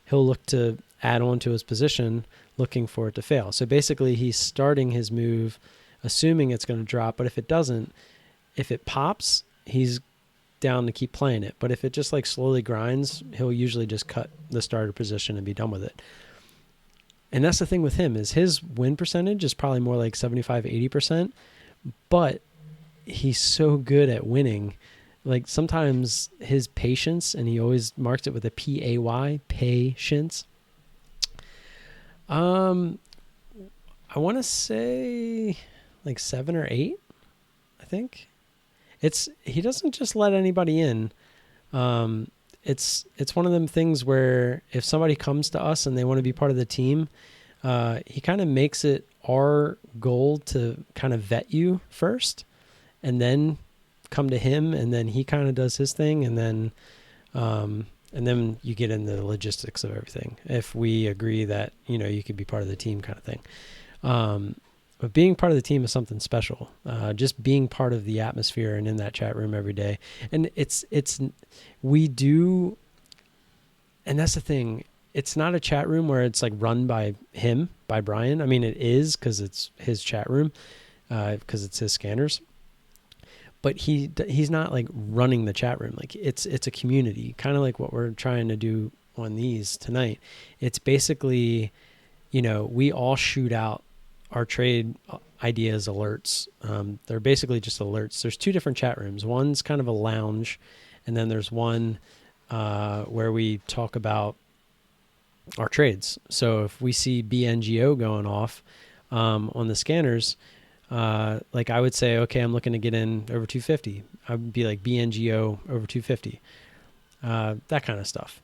he'll look to add on to his position looking for it to fail. So basically he's starting his move assuming it's going to drop. But if it doesn't, if it pops, he's down to keep playing it. But if it just like slowly grinds, he'll usually just cut the starter position and be done with it. And that's the thing with him is his win percentage is probably more like 75, 80%. But he's so good at winning. Like sometimes his patience, and he always marks it with a PAY, patience. I want to say like 7 or 8, I think. he doesn't just let anybody in. It's one of them things where if somebody comes to us and they want to be part of the team, he kind of makes it our goal to kind of vet you first and then come to him, and then he kind of does his thing, and then you get into the logistics of everything. If we agree that, you could be part of the team kind of thing. But being part of the team is something special. Just being part of the atmosphere and in that chat room every day. And we do, and that's the thing. It's not a chat room where it's like run by him, by Brian. I mean, it is because it's his chat room, because it's his scanners. But he's not like running the chat room. Like it's a community, kind of like what we're trying to do on these tonight. It's basically, we all shoot out our trade ideas alerts. They're basically just alerts. There's two different chat rooms. One's kind of a lounge, and then there's one where we talk about our trades. So if we see BNGO going off on the scanners, like I would say, okay, I'm looking to get in over 250. I would be like BNGO over 250, that kind of stuff.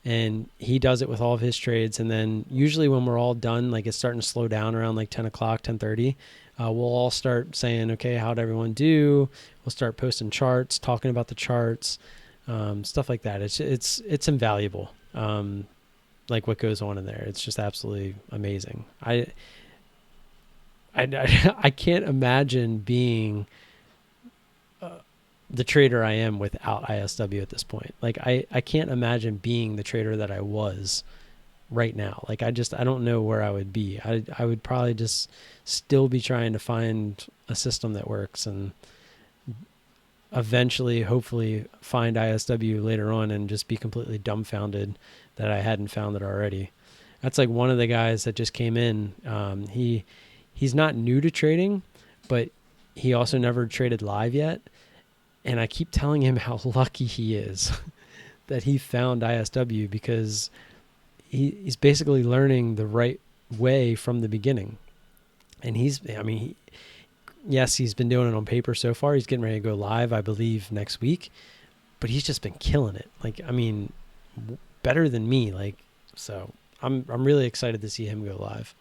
And he does it with all of his trades. And then usually when we're all done, like it's starting to slow down around like 10 o'clock, 10:30, we'll all start saying, okay, how'd everyone do? We'll start posting charts, talking about the charts, stuff like that. It's invaluable. Like what goes on in there. It's just absolutely amazing. I can't imagine being the trader I am without ISW at this point. Like I can't imagine being the trader that I was right now. Like I don't know where I would be. I would probably just still be trying to find a system that works, and eventually hopefully find ISW later on and just be completely dumbfounded that I hadn't found it already. That's like one of the guys that just came in. He's not new to trading, but he also never traded live yet. And I keep telling him how lucky he is that he found ISW, because he's basically learning the right way from the beginning. And yes, he's been doing it on paper so far. He's getting ready to go live, I believe, next week. But he's just been killing it. Like, I mean, better than me. Like, so I'm really excited to see him go live.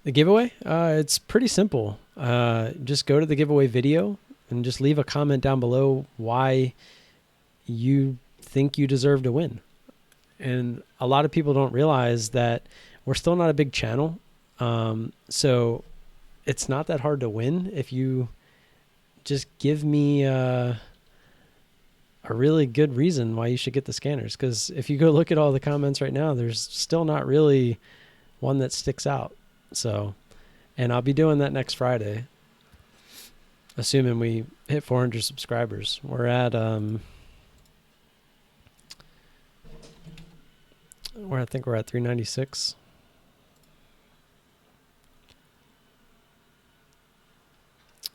The giveaway, it's pretty simple. Just go to the giveaway video and just leave a comment down below why you think you deserve to win. And a lot of people don't realize that we're still not a big channel. So it's not that hard to win if you just give me a really good reason why you should get the scanners. Because if you go look at all the comments right now, there's still not really one that sticks out. So, and I'll be doing that next Friday, assuming we hit 400 subscribers. We're at, I think we're at 396.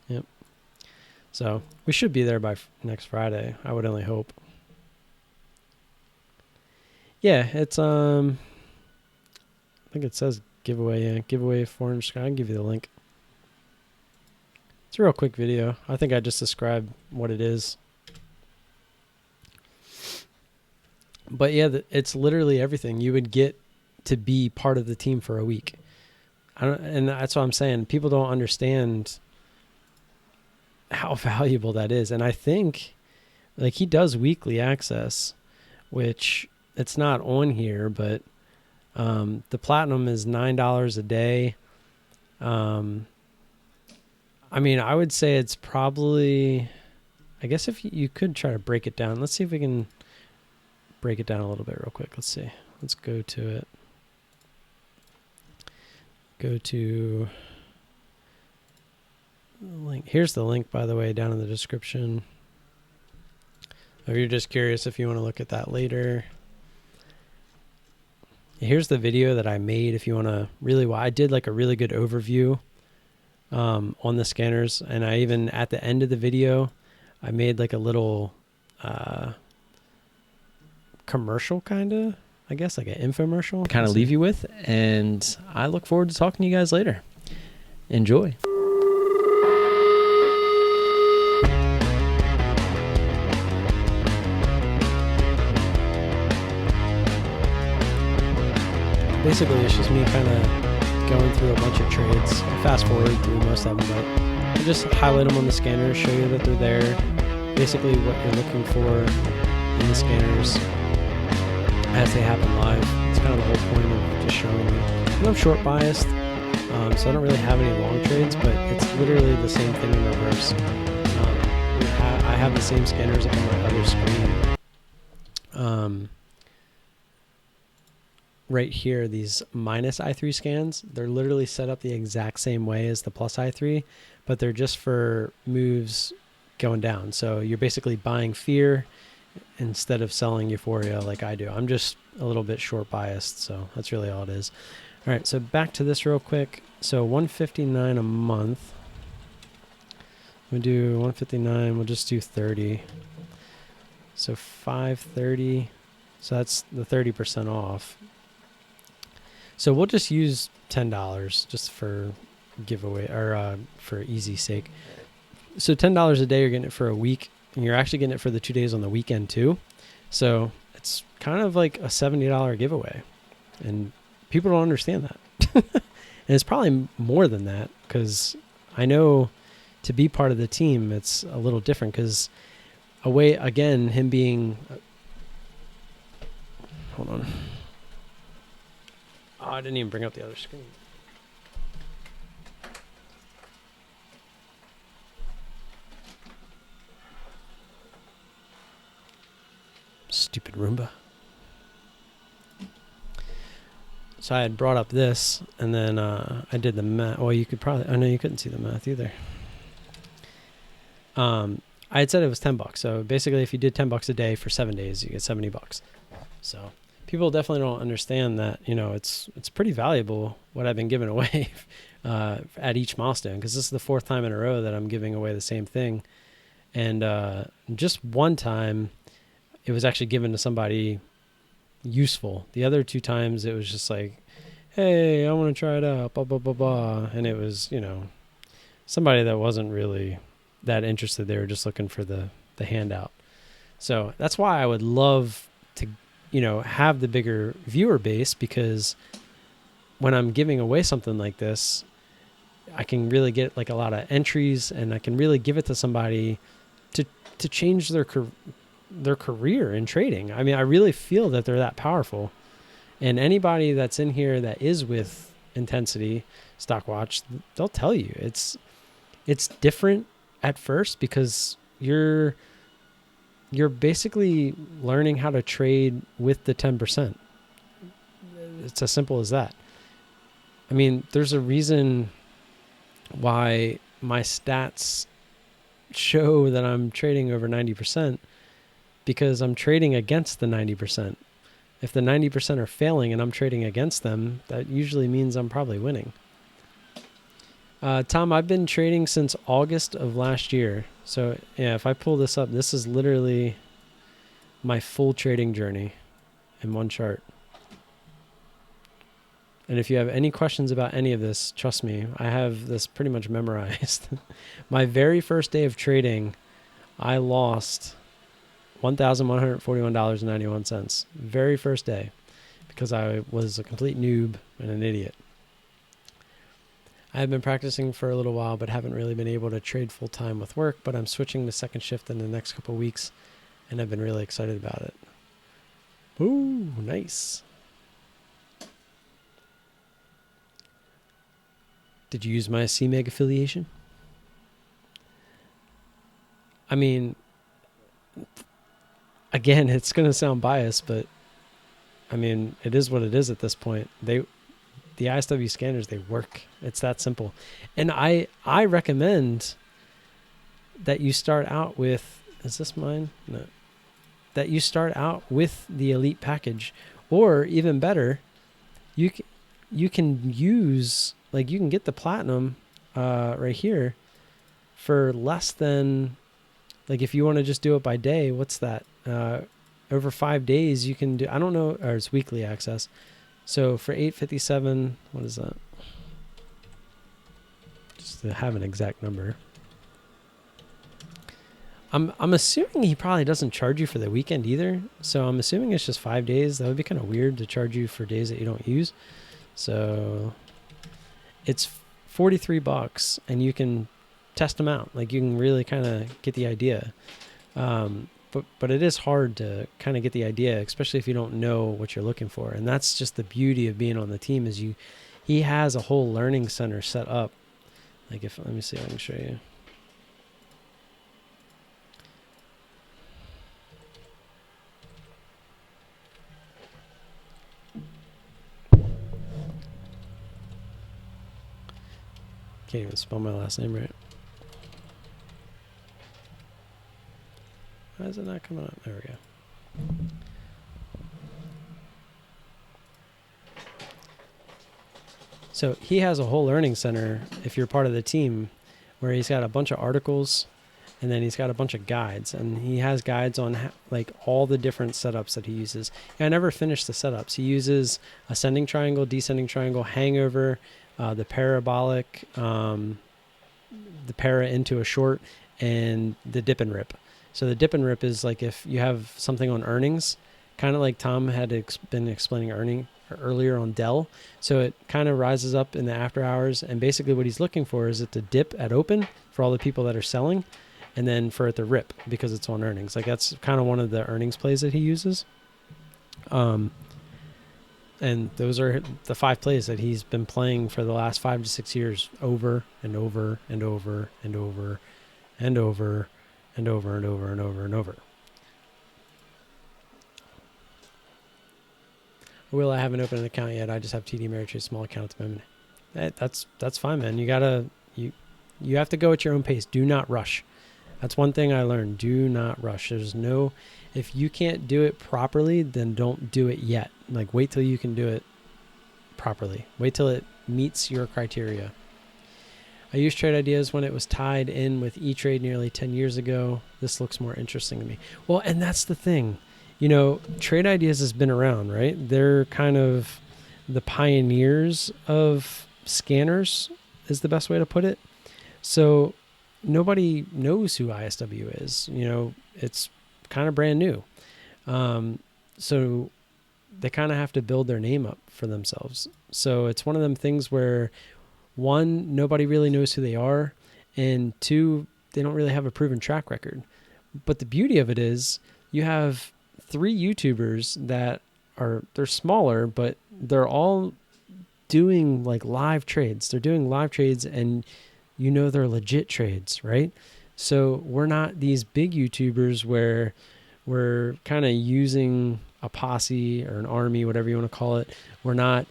Yep. So we should be there by next Friday. I would only hope. Yeah, it's, I think it says giveaway. Yeah, giveaway 400 sky. I'll give you the link. It's a real quick video. I think I just described what it is. But yeah, it's literally everything. You would get to be part of the team for a week. And that's what I'm saying. People don't understand how valuable that is. And I think, like, he does weekly access, which it's not on here, but the platinum is $9 a day. I mean, I would say it's probably, I guess if you could try to break it down. Let's see if we can break it down a little bit real quick. Let's see. Let's go to it. Go to the link. Here's the link, by the way, down in the description. If you're just curious if you want to look at that later. Here's the video that I made if you want to really, I did like a really good overview on the scanners. And I even, at the end of the video, I made like a little commercial kind of, I guess like an infomercial. Kind of leave you with, and I look forward to talking to you guys later. Enjoy. basically it's just me kind of going through a bunch of trades. I'll fast forward through most of them, but I just highlight them on the scanner, show you that they're there, basically what you're looking for in the scanners as they happen live. It's kind of the whole point of just showing you. And I'm short biased, so I don't really have any long trades, but it's literally the same thing in reverse. I have the same scanners up on my other screen. Right here, these minus I3 scans, they're literally set up the exact same way as the plus I3, but they're just for moves going down. So you're basically buying fear instead of selling euphoria like I do. I'm just a little bit short biased, so that's really all it is. All right, so back to this real quick. So $159 a month. We'll do 159, we'll just do 30. So 530, so that's the 30% off. So we'll just use $10 just for giveaway, or for easy sake. So $10 a day, you're getting it for a week, and you're actually getting it for the 2 days on the weekend too. So it's kind of like a $70 giveaway, and people don't understand that. And it's probably more than that, because I know to be part of the team, it's a little different, because away again, him being, hold on. Oh, I didn't even bring up the other screen. Stupid Roomba. So I had brought up this, and then I did the math. Well, you could probably, I know you couldn't see the math either. I had said it was $10. So basically, if you did $10 a day for 7 days, you get $70. So people definitely don't understand that, you know, it's pretty valuable what I've been giving away at each milestone, because this is the 4th time in a row that I'm giving away the same thing. And just one time, it was actually given to somebody useful. The other 2 times, it was just like, hey, I want to try it out, blah, blah, blah, blah. And it was, you know, somebody that wasn't really that interested. They were just looking for the handout. So that's why I would love to, you know, have the bigger viewer base, because when I'm giving away something like this, I can really get like a lot of entries, and I can really give it to somebody to change their career in trading. I mean, I really feel that they're that powerful. And anybody that's in here that is with Intensity Stockwatch, they'll tell you it's different at first, because you're basically learning how to trade with the 10%. It's as simple as that. I mean, there's a reason why my stats show that I'm trading over 90%, because I'm trading against the 90%. If the 90% are failing and I'm trading against them, that usually means I'm probably winning. Tom, I've been trading since August of last year. So yeah, if I pull this up, this is literally my full trading journey in one chart. And if you have any questions about any of this, trust me, I have this pretty much memorized. My very first day of trading, I lost $1,141.91. Very first day, because I was a complete noob and an idiot. I have been practicing for a little while, but haven't really been able to trade full time with work, but I'm switching to second shift in the next couple of weeks, and I've been really excited about it. Ooh, nice. Did you use my CMEG affiliation? I mean, again, it's going to sound biased, but I mean, it is what it is at this point. The ISW scanners, they work. It's that simple. And I recommend that you start out with, is this mine? No. That you start out with the elite package, or even better, you can use, like, you can get the platinum right here for less than, like, if you want to just do it by day, what's that? Over 5 days you can do, I don't know, or it's weekly access. So for $857, what is that? Just to have an exact number. I'm assuming he probably doesn't charge you for the weekend either. So I'm assuming it's just 5 days. That would be kind of weird to charge you for days that you don't use. So it's $43 and you can test them out. Like you can really kind of get the idea. But it is hard to kind of get the idea, especially if you don't know what you're looking for. And that's just the beauty of being on the team is he has a whole learning center set up. Like let me see if I can show you. Can't even spell my last name right. Why is it not coming up? There we go. So he has a whole learning center if you're part of the team where he's got a bunch of articles and then he's got a bunch of guides, and he has guides on like all the different setups that he uses. And I never finished the setups. He uses ascending triangle, descending triangle, hangover, the parabolic, the para into a short, and the dip and rip. So the dip and rip is like if you have something on earnings, kind of like Tom had been explaining earlier on Dell. So it kind of rises up in the after hours, and basically what he's looking for is it to dip at open for all the people that are selling, and then for it to rip because it's on earnings. Like that's kind of one of the earnings plays that he uses. And those are the 5 plays that he's been playing for the last 5 to 6 years over and over and over and over and over and over and over and over and over. Will, I haven't opened an account yet. I just have TD Ameritrade small account at the moment. That's fine, man. You have to go at your own pace. Do not rush. That's one thing I learned. Do not rush. If you can't do it properly, then don't do it yet. Like wait till you can do it properly. Wait till it meets your criteria. I used Trade Ideas when it was tied in with E-Trade nearly 10 years ago. This looks more interesting to me. Well, and that's the thing. Trade Ideas has been around, right? They're kind of the pioneers of scanners is the best way to put it. So nobody knows who ISW is. It's kind of brand new. So they kind of have to build their name up for themselves. So it's one of them things where 1, nobody really knows who they are, and 2, they don't really have a proven track record. But the beauty of it is you have 3 YouTubers that they're smaller, but they're all doing like live trades. They're doing live trades, and they're legit trades, right? So we're not these big YouTubers where we're kind of using a posse or an army, whatever you want to call it. We're not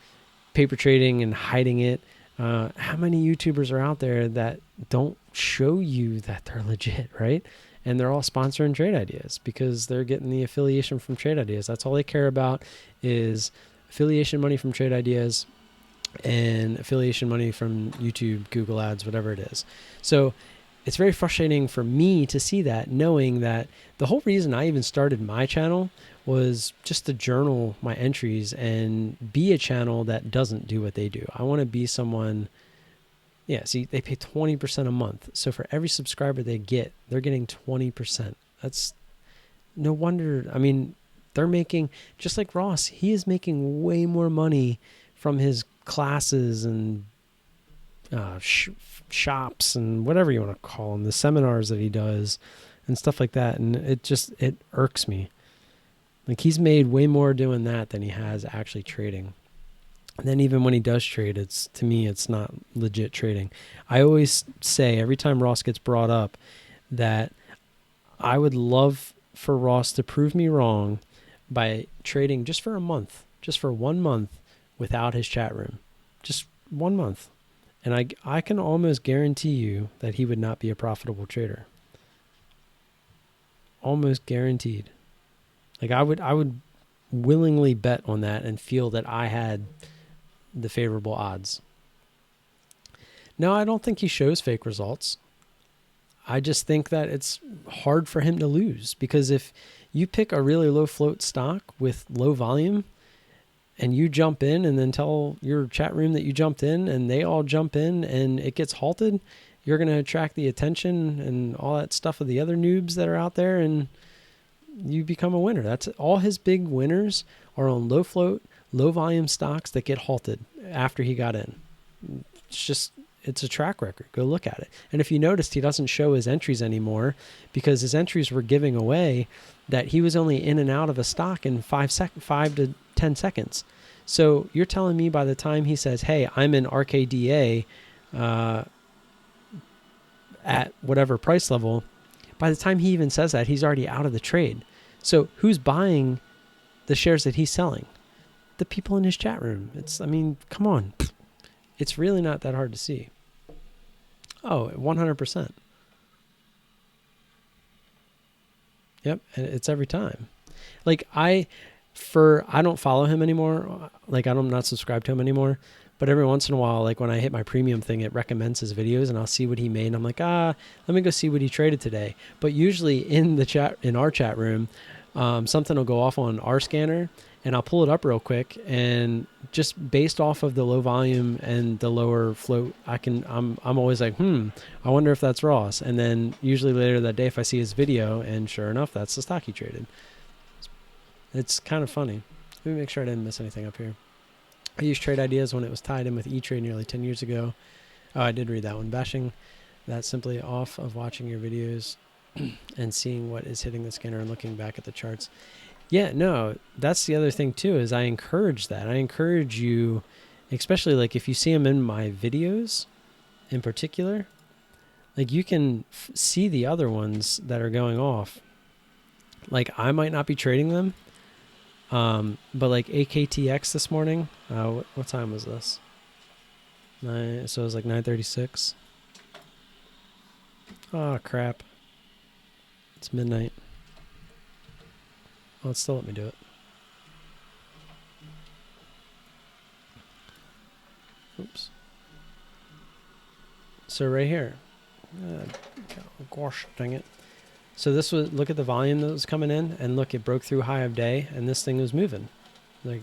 paper trading and hiding it. How many YouTubers are out there that don't show you that they're legit, right? And they're all sponsoring Trade Ideas because they're getting the affiliation from Trade Ideas. That's all they care about is affiliation money from Trade Ideas and affiliation money from YouTube, Google Ads, whatever it is. So it's very frustrating for me to see that, knowing that the whole reason I even started my channel was just to journal my entries and be a channel that doesn't do what they do. I want to be someone, see, they pay 20% a month. So for every subscriber they get, they're getting 20%. That's no wonder. I mean, they're making, just like Ross, he is making way more money from his classes and shops and whatever you want to call them, the seminars that he does and stuff like that. And it irks me. Like he's made way more doing that than he has actually trading. And then even when he does trade, to me, it's not legit trading. I always say every time Ross gets brought up that I would love for Ross to prove me wrong by trading just for a month, just for 1 month without his chat room, just 1 month. And I can almost guarantee you that he would not be a profitable trader. Almost guaranteed. Like I would willingly bet on that and feel that I had the favorable odds. No, I don't think he shows fake results. I just think that it's hard for him to lose because if you pick a really low float stock with low volume and you jump in and then tell your chat room that you jumped in and they all jump in and it gets halted, you're going to attract the attention and all that stuff of the other noobs that are out there, and you become a winner. That's all. His big winners are on low float, low volume stocks that get halted after he got in. It's a track record. Go look at it. And if you noticed, he doesn't show his entries anymore because his entries were giving away that he was only in and out of a stock in 5 to 10 seconds. So you're telling me by the time he says, hey, I'm in RKDA at whatever price level, by the time he even says that, he's already out of the trade. So who's buying the shares that he's selling? The people in his chat room. Come on. It's really not that hard to see. Oh, 100%. Yep, and it's every time. Like I don't follow him anymore. Like I'm not subscribed to him anymore. But every once in a while, like when I hit my premium thing, it recommends his videos and I'll see what he made. And I'm like, let me go see what he traded today. But usually in our chat room, something will go off on our scanner and I'll pull it up real quick. And just based off of the low volume and the lower float, I'm always like, I wonder if that's Ross. And then usually later that day, if I see his video, and sure enough, that's the stock he traded. It's kind of funny. Let me make sure I didn't miss anything up here. I used Trade Ideas when it was tied in with E-Trade nearly 10 years ago. Oh, I did read that one. Bashing that simply off of watching your videos and seeing what is hitting the scanner and looking back at the charts. Yeah, no, that's the other thing too, is I encourage that. I encourage you, especially like if you see them in my videos in particular, like you can see the other ones that are going off. Like I might not be trading them, but like AKTX this morning, what time was this? So it was like 9:36. Oh crap! It's midnight. Oh, it's still let me do it. Oops. So right here, gosh dang it. So this was, look at the volume that was coming in, and look, it broke through high of day, and this thing was moving. Like,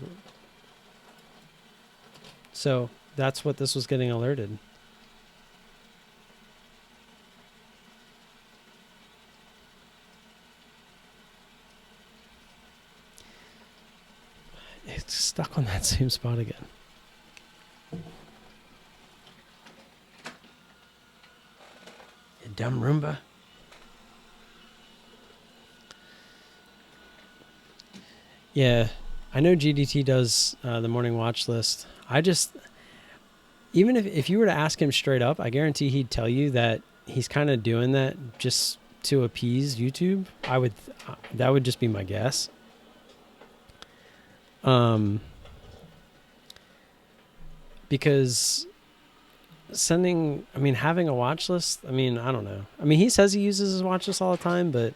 so that's what this was getting alerted. It's stuck on that same spot again. You dumb Roomba. Yeah, I know GDT does the morning watch list. Even if you were to ask him straight up, I guarantee he'd tell you that he's kind of doing that just to appease YouTube. That would just be my guess. Because having a watch list, I don't know. He says he uses his watch list all the time, but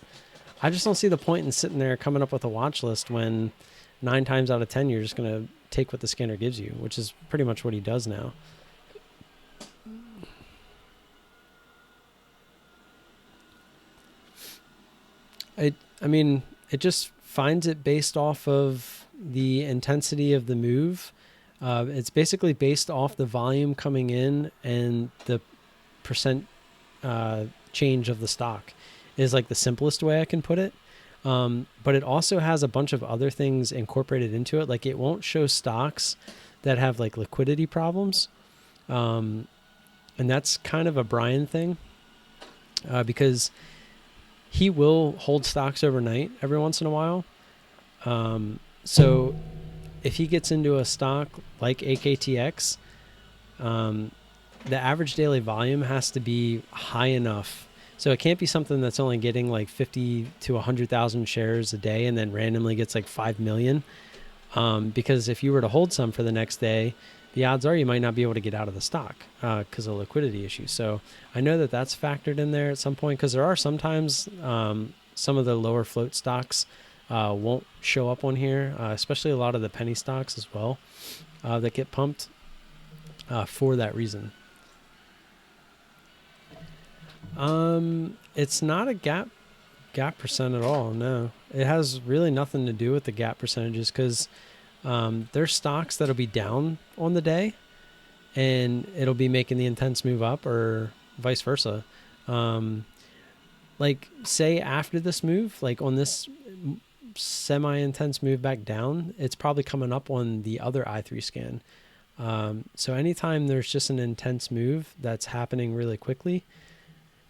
I just don't see the point in sitting there coming up with a watch list when 9 times out of 10 you're just going to take what the scanner gives you, which is pretty much what he does now. It just finds it based off of the intensity of the move. It's basically based off the volume coming in and the percent change of the stock is like the simplest way I can put it. But it also has a bunch of other things incorporated into it. Like it won't show stocks that have like liquidity problems. And that's kind of a Brian thing, because he will hold stocks overnight every once in a while. So if he gets into a stock like AKTX, the average daily volume has to be high enough. So it can't be something that's only getting like 50 to 100,000 shares a day and then randomly gets like 5 million. Because if you were to hold some for the next day, the odds are you might not be able to get out of the stock because of liquidity issues. So I know that that's factored in there at some point, because there are sometimes some of the lower float stocks won't show up on here, especially a lot of the penny stocks as well that get pumped for that reason. It's not a gap percent at all. No, it has really nothing to do with the gap percentages, because there's stocks that'll be down on the day and it'll be making the intense move up, or vice versa. Like say after this move, like on this semi-intense move back down, it's probably coming up on the other I3 scan. So anytime there's just an intense move that's happening really quickly,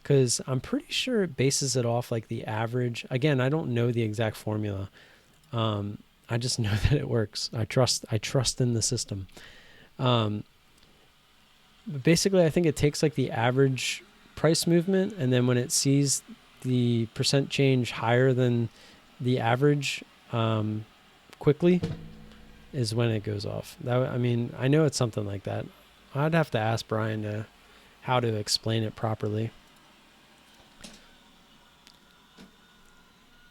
because I'm pretty sure it bases it off like the average. Again, I don't know the exact formula. I just know that it works. I trust in the system. But basically, I think it takes like the average price movement, and then when it sees the percent change higher than the average quickly is when it goes off. I mean, I know it's something like that. I'd have to ask Brian how to explain it properly.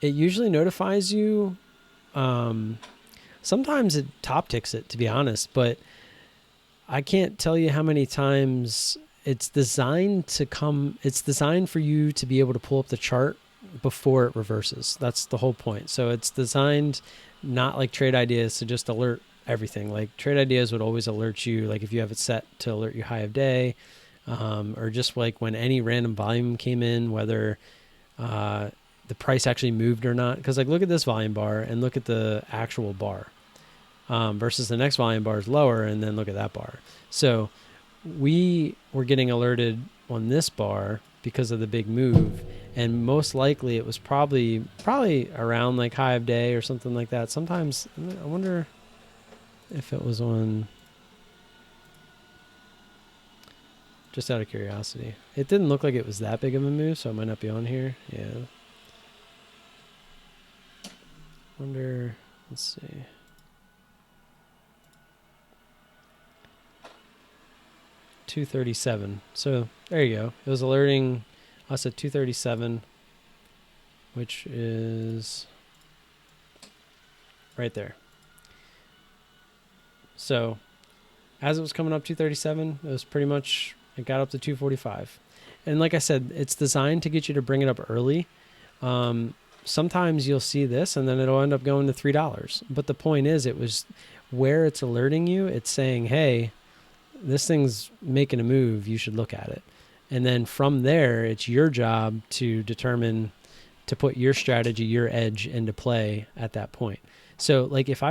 It usually notifies you. Sometimes it top ticks it, to be honest, but I can't tell you how many times it's designed for you to be able to pull up the chart before it reverses. That's the whole point. So it's designed not like Trade Ideas to just alert everything. Like Trade Ideas would always alert you, like if you have it set to alert you high of day, or just like when any random volume came in, whether the price actually moved or not. Because like look at this volume bar and look at the actual bar versus the next volume bar is lower, and then look at that bar. So we were getting alerted on this bar because of the big move, and most likely it was probably around like high of day or something like that. Sometimes I wonder if it was on, just out of curiosity. It didn't look like it was that big of a move, so it might not be on here. Yeah. Wonder, let's see. $237. So there you go. It was alerting us at $237, which is right there. So as it was coming up $237, it was pretty much, it got up to $245. And like I said, it's designed to get you to bring it up early. Sometimes you'll see this and then it'll end up going to $3. But the point is, it was where it's alerting you. It's saying, hey, this thing's making a move. You should look at it. And then from there, it's your job to determine, to put your strategy, your edge into play at that point. So like if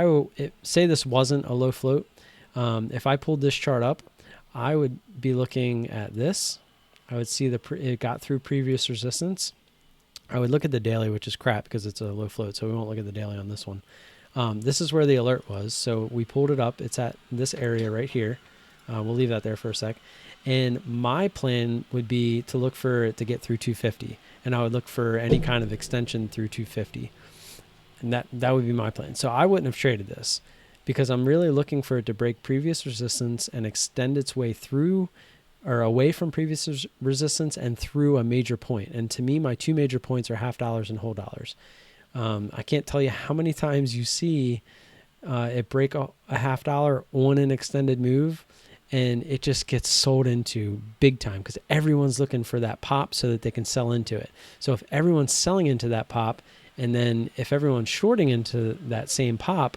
say this wasn't a low float, if I pulled this chart up, I would be looking at this. I would see it got through previous resistance. I would look at the daily, which is crap because it's a low float, so we won't look at the daily on this one. This is where the alert was. So we pulled it up. It's at this area right here. We'll leave that there for a sec. And my plan would be to look for it to get through 250. And I would look for any kind of extension through 250. And that would be my plan. So I wouldn't have traded this because I'm really looking for it to break previous resistance and extend its way through or away from previous resistance and through a major point. And to me, my two major points are $half and whole dollars. I can't tell you how many times you see it break a $half on an extended move, and it just gets sold into big time because everyone's looking for that pop so that they can sell into it. So if everyone's selling into that pop, and then if everyone's shorting into that same pop,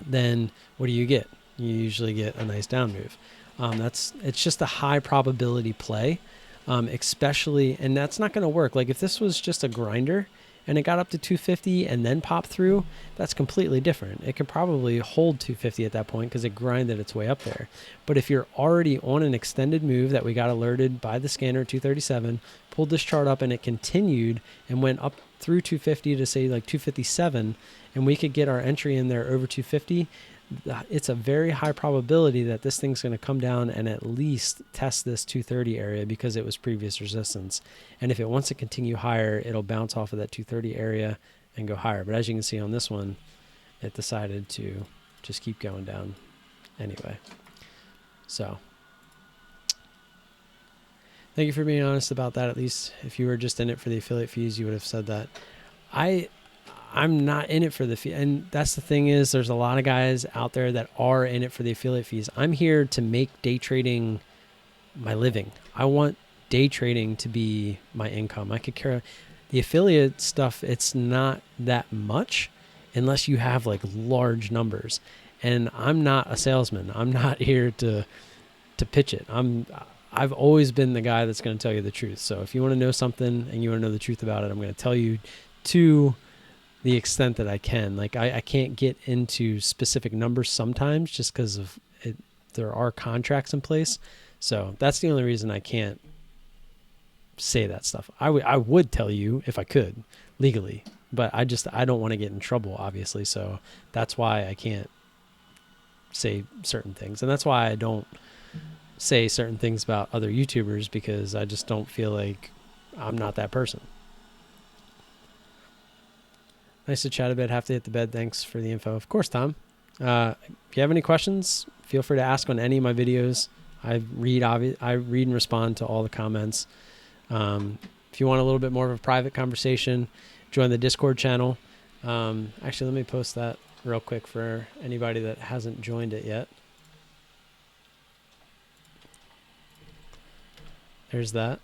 then what do you get? You usually get a nice down move. It's just a high probability play, especially, and that's not going to work. Like if this was just a grinder and it got up to 250 and then popped through, that's completely different. It could probably hold 250 at that point because it grinded its way up there. But if you're already on an extended move that we got alerted by the scanner at 237, pulled this chart up and it continued and went up through 250 to say like 257, and we could get our entry in there over 250, it's a very high probability that this thing's going to come down and at least test this 230 area because it was previous resistance. And if it wants to continue higher, it'll bounce off of that 230 area and go higher. But as you can see on this one, it decided to just keep going down anyway. So thank you for being honest about that. At least if you were just in it for the affiliate fees, you would have said that. I'm not in it for the fee. And that's the thing is there's a lot of guys out there that are in it for the affiliate fees. I'm here to make day trading my living. I want day trading to be my income. I could care. The affiliate stuff, it's not that much unless you have like large numbers. And I'm not a salesman. I'm not here to pitch it. I've always been the guy that's going to tell you the truth. So if you want to know something and you want to know the truth about it, I'm going to tell you to the extent that I can. Like I can't get into specific numbers sometimes just because of it. There are contracts in place. So that's the only reason I can't say that stuff. I would tell you if I could legally, but I don't want to get in trouble, obviously. So that's why I can't say certain things. And that's why I don't say certain things about other YouTubers, because I just don't feel like I'm not that person. Nice to chat a bit. Have to hit the bed. Thanks for the info. Of course, Tom. If you have any questions, feel free to ask on any of my videos. I read and respond to all the comments. If you want a little bit more of a private conversation, join the Discord channel. Actually, let me post that real quick for anybody that hasn't joined it yet. There's that.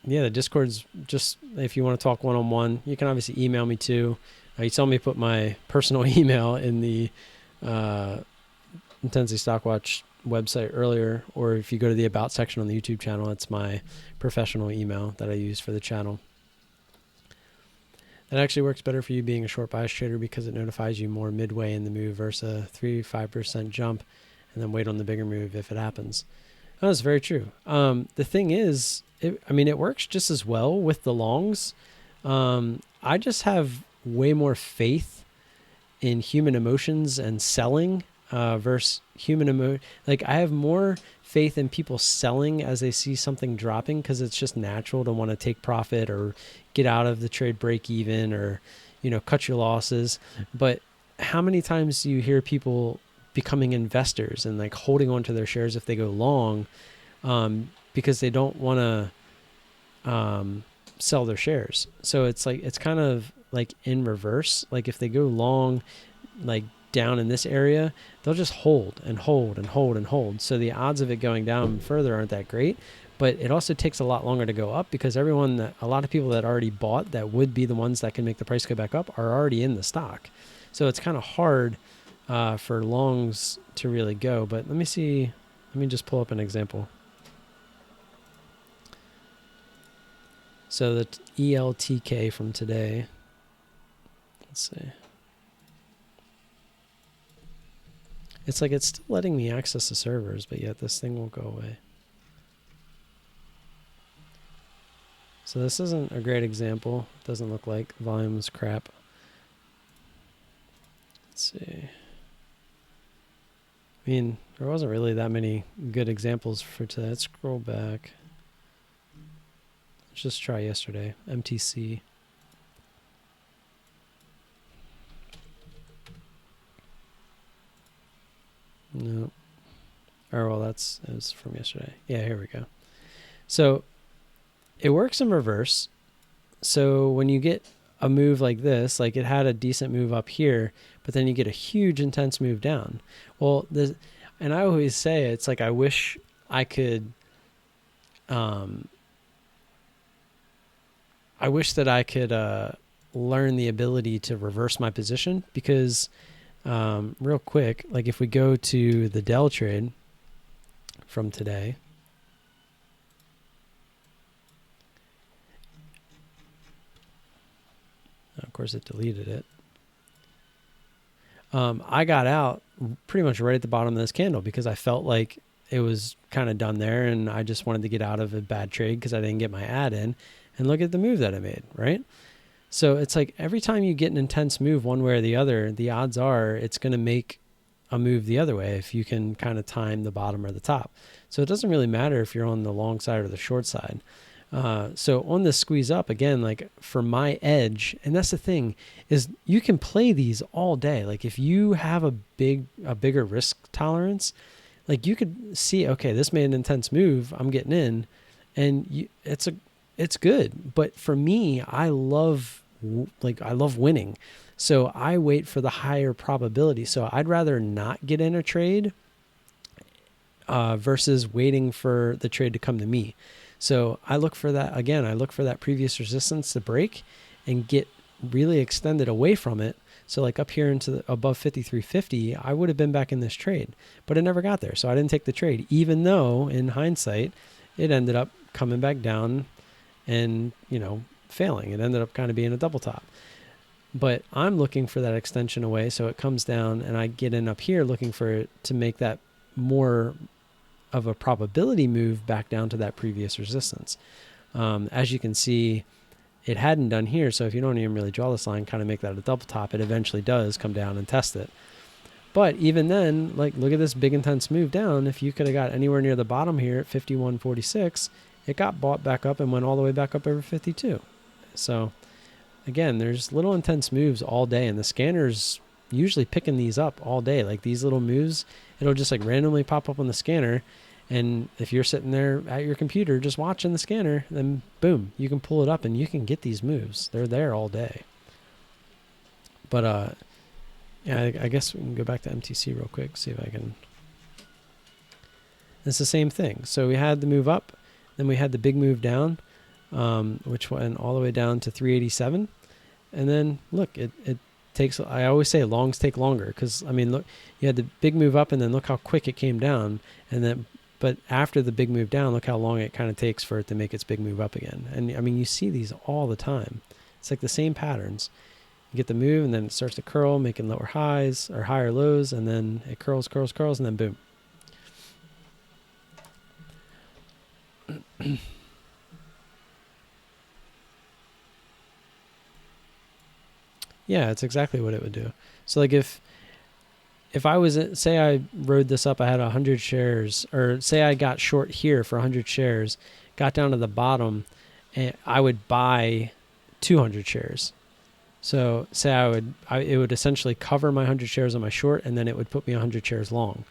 Yeah, the Discord's just, if you want to talk one-on-one, you can obviously email me too. You saw me put my personal email in the Intensity Stockwatch website earlier, or if you go to the About section on the YouTube channel, it's my professional email that I use for the channel. That actually works better for you being a short bias trader because it notifies you more midway in the move versus a 3-5% jump, and then wait on the bigger move if it happens. That's very true. The thing is, it works just as well with the longs. I just have way more faith in human emotions and selling versus human like I have more faith in people selling as they see something dropping, because it's just natural to want to take profit or get out of the trade break even, or cut your losses. But how many times do you hear people becoming investors and like holding on to their shares if they go long, because they don't want to sell their shares? So it's like, it's kind of like in reverse. Like if they go long, like down in this area, they'll just hold and hold and hold and hold. So the odds of it going down further aren't that great, but it also takes a lot longer to go up, because a lot of people that already bought, that would be the ones that can make the price go back up, are already in the stock. So it's kind of hard for longs to really go. But let me just pull up an example. So the ELTK from today, let's see. It's like it's still letting me access the servers, but yet this thing won't go away. So this isn't a great example. It doesn't look like volume is crap. Let's see. There wasn't really that many good examples for today. Let's scroll back. Let's just try yesterday. MTC. No. Or well, it was from yesterday. Yeah, here we go. So it works in reverse. So when you get a move like this, like it had a decent move up here, but then you get a huge intense move down. Well, and I always say, it's like I wish I could learn the ability to reverse my position, because real quick, like if we go to the Dell trade from today, of course it deleted it. I got out pretty much right at the bottom of this candle because I felt like it was kind of done there, and I just wanted to get out of a bad trade because I didn't get my ad in. And look at the move that I made, right? So it's like every time you get an intense move one way or the other, the odds are it's going to make a move the other way if you can kind of time the bottom or the top. So it doesn't really matter if you're on the long side or the short side. So on this squeeze up, again, like for my edge, and that's the thing, is you can play these all day. Like if you have a bigger risk tolerance, like you could see, okay, this made an intense move, I'm getting in, and it's good. But for me, I love winning. So I wait for the higher probability. So I'd rather not get in a trade versus waiting for the trade to come to me. So I look for that, again, I look for that previous resistance to break and get really extended away from it So like up here into above 53.50, I would have been back in this trade, but it never got there. So I didn't take the trade, even though in hindsight, it ended up coming back down and, failing. It ended up kind of being a double top. But I'm looking for that extension away, so it comes down, and I get in up here looking for it to make that more of a probability move back down to that previous resistance. As you can see, it hadn't done here, so if you don't even really draw this line, kind of make that a double top, it eventually does come down and test it. But even then, like, look at this big intense move down. If you could have got anywhere near the bottom here at 51.46, it got bought back up and went all the way back up over 52. So again, there's little intense moves all day, and the scanner's usually picking these up all day. Like these little moves, it'll just like randomly pop up on the scanner. And if you're sitting there at your computer just watching the scanner, then boom, you can pull it up and you can get these moves. They're there all day. But yeah, I guess we can go back to MTC real quick, see if I can. It's the same thing. So we had the move up, then we had the big move down, which went all the way down to 387. And then look, it takes, I always say longs take longer, because I mean, look, you had the big move up and then look how quick it came down. And then, but after the big move down, look how long it kind of takes for it to make its big move up again. And I mean, you see these all the time. It's like the same patterns. You get the move and then it starts to curl, making lower highs or higher lows, and then it curls, curls, curls, and then boom. Yeah, it's exactly what it would do. So like if I was, say I rode this up, I had 100 shares, or say I got short here for 100 shares, got down to the bottom, and I would buy 200 shares. So say it would essentially cover my 100 shares on my short, and then it would put me 100 shares long.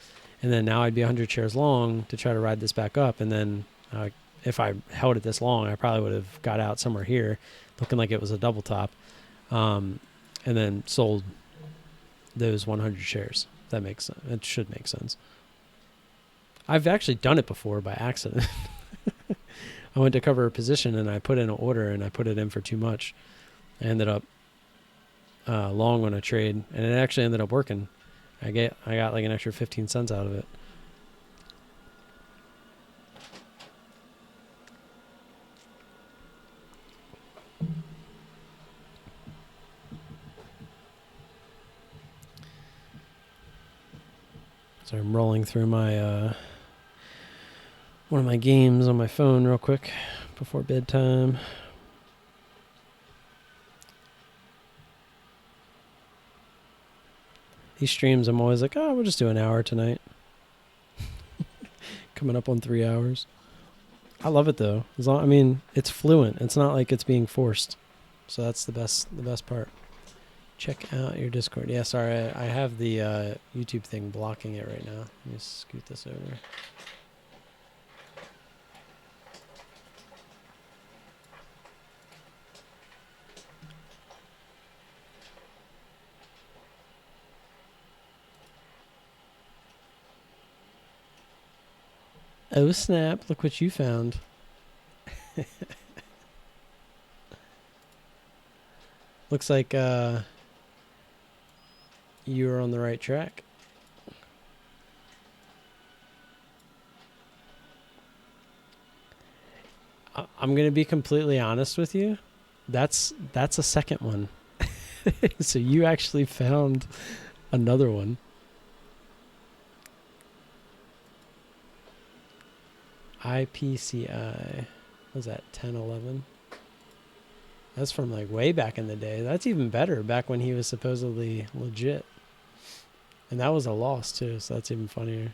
And then now I'd be 100 shares long to try to ride this back up. And then if I held it this long, I probably would have got out somewhere here looking like it was a double top, and then sold those 100 shares. That makes sense. It should make sense. I've actually done it before by accident. I went to cover a position and I put in an order and I put it in for too much. I ended up long on a trade, and it actually ended up working. I got like an extra 15 cents out of it. So I'm rolling through my one of my games on my phone real quick before bedtime. These streams, I'm always like, oh, we'll just do an hour tonight. Coming up on 3 hours. I love it though. I mean, it's fluent. It's not like it's being forced. So that's the best part. Check out your Discord. Yeah, sorry, I have the YouTube thing blocking it right now. Let me scoot this over. Oh snap, look what you found. Looks like you were on the right track. I'm going to be completely honest with you. That's a second one. So you actually found another one. IPCI. What was that, 1011? That's from like way back in the day. That's even better, back when he was supposedly legit. And that was a loss too, so that's even funnier.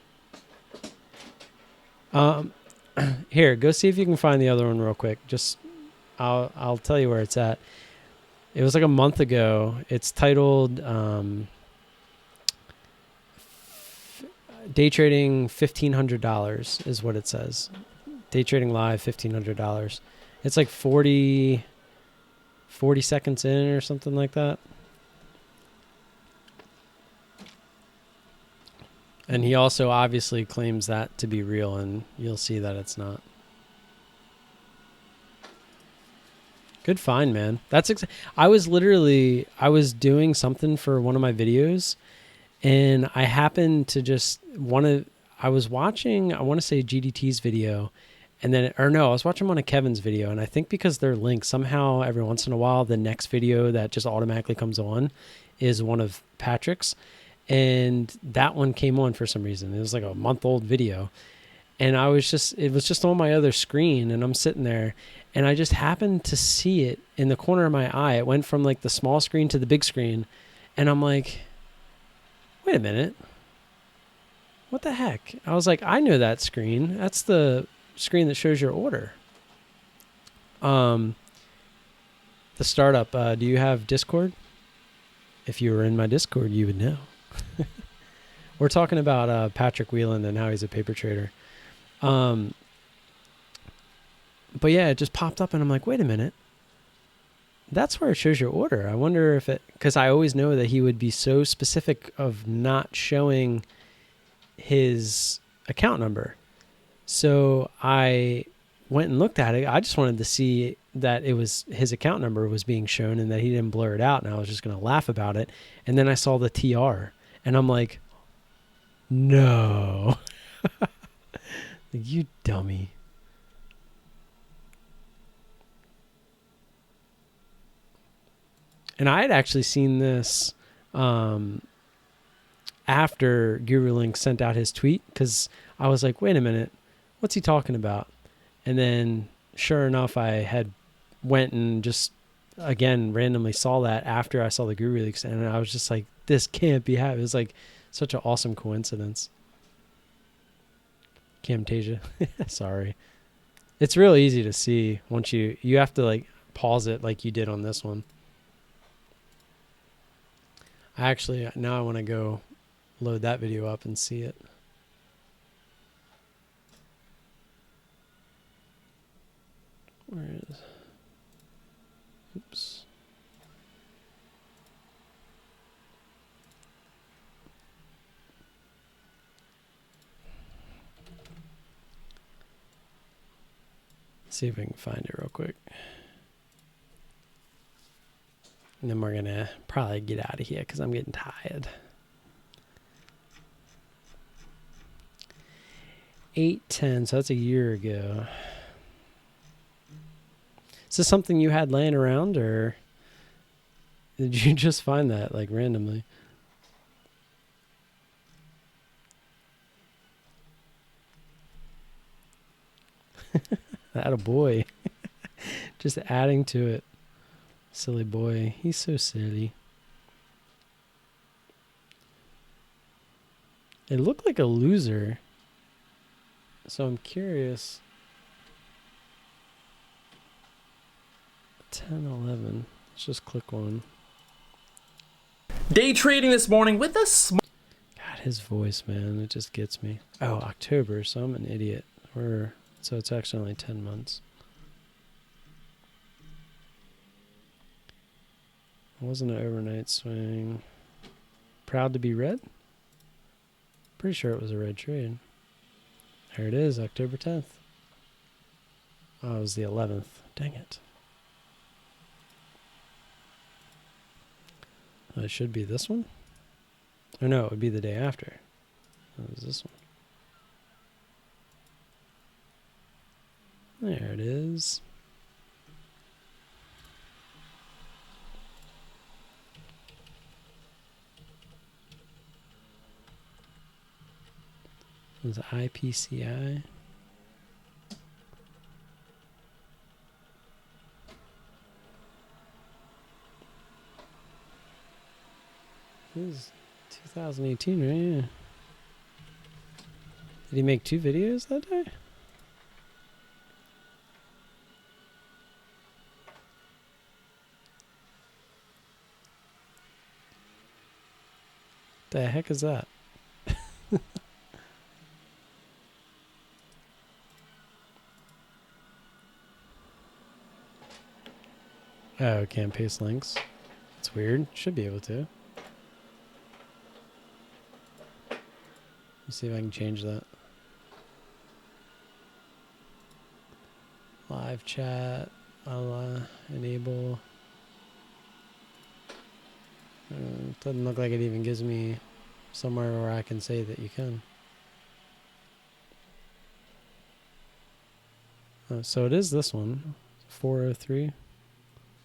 Here, go see if you can find the other one real quick. Just I'll tell you where it's at. It was like a month ago. It's titled Day Trading $1,500 is what it says. Day Trading Live $1,500. It's like 40 seconds in or something like that. And he also obviously claims that to be real, and you'll see that it's not. Good find, man. I was doing something for one of my videos, and I happened to I was watching, I want to say GDT's video, and then, or no, I was watching one of Kevin's video, and I think because they're linked, somehow every once in a while, the next video that just automatically comes on is one of Patrick's, and that one came on for some reason. It was like a month-old video, and it was just on my other screen, and I'm sitting there, and I just happened to see it in the corner of my eye. It went from like the small screen to the big screen, and I'm like, wait a minute. What the heck? I was like, I know that screen. That's the screen that shows your order. The startup, do you have Discord? If you were in my Discord, you would know. We're talking about Patrick Whelan and how he's a paper trader. But yeah, it just popped up and I'm like, wait a minute. That's where it shows your order. I wonder if because I always know that he would be so specific of not showing his account number. So I went and looked at it. I just wanted to see that it was his account number was being shown and that he didn't blur it out, and I was just going to laugh about it. And then I saw the TR and I'm like, no. You dummy. And I had actually seen this after GuruLink sent out his tweet, because I was like, wait a minute, what's he talking about? And then sure enough, I had went and just again randomly saw that after I saw the GuruLink, and I was just like, this can't be happening. It was like such an awesome coincidence. Camtasia. Sorry. It's real easy to see once you have to like pause it like you did on this one. Now I want to go load that video up and see it. Where is... Oops. See if I can find it real quick. And then we're going to probably get out of here because I'm getting tired. 8/10, so that's a year ago. Is this something you had laying around, or did you just find that like randomly? That a boy. Just adding to it. Silly boy. He's so silly. It looked like a loser. So I'm curious. 10/11. Let's just click one. Day trading this morning with a God, his voice, man, it just gets me. Oh, October, so I'm an idiot. So it's actually only 10 months. It wasn't an overnight swing. Proud to be red? Pretty sure it was a red trade. There it is, October 10th. Oh, it was the 11th. Dang it. It should be this one? Or no, it would be the day after. It was this one. There it is. It was IPCI. This is 2018, right? Yeah. Did he make 2 videos that day? The heck is that? Oh, can't paste links. It's weird. Should be able to. Let's see if I can change that. Live chat. I'll enable. It doesn't look like it even gives me somewhere where I can say that you can. So it is this one, 403.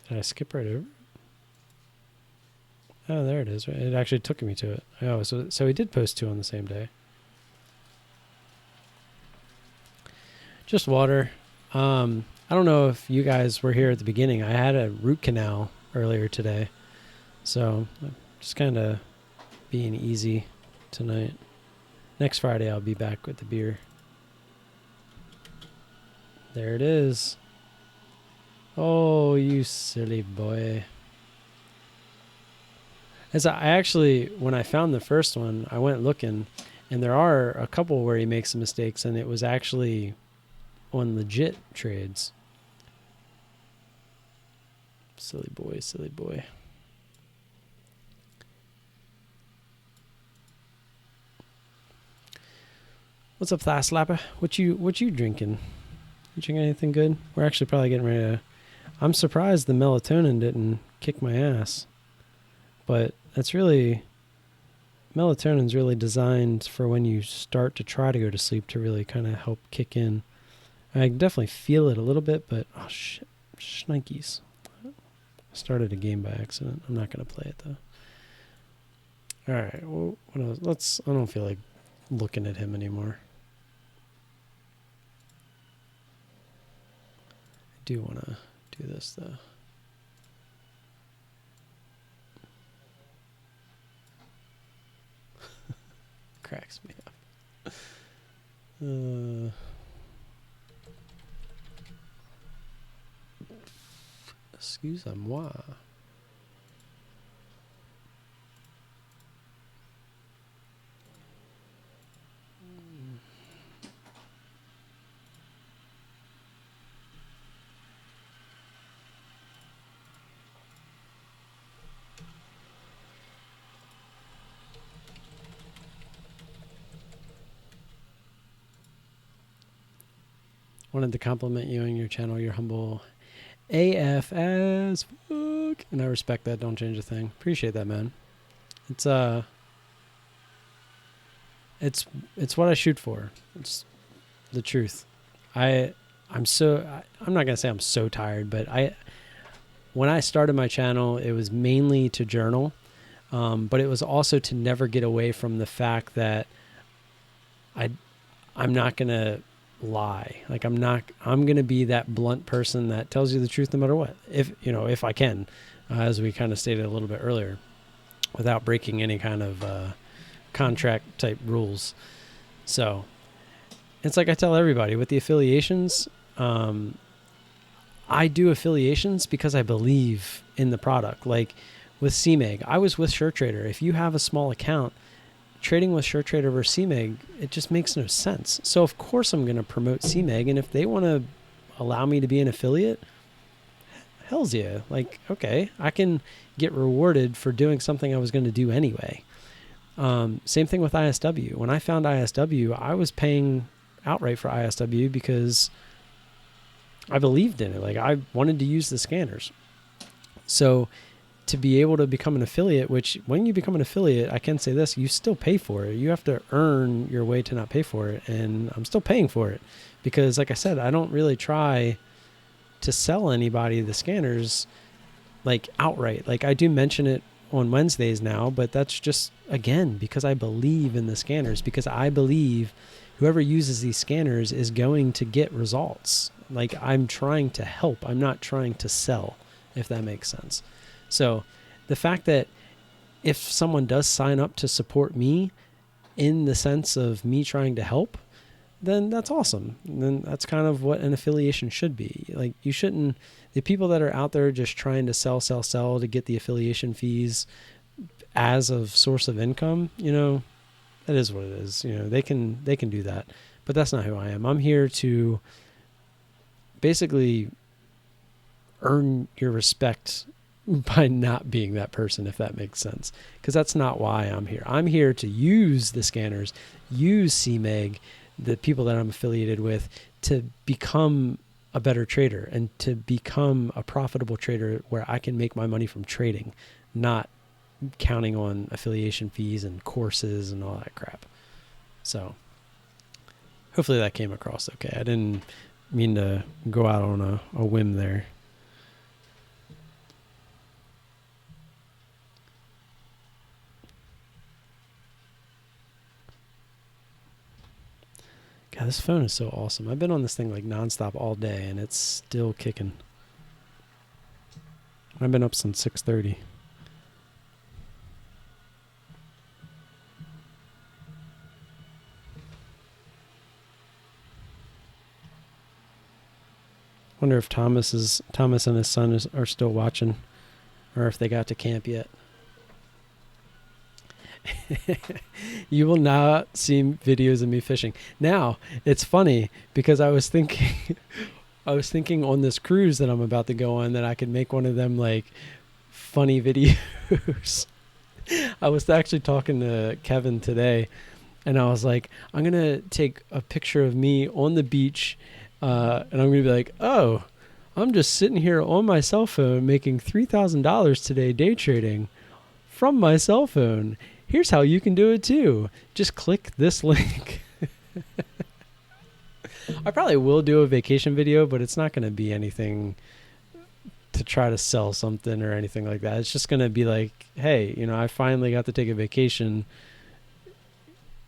Did I skip right over? Oh, there it is. Right? It actually took me to it. Oh, so he did post 2 on the same day. Just water. I don't know if you guys were here at the beginning. I had a root canal earlier today. So just kind of being easy tonight. Next Friday I'll be back with the beer. There it is. Oh, you silly boy. As I actually, when I found the first one, I went looking, and there are a couple where he makes some mistakes, and it was actually on legit trades. Silly boy, silly boy. What's up, Thigh Slapper? What you drinking? You drinking anything good? We're actually probably getting ready to... I'm surprised the melatonin didn't kick my ass. But that's really... Melatonin's really designed for when you start to try to go to sleep to really kind of help kick in. I definitely feel it a little bit, but... Oh, shit. Shnikes. I started a game by accident. I'm not going to play it, though. Alright, well, what else? I don't feel like looking at him anymore. I do want to do this, though. Cracks me up. Excusez-moi. Wanted to compliment you on your channel. You're humble AF as fuck. And I respect that. Don't change a thing. Appreciate that, man. It's what I shoot for. It's the truth. I'm not gonna say I'm so tired, but when I started my channel, it was mainly to journal, but it was also to never get away from the fact that I'm not gonna lie. Like I'm gonna be that blunt person that tells you the truth no matter what. If I can, as we kind of stated a little bit earlier, without breaking any kind of contract type rules. So it's like I tell everybody with the affiliations, I do affiliations because I believe in the product. Like with CMEG, I was with SureTrader. If you have a small account, trading with SureTrader versus CMEG, it just makes no sense. So of course I'm going to promote CMEG, and if they want to allow me to be an affiliate, hell's yeah. Like, okay, I can get rewarded for doing something I was going to do anyway. Same thing with ISW. When I found ISW, I was paying outright for ISW because I believed in it. Like I wanted to use the scanners. So to be able to become an affiliate, which when you become an affiliate, I can say this, you still pay for it. You have to earn your way to not pay for it. And I'm still paying for it because like I said, I don't really try to sell anybody the scanners like outright. Like I do mention it on Wednesdays now, but that's just, again, because I believe in the scanners, because I believe whoever uses these scanners is going to get results. Like I'm trying to help. I'm not trying to sell, if that makes sense. So the fact that if someone does sign up to support me in the sense of me trying to help, then that's awesome. And then that's kind of what an affiliation should be. Like you shouldn't, the people that are out there just trying to sell to get the affiliation fees as a source of income, that is what it is. They can do that, but that's not who I am. I'm here to basically earn your respect by not being that person, if that makes sense. Because that's not why I'm here. I'm here to use the scanners, use CMEG, the people that I'm affiliated with, to become a better trader and to become a profitable trader where I can make my money from trading, not counting on affiliation fees and courses and all that crap. So hopefully that came across okay. I didn't mean to go out on a whim there. God, this phone is so awesome. I've been on this thing like nonstop all day, and it's still kicking. I've been up since 6:30. Wonder if Thomas and his son are still watching, or if they got to camp yet. You will not see videos of me fishing. Now, it's funny because I was thinking on this cruise that I'm about to go on that I could make one of them like funny videos. I was actually talking to Kevin today, and I was like, I'm going to take a picture of me on the beach, and I'm going to be like, oh, I'm just sitting here on my cell phone making $3,000 today day trading from my cell phone. Here's how you can do it too. Just click this link. I probably will do a vacation video, but it's not going to be anything to try to sell something or anything like that. It's just going to be like, hey, I finally got to take a vacation.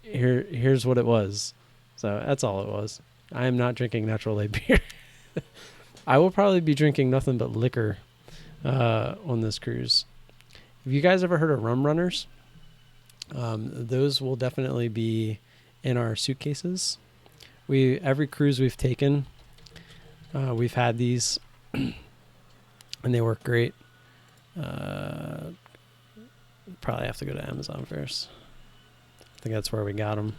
Here's what it was. So that's all it was. I am not drinking natural light beer. I will probably be drinking nothing but liquor on this cruise. Have you guys ever heard of rum runners? Those will definitely be in our suitcases. Every cruise we've taken, we've had these, and they work great. Probably have to go to Amazon first. I think that's where we got them.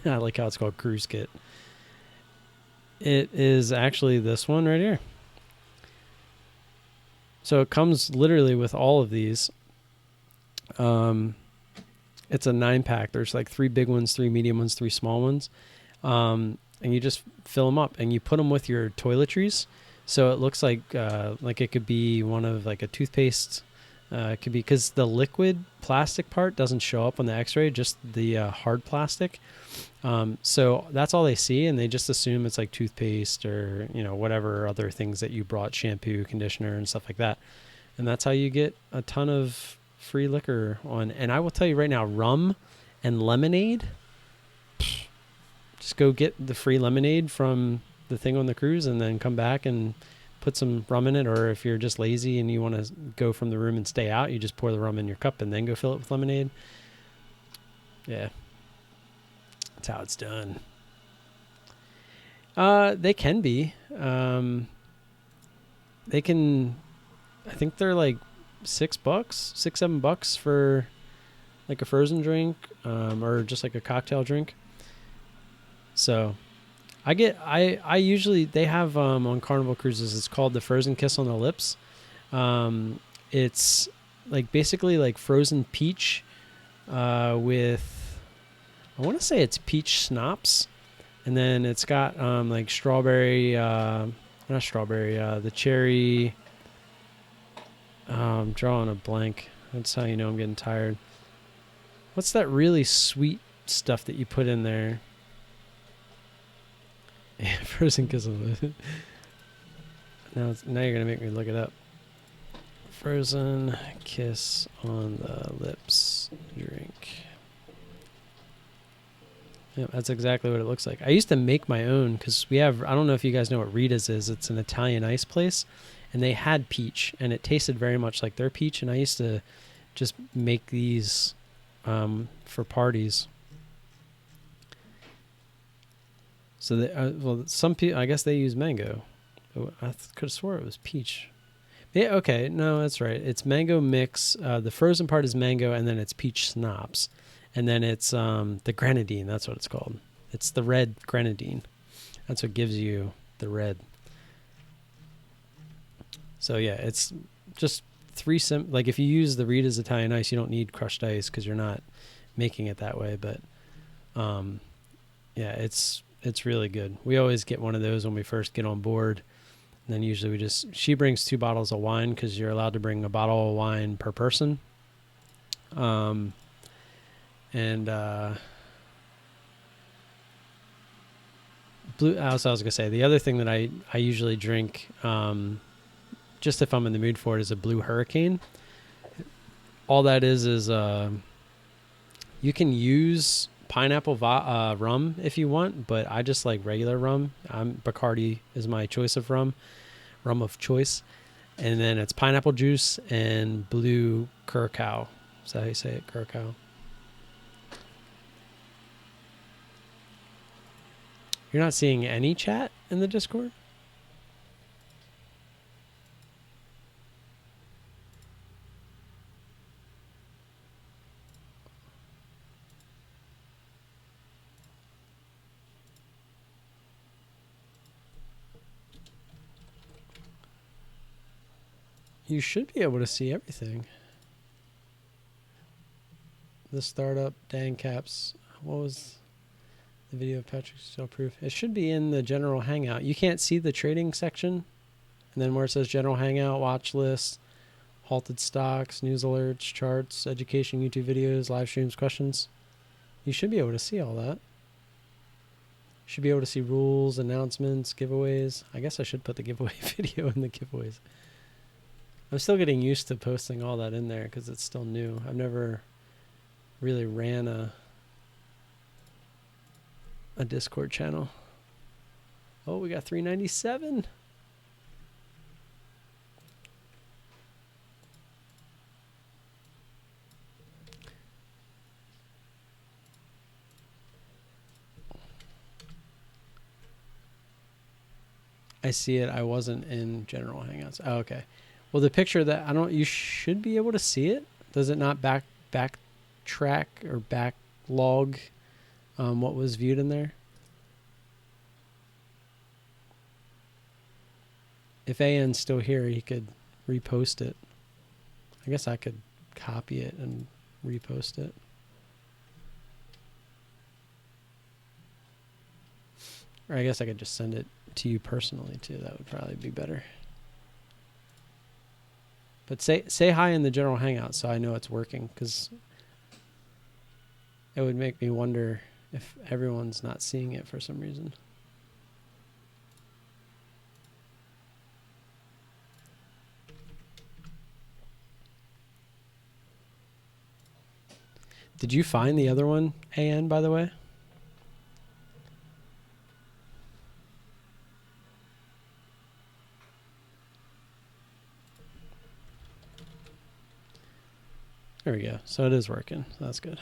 I like how it's called Cruise Kit. It is actually this one right here. So it comes literally with all of these. It's a 9-pack. There's like 3 big ones, 3 medium ones, 3 small ones. And you just fill them up and you put them with your toiletries. So it looks like it could be one of like a toothpaste. It could be because the liquid plastic part doesn't show up on the x-ray, just the hard plastic. So that's all they see. And they just assume it's like toothpaste or, whatever other things that you brought, shampoo, conditioner and stuff like that. And that's how you get a ton of free liquor on. And I will tell you right now, rum and lemonade, just go get the free lemonade from the thing on the cruise and then come back and put some rum in it. Or if you're just lazy and you want to go from the room and stay out, you just pour the rum in your cup and then go fill it with lemonade. Yeah, that's how it's done. They can be. They can, I think they're like $6-7 for like a frozen drink, or just like a cocktail drink. So I usually, they have, on Carnival cruises, it's called the Frozen Kiss on the Lips. It's like basically like frozen peach, with, I want to say it's peach schnapps. And then it's got, like strawberry, not strawberry, the cherry. I'm drawing a blank. That's how you know I'm getting tired. What's that really sweet stuff that you put in there? Yeah, frozen kiss on the lips. Now you're gonna make me look it up. Frozen kiss on the lips drink. Yeah, that's exactly what it looks like. I used to make my own because I don't know if you guys know what Rita's is. It's an Italian ice place. And they had peach, and it tasted very much like their peach. And I used to just make these for parties. So, some people, I guess they use mango. I could have swore it was peach. Yeah, okay, no, that's right. It's mango mix. The frozen part is mango, and then it's peach schnapps. And then it's the grenadine. That's what it's called. It's the red grenadine. That's what gives you the red. So yeah, it's just like if you use the Rita's Italian ice, you don't need crushed ice because you're not making it that way. But yeah, it's It's really good. We always get one of those when we first get on board. And then usually she brings 2 bottles of wine because you're allowed to bring a bottle of wine per person. Also, I was gonna say the other thing that I usually drink, just if I'm in the mood for it, is a Blue Hurricane. All that is you can use pineapple rum if you want, but I just like regular rum. Bacardi is my choice of rum of choice, and then it's pineapple juice and blue curacao. Is that how you say it? Curacao. You're not seeing any chat in the Discord? You should be able to see everything. The startup, Dan Caps. What was the video of Patrick's still proof? It should be in the general hangout. You can't see the trading section. And then where it says general hangout, watch list, halted stocks, news alerts, charts, education, YouTube videos, live streams, questions. You should be able to see all that. You should be able to see rules, announcements, giveaways. I guess I should put the giveaway video in the giveaways. I'm still getting used to posting all that in there because it's still new. I've never really ran a Discord channel. Oh, we got 397. I see it. I wasn't in general hangouts. Oh, okay. Well, the picture that you should be able to see it. Does it not backtrack or backlog what was viewed in there? If AN's still here, he could repost it. I guess I could copy it and repost it. Or I guess I could just send it to you personally too. That would probably be better. But say hi in the general hangout so I know it's working, because it would make me wonder if everyone's not seeing it for some reason. Did you find the other one, AN, by the way? There we go. So it is working. So that's good.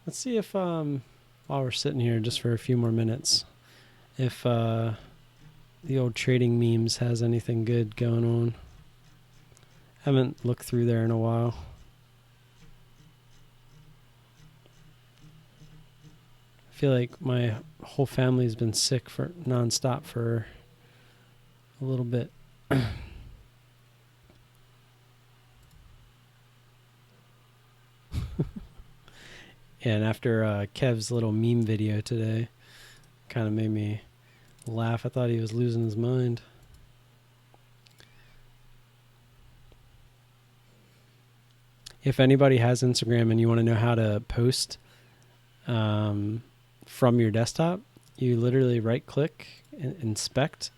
Let's see if, while we're sitting here just for a few more minutes, if the old trading memes has anything good going on. Haven't looked through there in a while. I feel like my whole family's been sick for nonstop for a little bit. And after Kev's little meme video today, kind of made me laugh. I thought he was losing his mind. If anybody has Instagram and you want to know how to post from your desktop, you literally right click and inspect.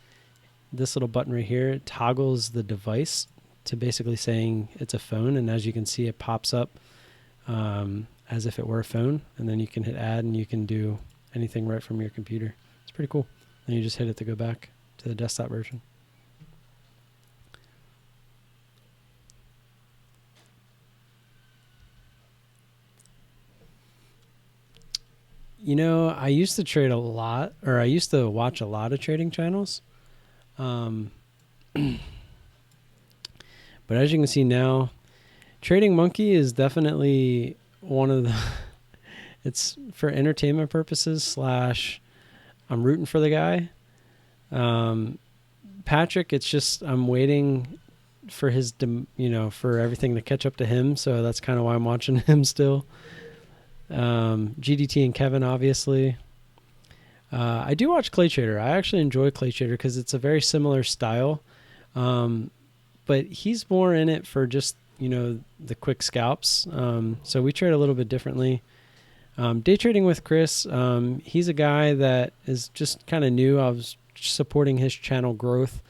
This little button right here toggles the device to basically saying it's a phone, and as you can see, it pops up as if it were a phone, and then you can hit add and you can do anything right from your computer. It's pretty cool. And you just hit it to go back to the desktop version. You know, I used to trade a lot, or I used to watch a lot of trading channels. But as you can see now, Trading Monkey is definitely one of the it's for entertainment purposes / I'm rooting for the guy. Patrick, it's just I'm waiting for for everything to catch up to him, so that's kind of why I'm watching him still. GDT and Kevin, obviously. I do watch Clay Trader. I actually enjoy Clay Trader because it's a very similar style. But he's more in it for just, the quick scalps. So we trade a little bit differently. Day trading with Chris, he's a guy that is just kind of new. I was supporting his channel growth.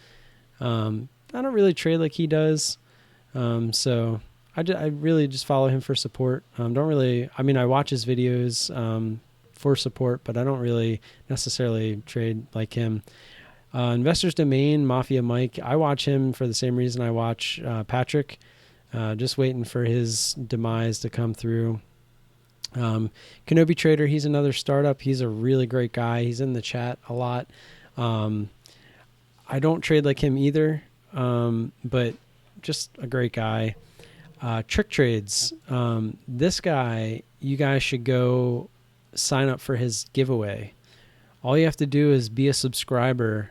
I don't really trade like he does. So I really just follow him for support. I watch his videos for support, but I don't really necessarily trade like him. Investors Domain, Mafia Mike, I watch him for the same reason I watch Patrick, just waiting for his demise to come through. Kenobi Trader, he's another startup. He's a really great guy. He's in the chat a lot. I don't trade like him either, but just a great guy. Trick Trades, this guy, you guys should go sign up for his giveaway. All you have to do is be a subscriber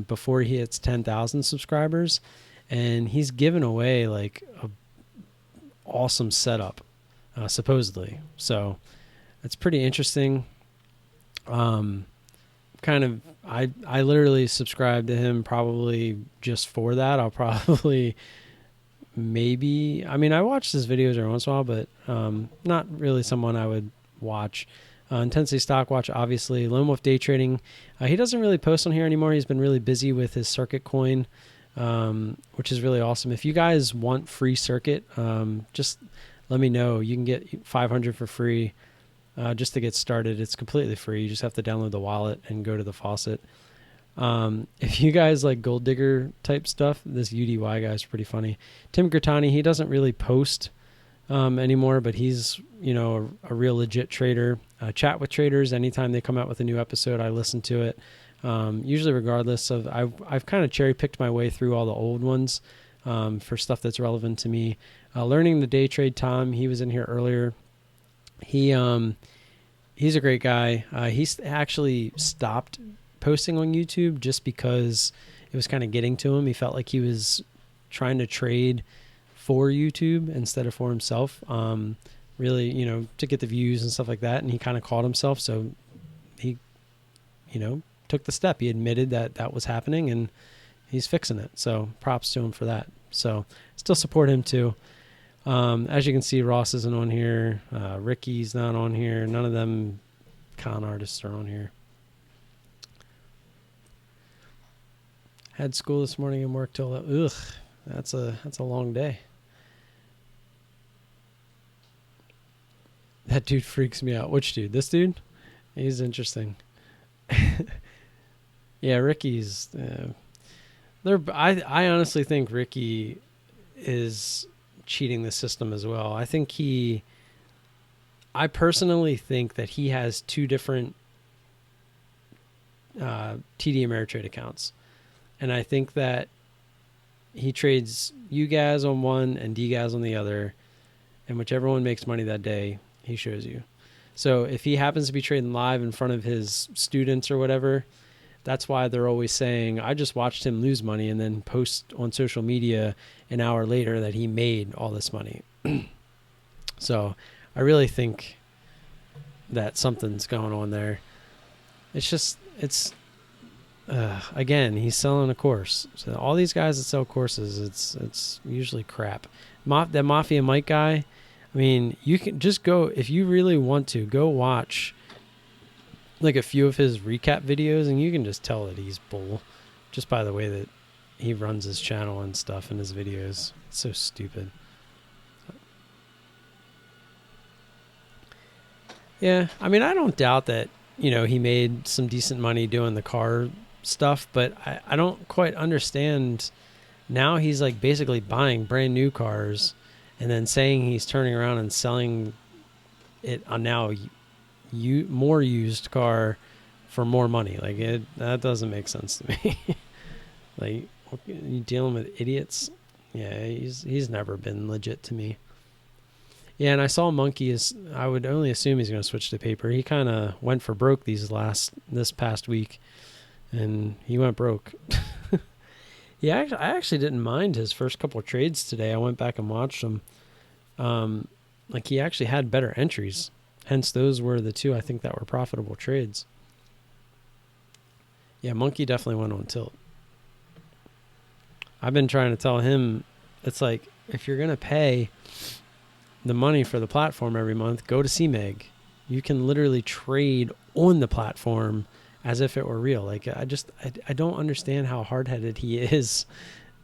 before he hits 10,000 subscribers, and he's giving away like a awesome setup, supposedly. So it's pretty interesting. I literally subscribe to him probably just for that. I'll probably I watch his videos every once in a while, but not really someone I would watch. Intensity Stock Watch, obviously. Lone Wolf Day Trading. He doesn't really post on here anymore. He's been really busy with his Circuit coin, which is really awesome. If you guys want free Circuit, just let me know. You can get 500 for free just to get started. It's completely free. You just have to download the wallet and go to the faucet. If you guys like gold digger type stuff, this UDY guy is pretty funny. Tim Grattani, he doesn't really post anymore, but he's, a real legit trader. Chat with Traders, anytime they come out with a new episode, I listen to it. Usually regardless of, I've kind of cherry picked my way through all the old ones for stuff that's relevant to me. Learning the Day Trade, Tom, he was in here earlier. He's a great guy. He's actually stopped posting on YouTube just because it was kind of getting to him. He felt like he was trying to trade for YouTube instead of for himself, really, to get the views and stuff like that. And he kind of caught himself. So he, took the step. He admitted that that was happening and he's fixing it. So props to him for that. So still support him too. As you can see, Ross isn't on here. Ricky's not on here. None of them con artists are on here. Had school this morning and worked till, that's a long day. That dude freaks me out. Which dude? This dude? He's interesting. Yeah, Ricky's. I honestly think Ricky is cheating the system as well. I personally think that he has two different TD Ameritrade accounts. And I think that he trades UGAZ on one and DGAZ on the other. And whichever one makes money that day, he shows you. So if he happens to be trading live in front of his students or whatever, that's why they're always saying, I just watched him lose money and then post on social media an hour later that he made all this money. So I really think that something's going on there. Again, he's selling a course. So all these guys that sell courses, it's usually crap. That Mafia Mike guy, you can just go, if you really want to, go watch like a few of his recap videos and you can just tell that he's bull just by the way that he runs his channel and stuff in his videos. It's so stupid. Yeah, I don't doubt that, he made some decent money doing the car stuff, but I don't quite understand. Now he's like basically buying brand new cars and then saying he's turning around and selling it on now more used car for more money. That doesn't make sense to me. Like, you dealing with idiots? Yeah, he's never been legit to me. Yeah, and I saw Monkey I would only assume he's going to switch to paper. He kind of went for broke this past week, and he went broke. Yeah, I actually didn't mind his first couple of trades today. I went back and watched them. He actually had better entries Hence, those were the two I think that were profitable trades. Yeah, Monkey definitely went on tilt. I've been trying to tell him, it's like, if you're going to pay the money for the platform every month, go to CMEG. You can literally trade on the platform as if it were real. Like, I don't understand how hard-headed he is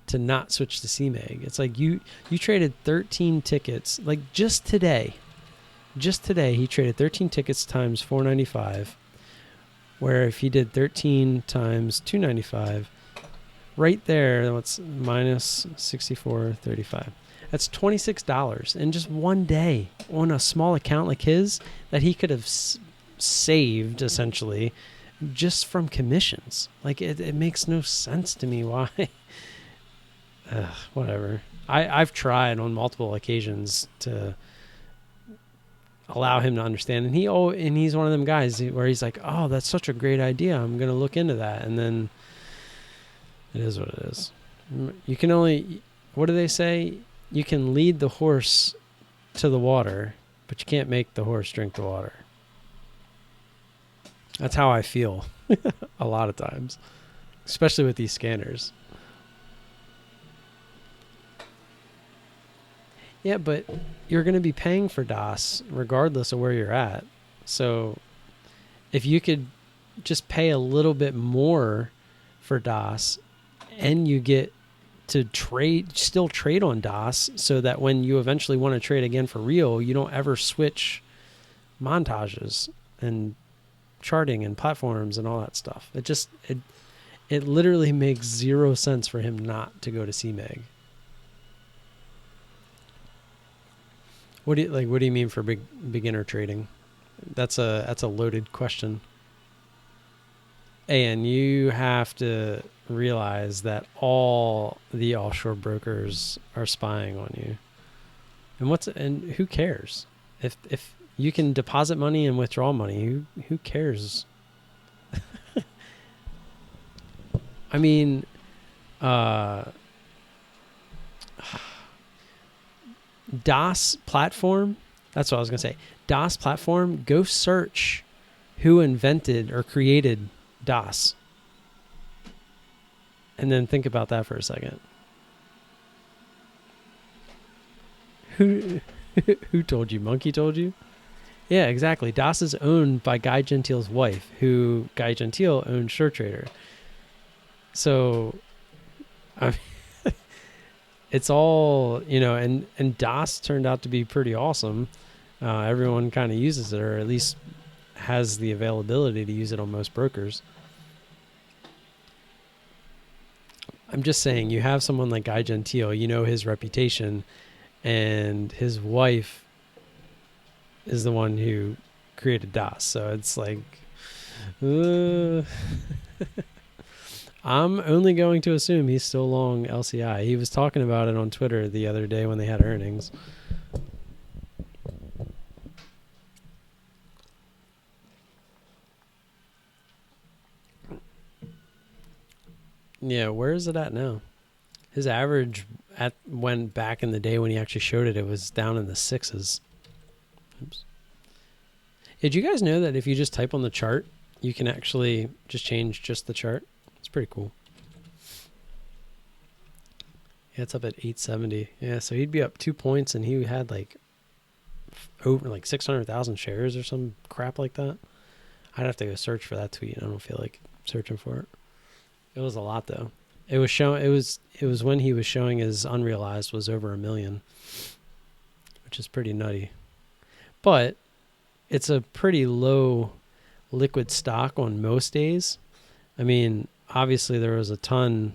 to not switch to CMEG. It's like you traded 13 tickets. Like, just today he traded 13 tickets times 495, where if he did 13 times 295, right there, what's minus 64.35. That's $26 in just one day on a small account like his that he could have saved essentially just from commissions. Like, it makes no sense to me why. Whatever. I've tried on multiple occasions to allow him to understand, and he's one of them guys where he's like, oh, that's such a great idea, I'm gonna look into that, and then it is what it is. You can only, what do they say? You can lead the horse to the water, but you can't make the horse drink the water. That's how I feel a lot of times, especially with these scanners. Yeah, but you're going to be paying for DOS regardless of where you're at. So if you could just pay a little bit more for DOS and you get to still trade on DOS, so that when you eventually want to trade again for real, you don't ever switch montages and charting and platforms and all that stuff. It literally makes zero sense for him not to go to CMEG. What do you mean for beginner trading? That's a loaded question. And you have to realize that all the offshore brokers are spying on you. And who cares? If you can deposit money and withdraw money, who cares? I mean, DOS platform, that's what I was going to say. DOS platform, go search who invented or created DOS. And then think about that for a second. Who told you? Monkey told you? Yeah, exactly. DOS is owned by Guy Gentile's wife, who Guy Gentile owned SureTrader. So, I mean, it's all, and DOS turned out to be pretty awesome. Everyone kind of uses it, or at least has the availability to use it on most brokers. I'm just saying, you have someone like Guy Gentile, his reputation, and his wife is the one who created DOS. So it's like, I'm only going to assume he's still long LCI. He was talking about it on Twitter the other day when they had earnings. Yeah, where is it at now? His average when back in the day when he actually showed it, it was down in the 6s. Oops. Did you guys know that if you just type on the chart, you can actually just change just the chart? It's pretty cool. Yeah, it's up at 870. Yeah, so he'd be up 2 points, and he had over 600,000 shares or some crap like that. I'd have to go search for that tweet. I don't feel like searching for it. It was a lot though. It was when he was showing his unrealized was over 1 million, which is pretty nutty. But it's a pretty low liquid stock on most days. I mean, obviously there was a ton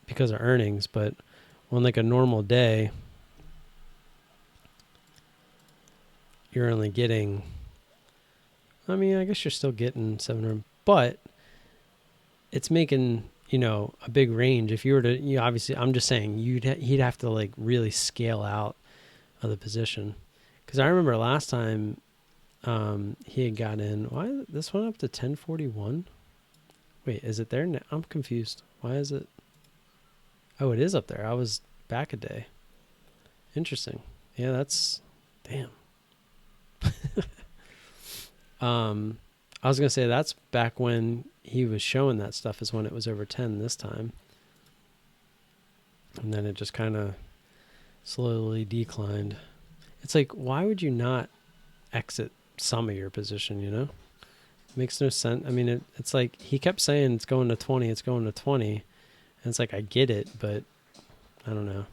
because of earnings, but on a normal day, you're only getting, I mean, I guess you're still getting 700, but it's making, a big range. If you were to, obviously, I'm just saying he'd have to really scale out of the position. Because I remember last time he had got in. Why this one up to 1041? Wait, is it there now? I'm confused. Why is it? Oh, it is up there. I was back a day. Interesting. Yeah, that's damn. I was going to say that's back when he was showing that stuff is when it was over 10 this time. And then it just kind of slowly declined. It's like, why would you not exit some of your position, you know? It makes no sense. I mean, it's like he kept saying it's going to 20, it's going to 20. And it's like, I get it, but I don't know.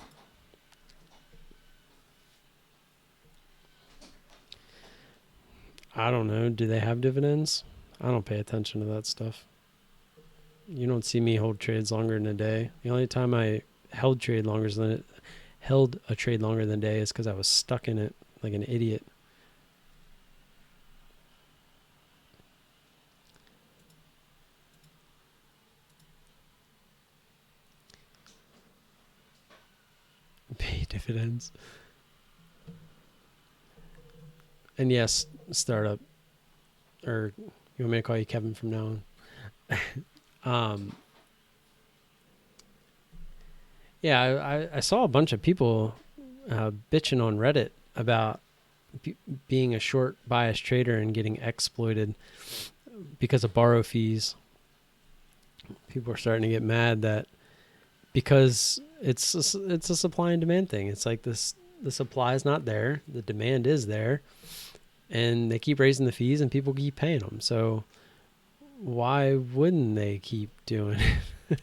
I don't know. Do they have dividends? I don't pay attention to that stuff. You don't see me hold trades longer than a day. The only time I held a trade longer than a day is because I was stuck in it like an idiot. Pay dividends. And yes, startup. Or you want me to call you Kevin from now on? Yeah, I saw a bunch of people bitching on Reddit about being a short bias trader and getting exploited because of borrow fees. People are starting to get mad that because it's a supply and demand thing. It's like the supply is not there, the demand is there, and they keep raising the fees and people keep paying them. So why wouldn't they keep doing it?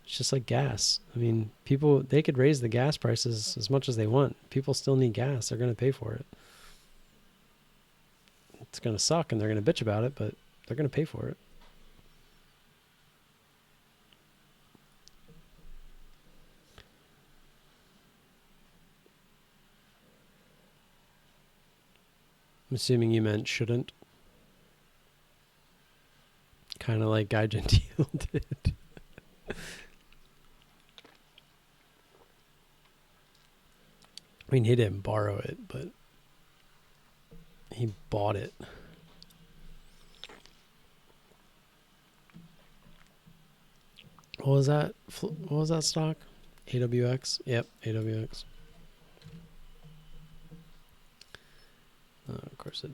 It's just like gas. I mean, they could raise the gas prices as much as they want. People still need gas. They're going to pay for it. It's going to suck and they're going to bitch about it, but they're going to pay for it. I'm assuming you meant shouldn't. Kind of like Guy Gentile did. I mean, he didn't borrow it, but he bought it. What was that? What was that stock? AWX? Yep, AWX. Of course, it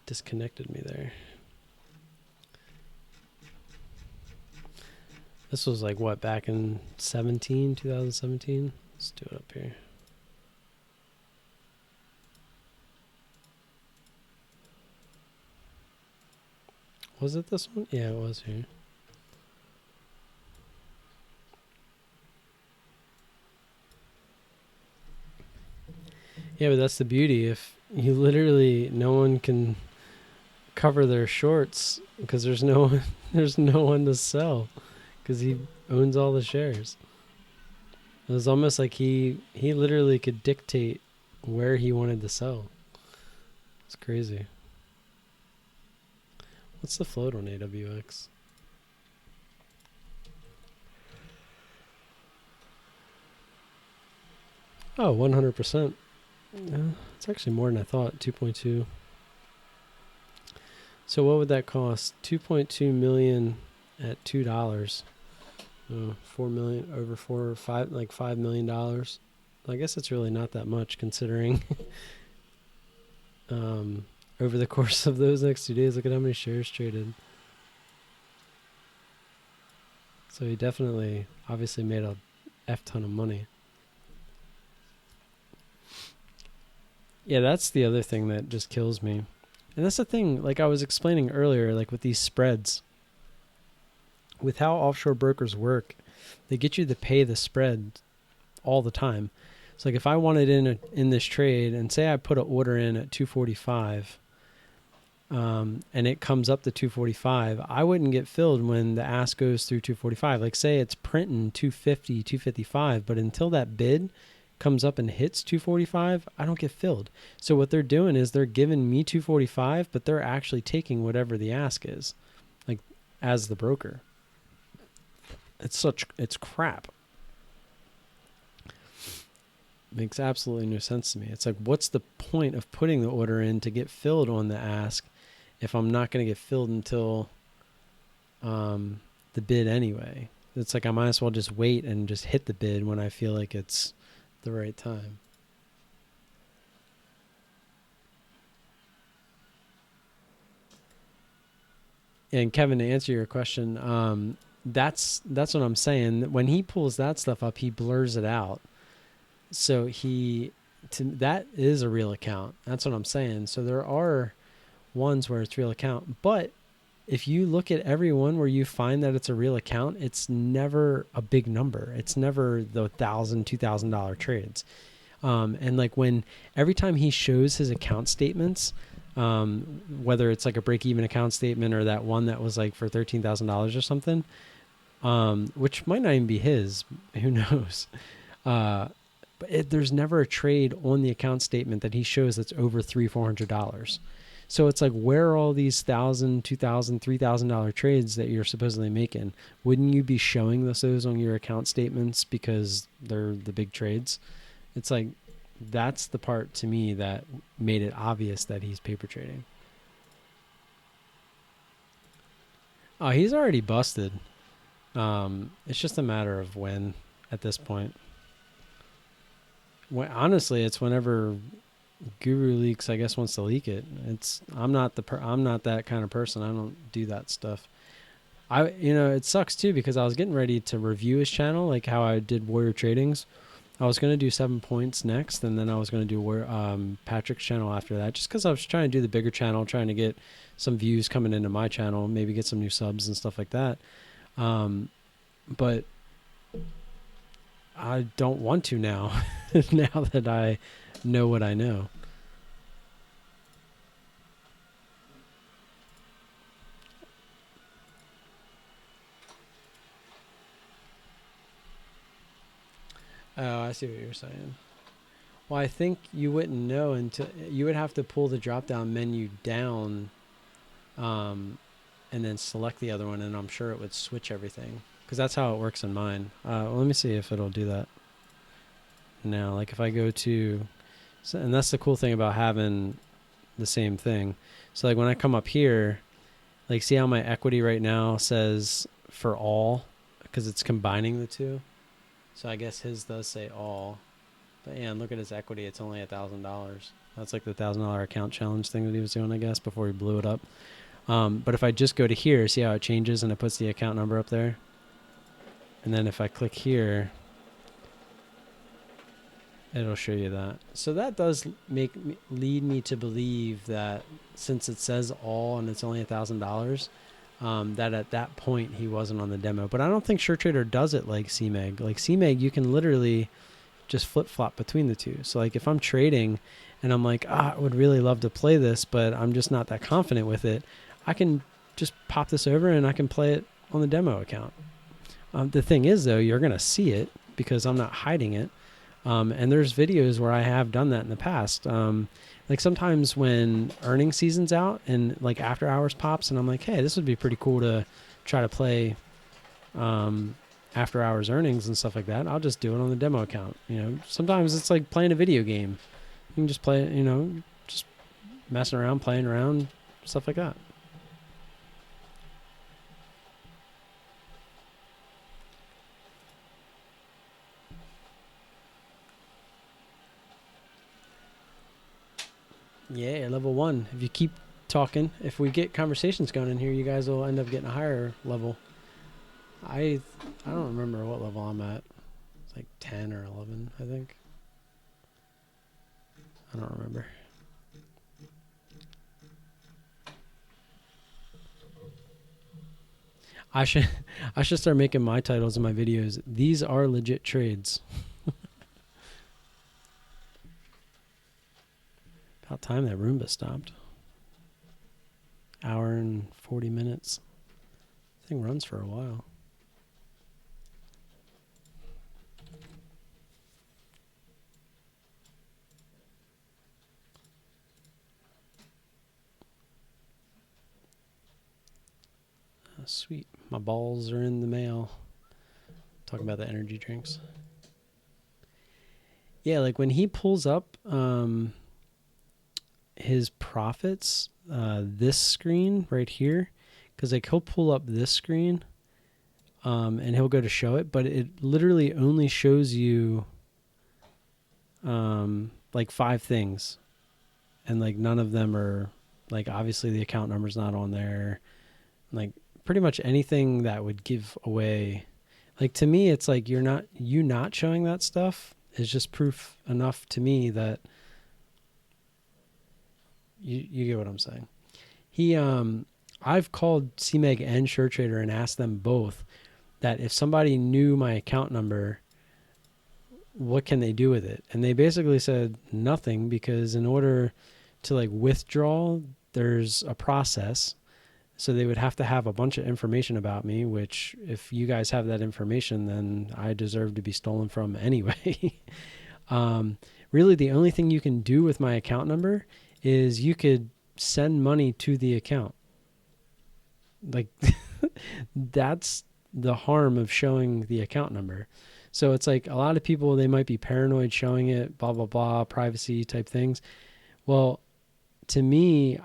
disconnected me there. This was like what, back in 2017? Let's do it up here. Was it this one? Yeah, it was here. Yeah, but that's the beauty. If you literally, no one can cover their shorts because there's no one to sell because he owns all the shares. It was almost like he literally could dictate where he wanted to sell. It's crazy. What's the float on AWX? Oh, 100%. Yeah, it's actually more than I thought, 2.2. So what would that cost? 2.2 million at $2. 4 million over 4 or 5, like $5 million. I guess it's really not that much considering over the course of those next 2 days, look at how many shares traded. So he definitely, obviously made a F ton of money. Yeah, that's the other thing that just kills me. And that's the thing, like I was explaining earlier, like with these spreads, with how offshore brokers work, they get you to pay the spread all the time. So like if I wanted in this trade and say I put an order in at 245, and it comes up to 245, I wouldn't get filled when the ask goes through 245. Like say it's printing 250, 255, but until that bid comes up and hits 245, I don't get filled. So what they're doing is they're giving me 245, but they're actually taking whatever the ask is, like as the broker. It's crap. Makes absolutely no sense to me. It's like, what's the point of putting the order in to get filled on the ask if I'm not going to get filled until the bid anyway? It's like I might as well just wait and just hit the bid when I feel like it's the right time. And Kevin, to answer your question, that's what I'm saying. When he pulls that stuff up, he blurs it out. So that is a real account. That's what I'm saying. So there are ones where it's real account, but if you look at every one where you find that it's a real account, it's never a big number. It's never the $1,000, $2,000 trades. And like when every time he shows his account statements, whether it's like a break-even account statement or that one that was like for $13,000 or something, which might not even be his, who knows? But there's never a trade on the account statement that he shows that's over $300-$400. So it's like, where are all these $1,000, $2,000, $3,000 trades that you're supposedly making? Wouldn't you be showing those on your account statements because they're the big trades? It's like, that's the part to me that made it obvious that he's paper trading. Oh, he's already busted. It's just a matter of when at this point. Honestly, it's whenever Guru Leaks, I guess, wants to leak it. I'm not that kind of person. I don't do that stuff. It sucks too because I was getting ready to review his channel, like how I did Warrior Tradings. I was going to do 7 Points next, and then I was going to do Patrick's channel after that, just because I was trying to do the bigger channel, trying to get some views coming into my channel, maybe get some new subs and stuff like that. But I don't want to now, now that I know what I know. Oh, I see what you're saying. Well, I think you wouldn't know until you would have to pull the drop-down menu down, and then select the other one, and I'm sure it would switch everything because that's how it works in mine. Well, let me see if it'll do that. Now, like if I go to, and that's the cool thing about having the same thing. So like when I come up here, like see how my equity right now says for all because it's combining the two. So I guess his does say all, but yeah, and look at his equity. It's only $1,000. That's like the $1,000 account challenge thing that he was doing, I guess, before he blew it up. But if I just go to here, see how it changes and it puts the account number up there. And then if I click here, it'll show you that. So that does lead me to believe that since it says all and it's only $1,000, that at that point he wasn't on the demo. But I don't think SureTrader does it like CMEG. Like CMEG, you can literally just flip-flop between the two. So like if I'm trading and I'm like, I would really love to play this, but I'm just not that confident with it, I can just pop this over and I can play it on the demo account. The thing is, though, you're going to see it because I'm not hiding it. And there's videos where I have done that in the past. Like sometimes when earnings season's out and like after hours pops and I'm like, hey, this would be pretty cool to try to play after hours earnings and stuff like that. I'll just do it on the demo account. Sometimes it's like playing a video game. You can just play it, just messing around, playing around, stuff like that. Yeah, level 1. If you keep talking, if we get conversations going in here, you guys will end up getting a higher level. I don't remember what level I'm at. It's like 10 or 11, I think. I don't remember. I should start making my titles in my videos. These are legit trades. About time that Roomba stopped. Hour and 40 minutes. Thing runs for a while. Oh, sweet. My balls are in the mail. Talking about the energy drinks. Yeah, like when he pulls up his profits, this screen right here, because like he'll pull up this screen and he'll go to show it, but it literally only shows you like 5 things, and like none of them are like, obviously the account number's not on there. Like pretty much anything that would give away, like to me, it's like you not showing that stuff is just proof enough to me that you get what I'm saying. I've called CMEG and SureTrader and asked them both that if somebody knew my account number, what can they do with it? And they basically said nothing, because in order to like withdraw, there's a process. So they would have to have a bunch of information about me, which if you guys have that information, then I deserve to be stolen from anyway. Really, the only thing you can do with my account number is you could send money to the account. Like that's the harm of showing the account number. So it's like a lot of people, they might be paranoid showing it, blah, blah, blah, privacy type things. Well, to me,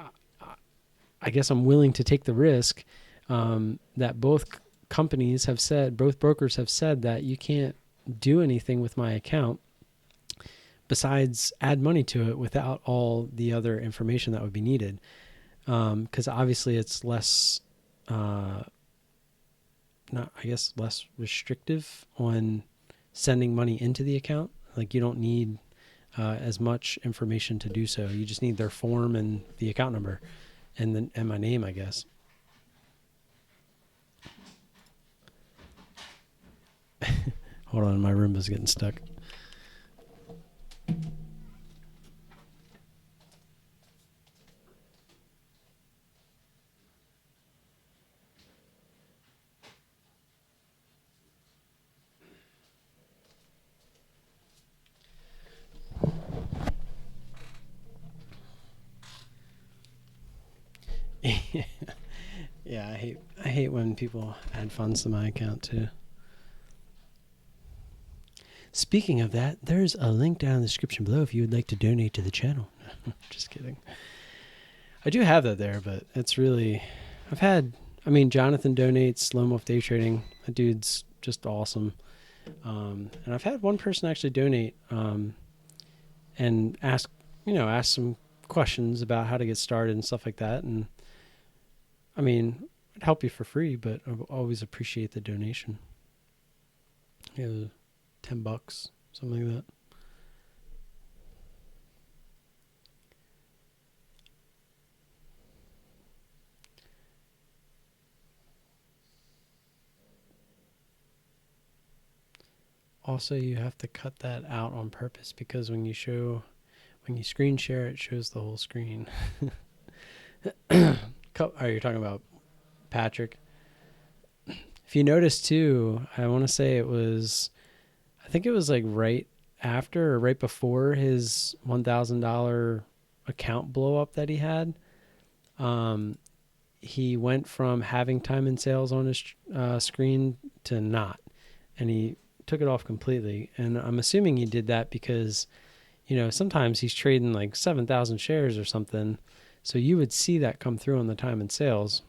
I guess I'm willing to take the risk that both companies have said, both brokers have said that you can't do anything with my account besides add money to it without all the other information that would be needed. Because obviously it's less, less restrictive on sending money into the account. Like you don't need as much information to do so. You just need their form and the account number and my name, I guess. Hold on, my Roomba's getting stuck. Yeah, I hate when people add funds to my account too. Speaking of that, there's a link down in the description below if you would like to donate to the channel. Just kidding. I do have that there, but it's really, Jonathan donates Lone Wolf Day Trading. That dude's just awesome. And I've had one person actually donate and ask some questions about how to get started and stuff like that. And I'd help you for free, but I always appreciate the donation. It was $10, something like that. Also, you have to cut that out on purpose, because when you screen share, it shows the whole screen. Are you talking about Patrick? If you notice too, I want to say I think it was like right after or right before his $1,000 account blow up that he had. He went from having time and sales on his screen to not, and he took it off completely. And I'm assuming he did that because, sometimes he's trading like 7,000 shares or something. So you would see that come through on the time and sales,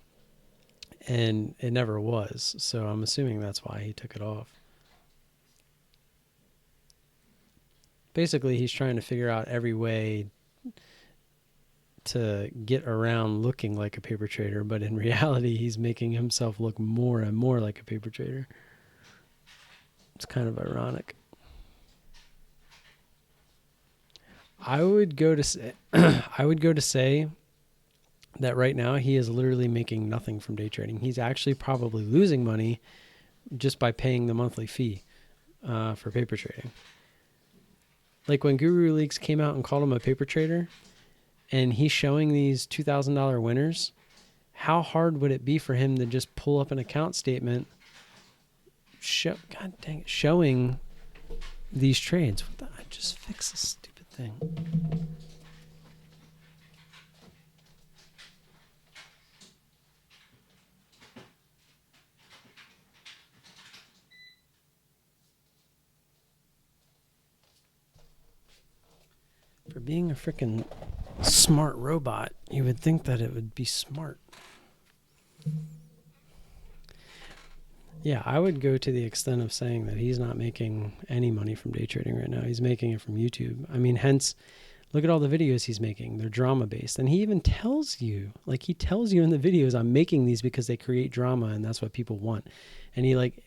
and it never was. So I'm assuming that's why he took it off. Basically, he's trying to figure out every way to get around looking like a paper trader, but in reality, he's making himself look more and more like a paper trader. It's kind of ironic. I would go to say that right now he is literally making nothing from day trading. He's actually probably losing money just by paying the monthly fee for paper trading. Like when Guru Leaks came out and called him a paper trader, and he's showing these $2,000 winners, how hard would it be for him to just pull up an account statement showing these trades? I just fixed this stupid thing. For being a freaking smart robot, you would think that it would be smart. Yeah, I would go to the extent of saying that he's not making any money from day trading right now. He's making it from YouTube. Hence, Look at all the videos he's making. They're drama based. And he even tells you, like he tells you in the videos, I'm making these because they create drama and that's what people want. And he like,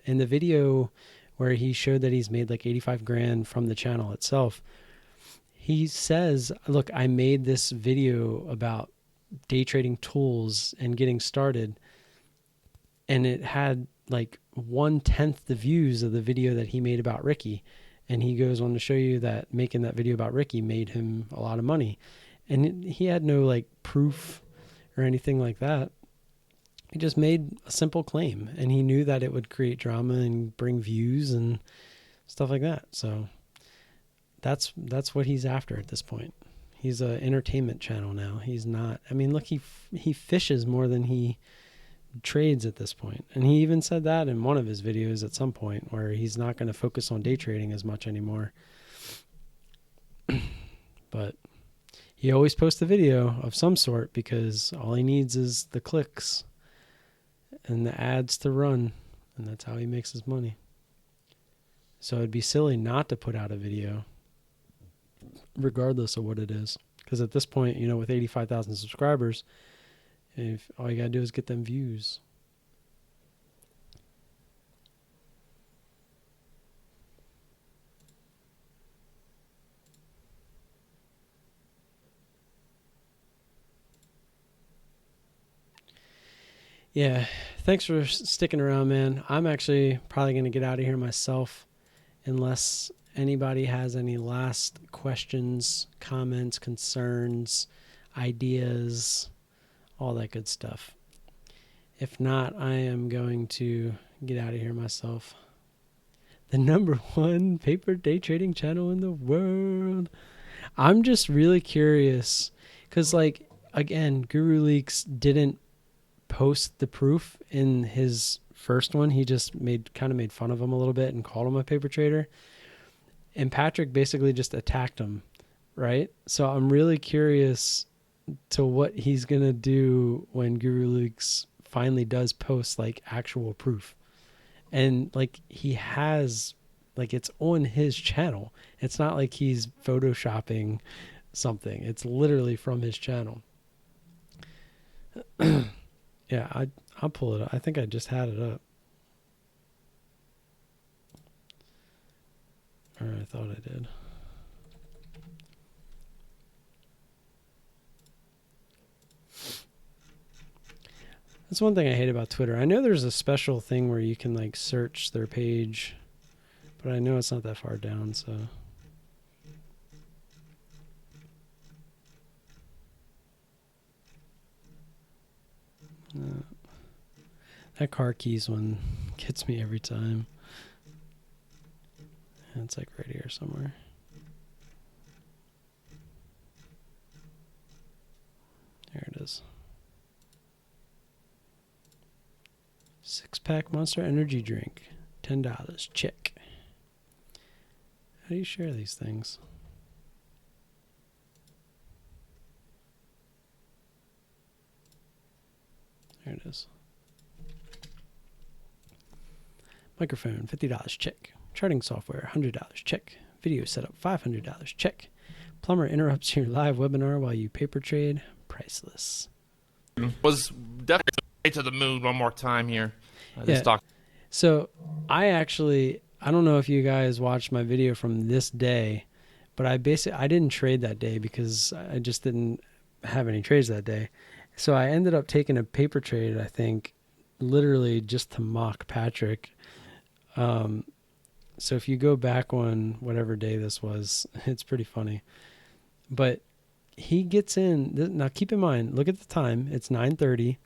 in the video where he showed that he's made like 85 grand from the channel itself, he says, look, I made this video about day trading tools and getting started, and it had like 1/10 the views of the video that he made about Ricky. And he goes on to show you that making that video about Ricky made him a lot of money. And he had no like proof or anything like that. He just made a simple claim, and he knew that it would create drama and bring views and stuff like that. So that's what he's after at this point. He's an entertainment channel now. He's not, I mean, look, he fishes more than he trades at this point. And he even said that in one of his videos at some point, where he's not going to focus on day trading as much anymore. But he always posts a video of some sort because all he needs is the clicks and the ads to run, and that's how he makes his money. So it'd be silly not to put out a video regardless of what it is, because at this point, you know, with 85,000 subscribers, if all you gotta do is get them views. Yeah, thanks for sticking around, man. I'm actually probably going to get out of here myself unless anybody has any last questions, comments, concerns, ideas, all that good stuff. If not, I am going to get out of here myself. The #1 paper day trading channel in the world. I'm just really curious because, like, again, Guru Leaks didn't post the proof in his first one. He just kind of made fun of him a little bit and called him a paper trader. And Patrick basically just attacked him, right? So I'm really curious to what he's going to do when Guru Leaks finally does post like actual proof. And like he has, like it's on his channel. It's not like he's photoshopping something. It's literally from his channel. Yeah, I'll pull it up. I think I just had it up. Or I thought I did. That's one thing I hate about Twitter. I know there's a special thing where you can like search their page, but I know it's not that far down, so. That car keys one gets me every time. And it's like right here somewhere. There it is. 6-pack Monster Energy drink. $10. Check. How do you share these things? There it is. Microphone, $50. Check. Charting software, $100. Check. Video setup, $500. Check. Plumber interrupts your live webinar while you paper trade. Priceless. Was definitely to the moon one more time here. So I don't know if you guys watched my video from this day, but I didn't trade that day because I just didn't have any trades that day. So I ended up taking a paper trade, I think, literally just to mock Patrick. So if you go back on whatever day this was, it's pretty funny. But he gets in. Now keep in mind, look at the time. It's 9:30.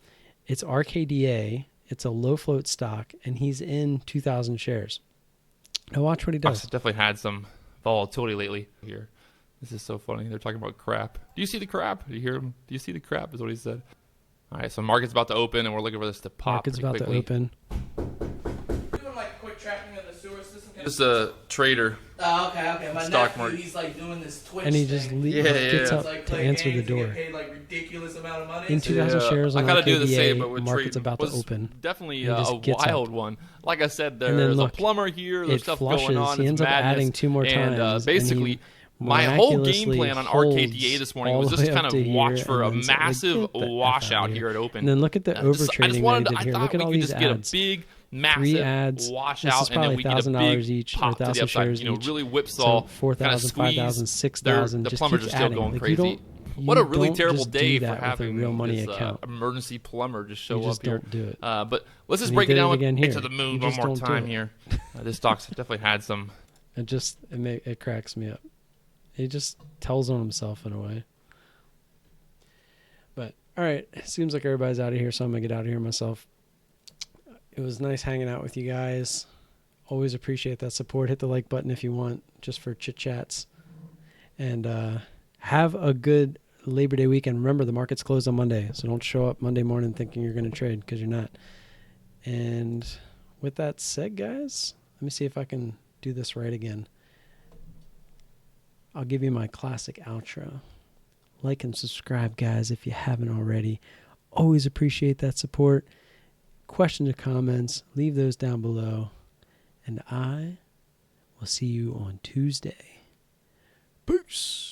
It's RKDA. It's a low float stock, and he's in 2,000 shares. Now watch what he does. It's definitely had some volatility lately here. This is so funny. They're talking about crap. Do you see the crap? Do you hear him? Do you see the crap is what he said. All right, so market's about to open, and we're looking for this to pop. Market's about to open. Doing like quick tracking of the sewer system. This is a trader. Oh, okay. My Stock nephew, market. he's like doing this Twitch And he just thing. gets up Like, to play answer the games and door. get paid like ridiculous amount of money. In 2,000 shares on I gotta RKDA, do the same, but with market's trading about to was open. definitely And he a just gets wild up. one. Like I said, And then there's look, a plumber here. There's it stuff flushes. going on. He It's ends up madness. adding 2 more times. And basically, My whole game miraculously plan on holds RKDA this morning all was the just way kind up of to watch here for a and then say, like, massive get the F out washout of here at open. And then look at the I overtrading just that wanted I to, did I here. thought Look at we all could these just get a ads. big, 3 massive ads. This washout, is and then probably we get a $1,000 big each or pop to the 1,000 upside. shares You know, each. really So whipsaw, kind of 4,000, squeeze. 5,000, 6,000. The Just plumbers keep are still adding. going Like, crazy. What a you really don't terrible just do day for that with a having real money this account. emergency plumber just show You just up here. don't do it. But let's just And he break it did down it with again into here. the moon You one just more don't do time it. here. This stock's definitely had some. It cracks me up. He just tells on himself in a way. But all right, it seems like everybody's out of here, so I'm gonna get out of here myself. It was nice hanging out with you guys. Always appreciate that support. Hit the like button if you want, just for chit chats. And have a good Labor Day weekend. Remember, the market's closed on Monday, so don't show up Monday morning thinking you're going to trade, because you're not. And with that said, guys, let me see if I can do this right again. I'll give you my classic outro. Like and subscribe, guys, if you haven't already. Always appreciate that support. Questions or comments, leave those down below. And I will see you on Tuesday. Peace.